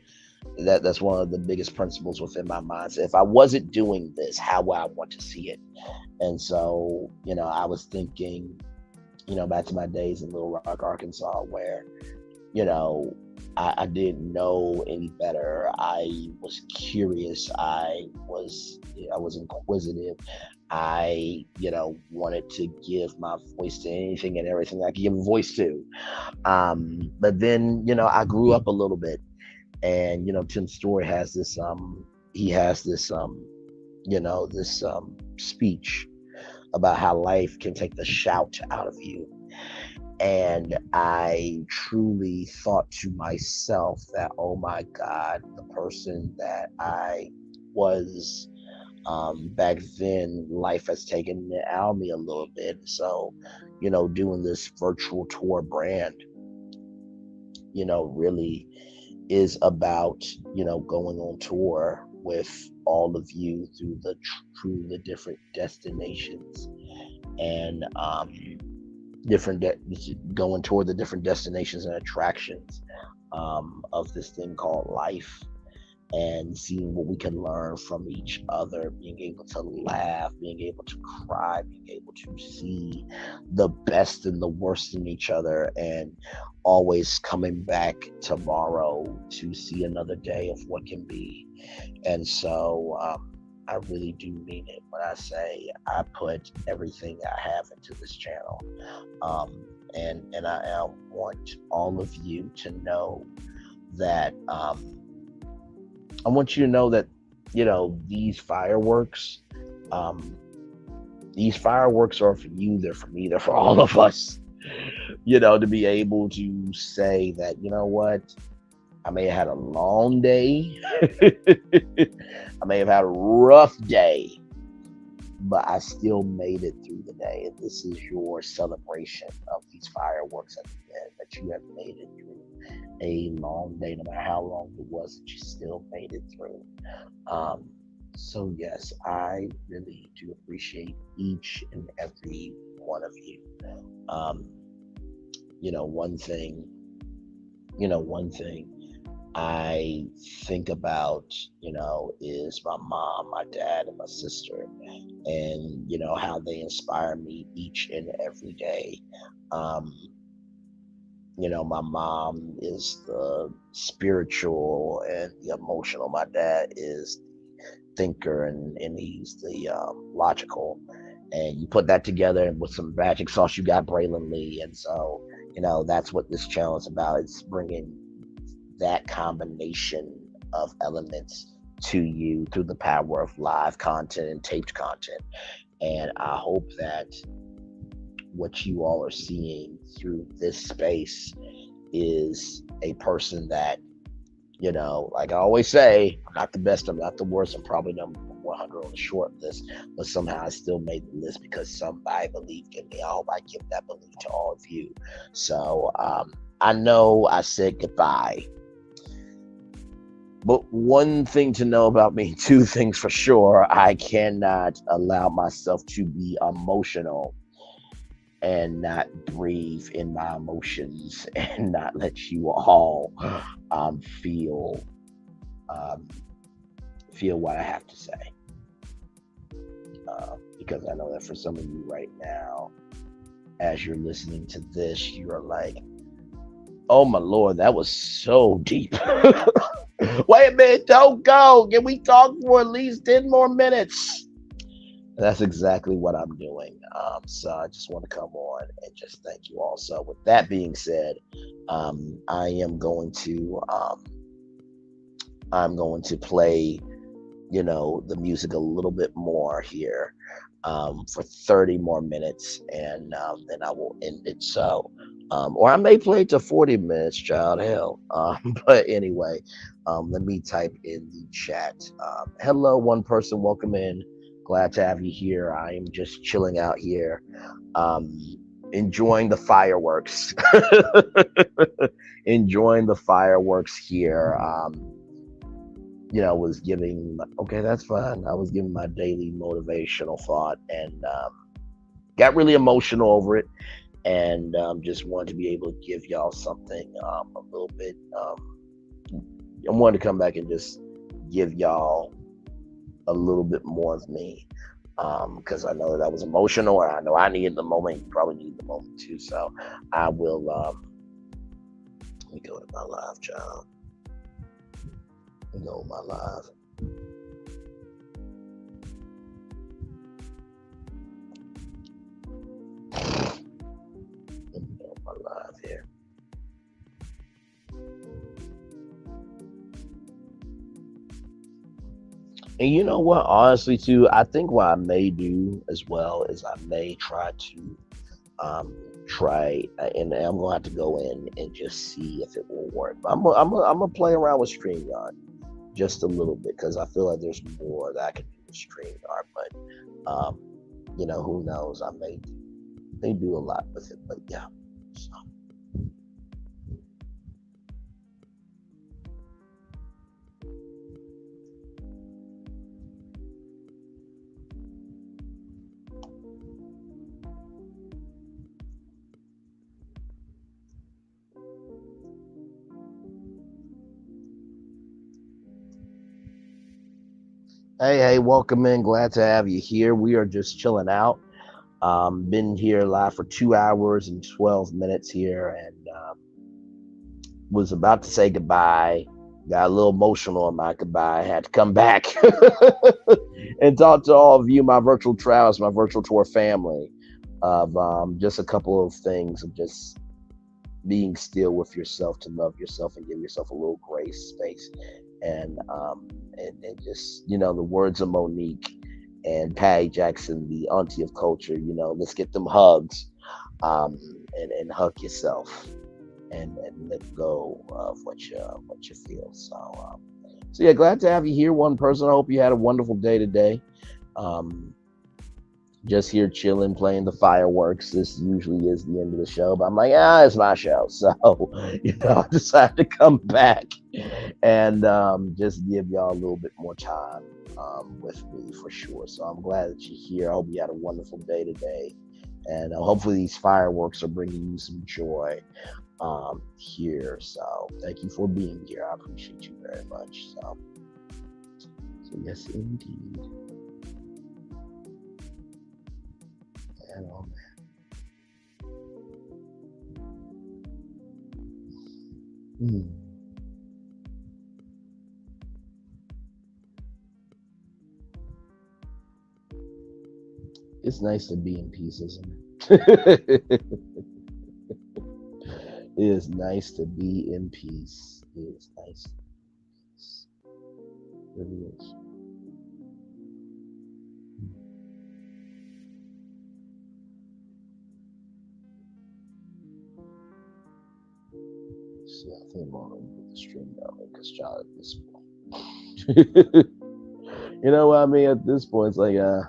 that's one of the biggest principles within my mind. So if I wasn't doing this, how would I want to see it? And so, I was thinking, back to my days in Little Rock, Arkansas, where, I didn't know any better. I was curious. I was inquisitive. I, wanted to give my voice to anything and everything I could give a voice to. But then, I grew up a little bit, and, Tim Story has this, he has this, this speech about how life can take the shout out of you. And I truly thought to myself that, oh my God, the person that I was back then, life has taken it out of me a little bit. So, doing this virtual tour brand, really is about, going on tour with all of you through the different destinations, and going toward the different destinations and attractions of this thing called life, and seeing what we can learn from each other, being able to laugh, being able to cry, being able to see the best and the worst in each other, and always coming back tomorrow to see another day of what can be. And so I really do mean it when I say I put everything I have into this channel. And I want all of you to know that I want you to know that, these fireworks are for you, they're for me, they're for all of us, to be able to say that, what, I may have had a long day, I may have had a rough day, but I still made it through the day. And this is your celebration of these fireworks at the end, that you have made it through a long day, no matter how long it was, that you still made it through. So yes, I really do appreciate each and every one of you. One thing I think about, is my mom, my dad, and my sister, and, how they inspire me each and every day. My mom is the spiritual and the emotional. My dad is the thinker, and he's the logical. And you put that together, and with some magic sauce, you got Braylon Lee. And so, that's what this channel is about. It's bringing that combination of elements to you through the power of live content and taped content. And I hope that what you all are seeing through this space is a person that, like I always say, I'm not the best, I'm not the worst, I'm probably number 100 on the short list, but somehow I still made the list because somebody believed in me. I hope I give that belief to all of you. So I know I said goodbye. But one thing to know about me, two things for sure, I cannot allow myself to be emotional and not breathe in my emotions and not let you all feel um, feel what I have to say. Because I know that for some of you right now, as you're listening to this, you are like, oh my Lord, that was so deep. Wait a minute, don't go. Can we talk for at least 10 more minutes? That's exactly what I'm doing. So I just want to come on and just thank you all. So with that being said, I am going to play, the music a little bit more here for 30 more minutes, and then I will end it. So, or I may play it to 40 minutes, child, hell. But anyway, let me type in the chat. Hello, one person, welcome in. Glad to have you here. I am just chilling out here, um, enjoying the fireworks. Enjoying the fireworks here. Was giving, okay, that's fine. I was giving my daily motivational thought, and got really emotional over it, and just wanted to be able to give y'all something a little bit. I wanted to come back and just give y'all a little bit more of me, because I know that was emotional, and I know I needed the moment. You probably need the moment too. So I will. Let me go to my live, child. Go my live. Go my live here. And you know what? Honestly, too, I think what I may do as well is I may try to and I'm gonna have to go in and just see if it will work. But I'm gonna play around with StreamYard just a little bit, because I feel like there's more that I can do with StreamYard. But who knows? I may do a lot with it. But yeah. So. Hey, welcome in. Glad to have you here. We are just chilling out. Been here live for 2 hours and 12 minutes here, and was about to say goodbye. Got a little emotional on my goodbye. Had to come back and talk to all of you, my virtual travels, my virtual tour family, of just a couple of things of just being still with yourself, to love yourself and give yourself a little grace, space, and just the words of Monique and Patty Jackson, the auntie of culture. Let's get them hugs, and hug yourself, and let go of what you feel. So yeah, glad to have you here, one person. I hope you had a wonderful day today. Just here chilling, playing the fireworks. This usually is the end of the show, but I'm like, it's my show. So, I decided to come back and just give y'all a little bit more time with me for sure. So I'm glad that you're here. I hope you had a wonderful day today. And hopefully these fireworks are bringing you some joy here. So thank you for being here. I appreciate you very much. So yes, indeed. And oh man. It's nice to be in peace, isn't it? It is nice to be in peace. It is nice to be in peace. It really is. See, I think I'm gonna put the stream down because child at this point. You know what I mean? At this point, it's like it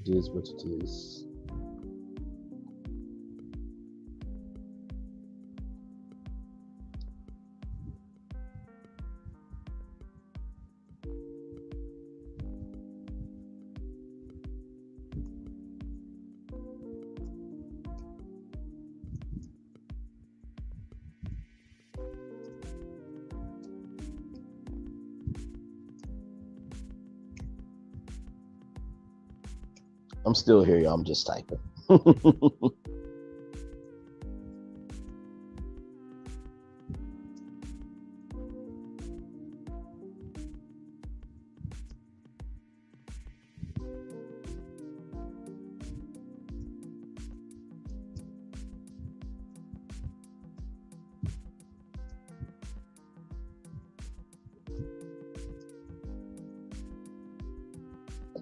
is what it is. I'm still here, y'all. I'm just typing.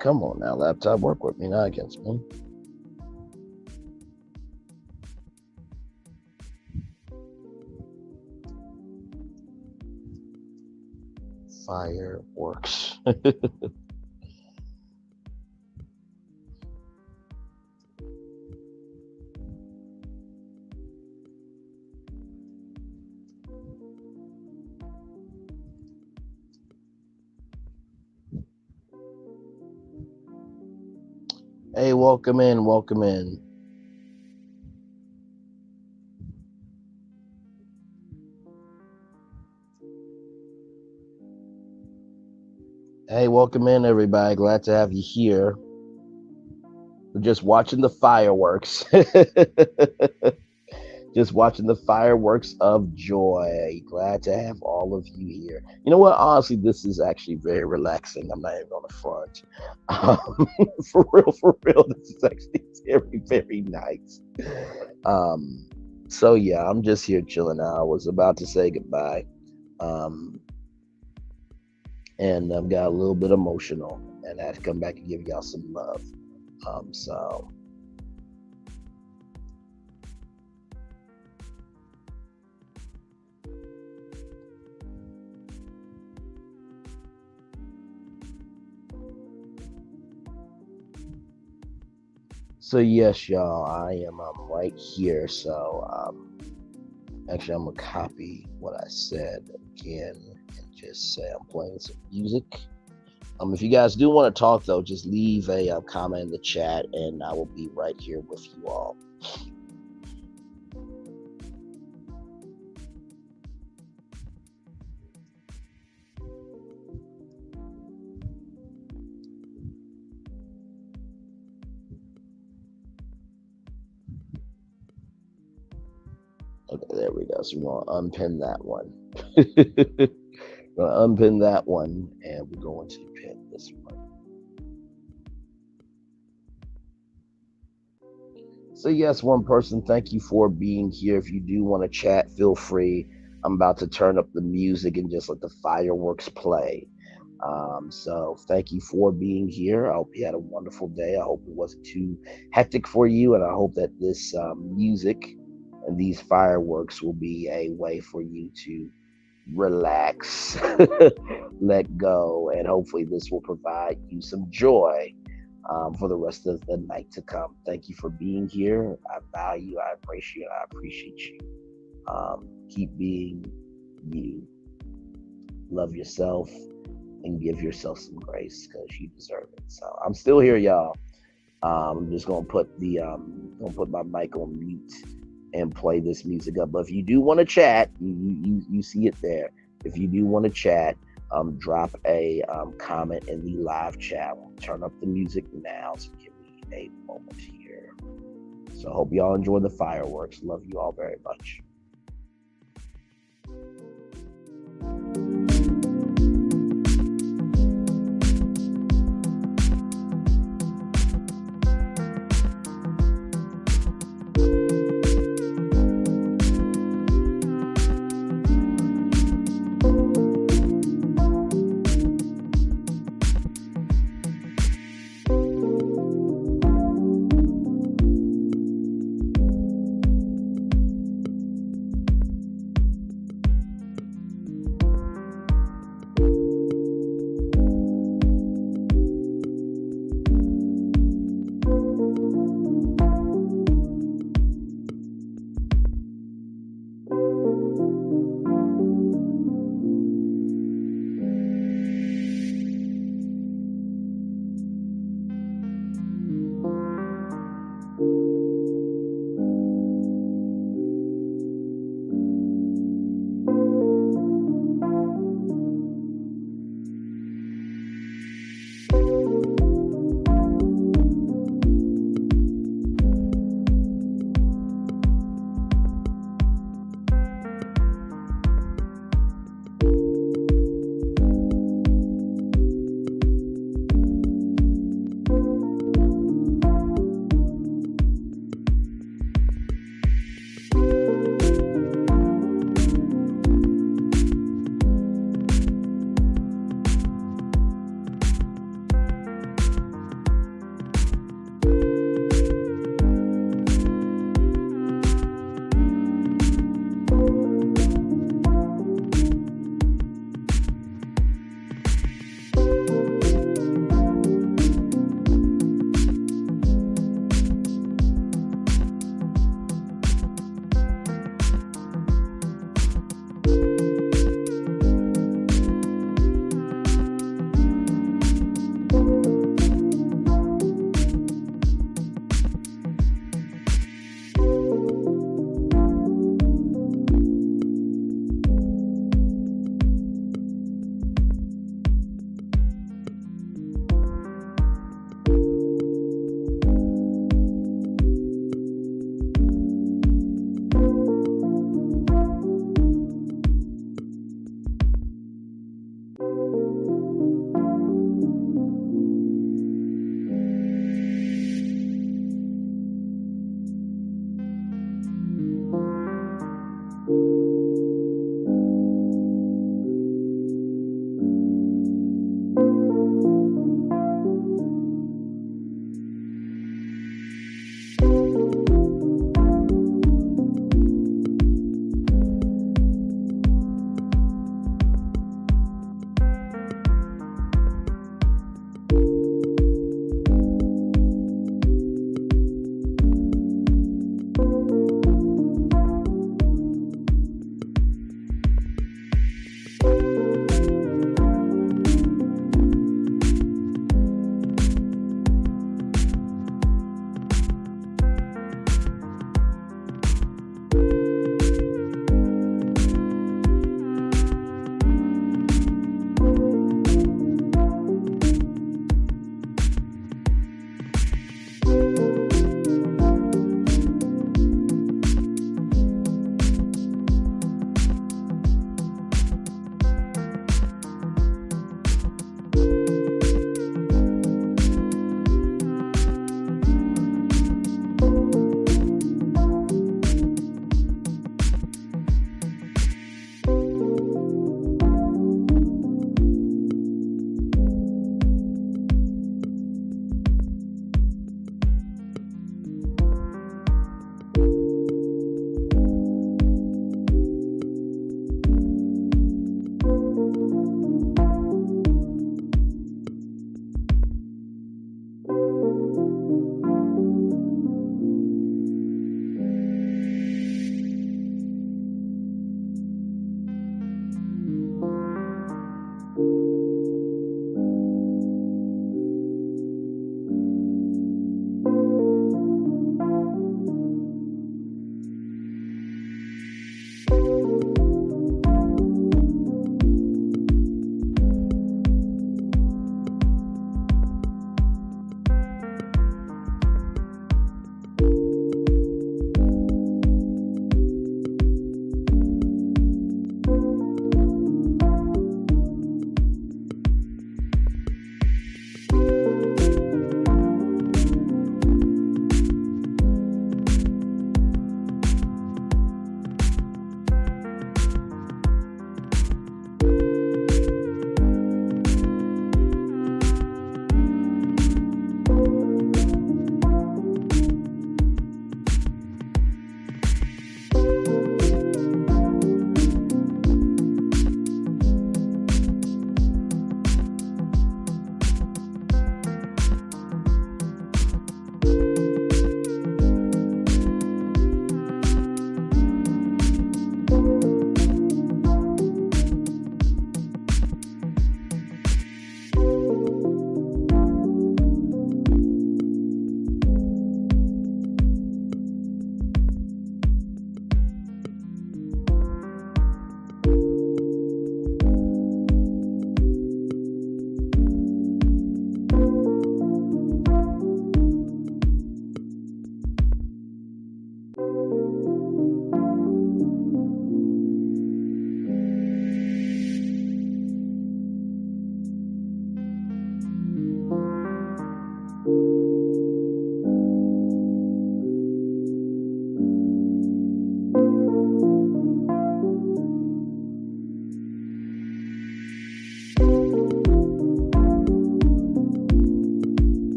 Come on now, laptop, work with me, not against me. Fireworks. Hey, welcome in, welcome in. Hey, welcome in, everybody. Glad to have you here. We're just watching the fireworks. Just watching the fireworks of joy. Glad to have all of you here. You know what? Honestly, this is actually very relaxing. I'm not even on the front. For real, this is actually very, very nice. So yeah, I'm just here chilling out. I was about to say goodbye. And I've got a little bit emotional and I had to come back and give y'all some love. So yes, y'all, I am right here. So actually, I'm gonna copy what I said again and just say I'm playing some music. If you guys do want to talk, though, just leave a comment in the chat, and I will be right here with you all. Okay, there we go. So we're gonna unpin that one. We're gonna unpin that one, and we're going to pin this one. So yes, one person, thank you for being here. If you do want to chat, feel free. I'm about to turn up the music and just let the fireworks play. So thank you for being here. I hope you had a wonderful day. I hope it wasn't too hectic for you, and I hope that this music and these fireworks will be a way for you to relax, let go, and hopefully this will provide you some joy for the rest of the night to come. Thank you for being here. I value, I appreciate you. Keep being you. Love yourself and give yourself some grace because you deserve it. So I'm still here, y'all. I'm just gonna put my mic on mute and play this music up. But if you do want to chat, you see it there. If you do want to chat, drop a comment in the live chat. We'll turn up the music now. So give me a moment here. So I hope y'all enjoy the fireworks. Love you all very much.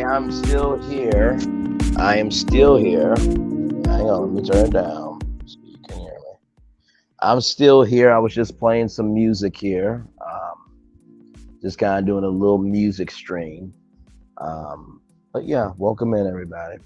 I'm still here. I am still here. Hang on, let me turn it down so you can hear me. I'm still here. I was just playing some music here. Just kind of doing a little music stream. But yeah, welcome in, everybody.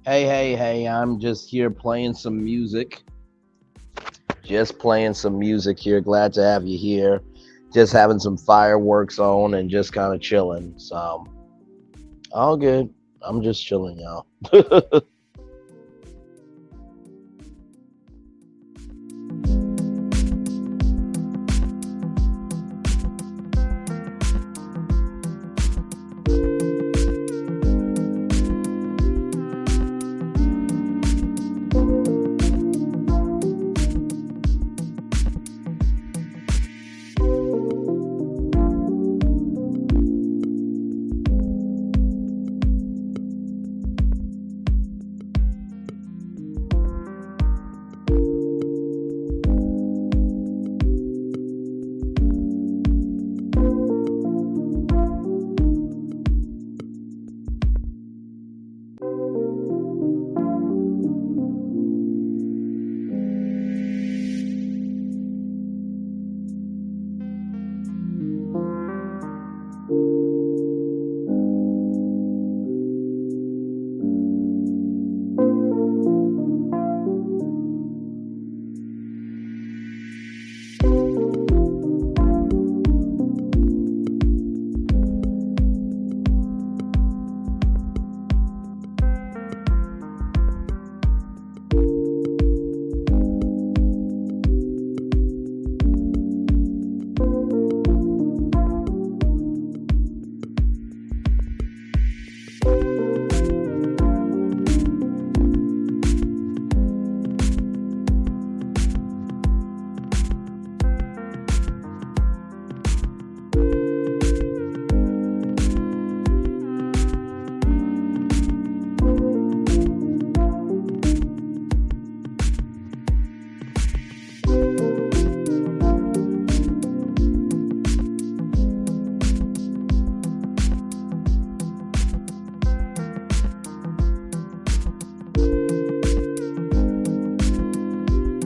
Hey, I'm just here playing some music. Just playing some music here. Glad to have you here. Just having some fireworks on and just kind of chilling. So, all good. I'm just chilling, y'all.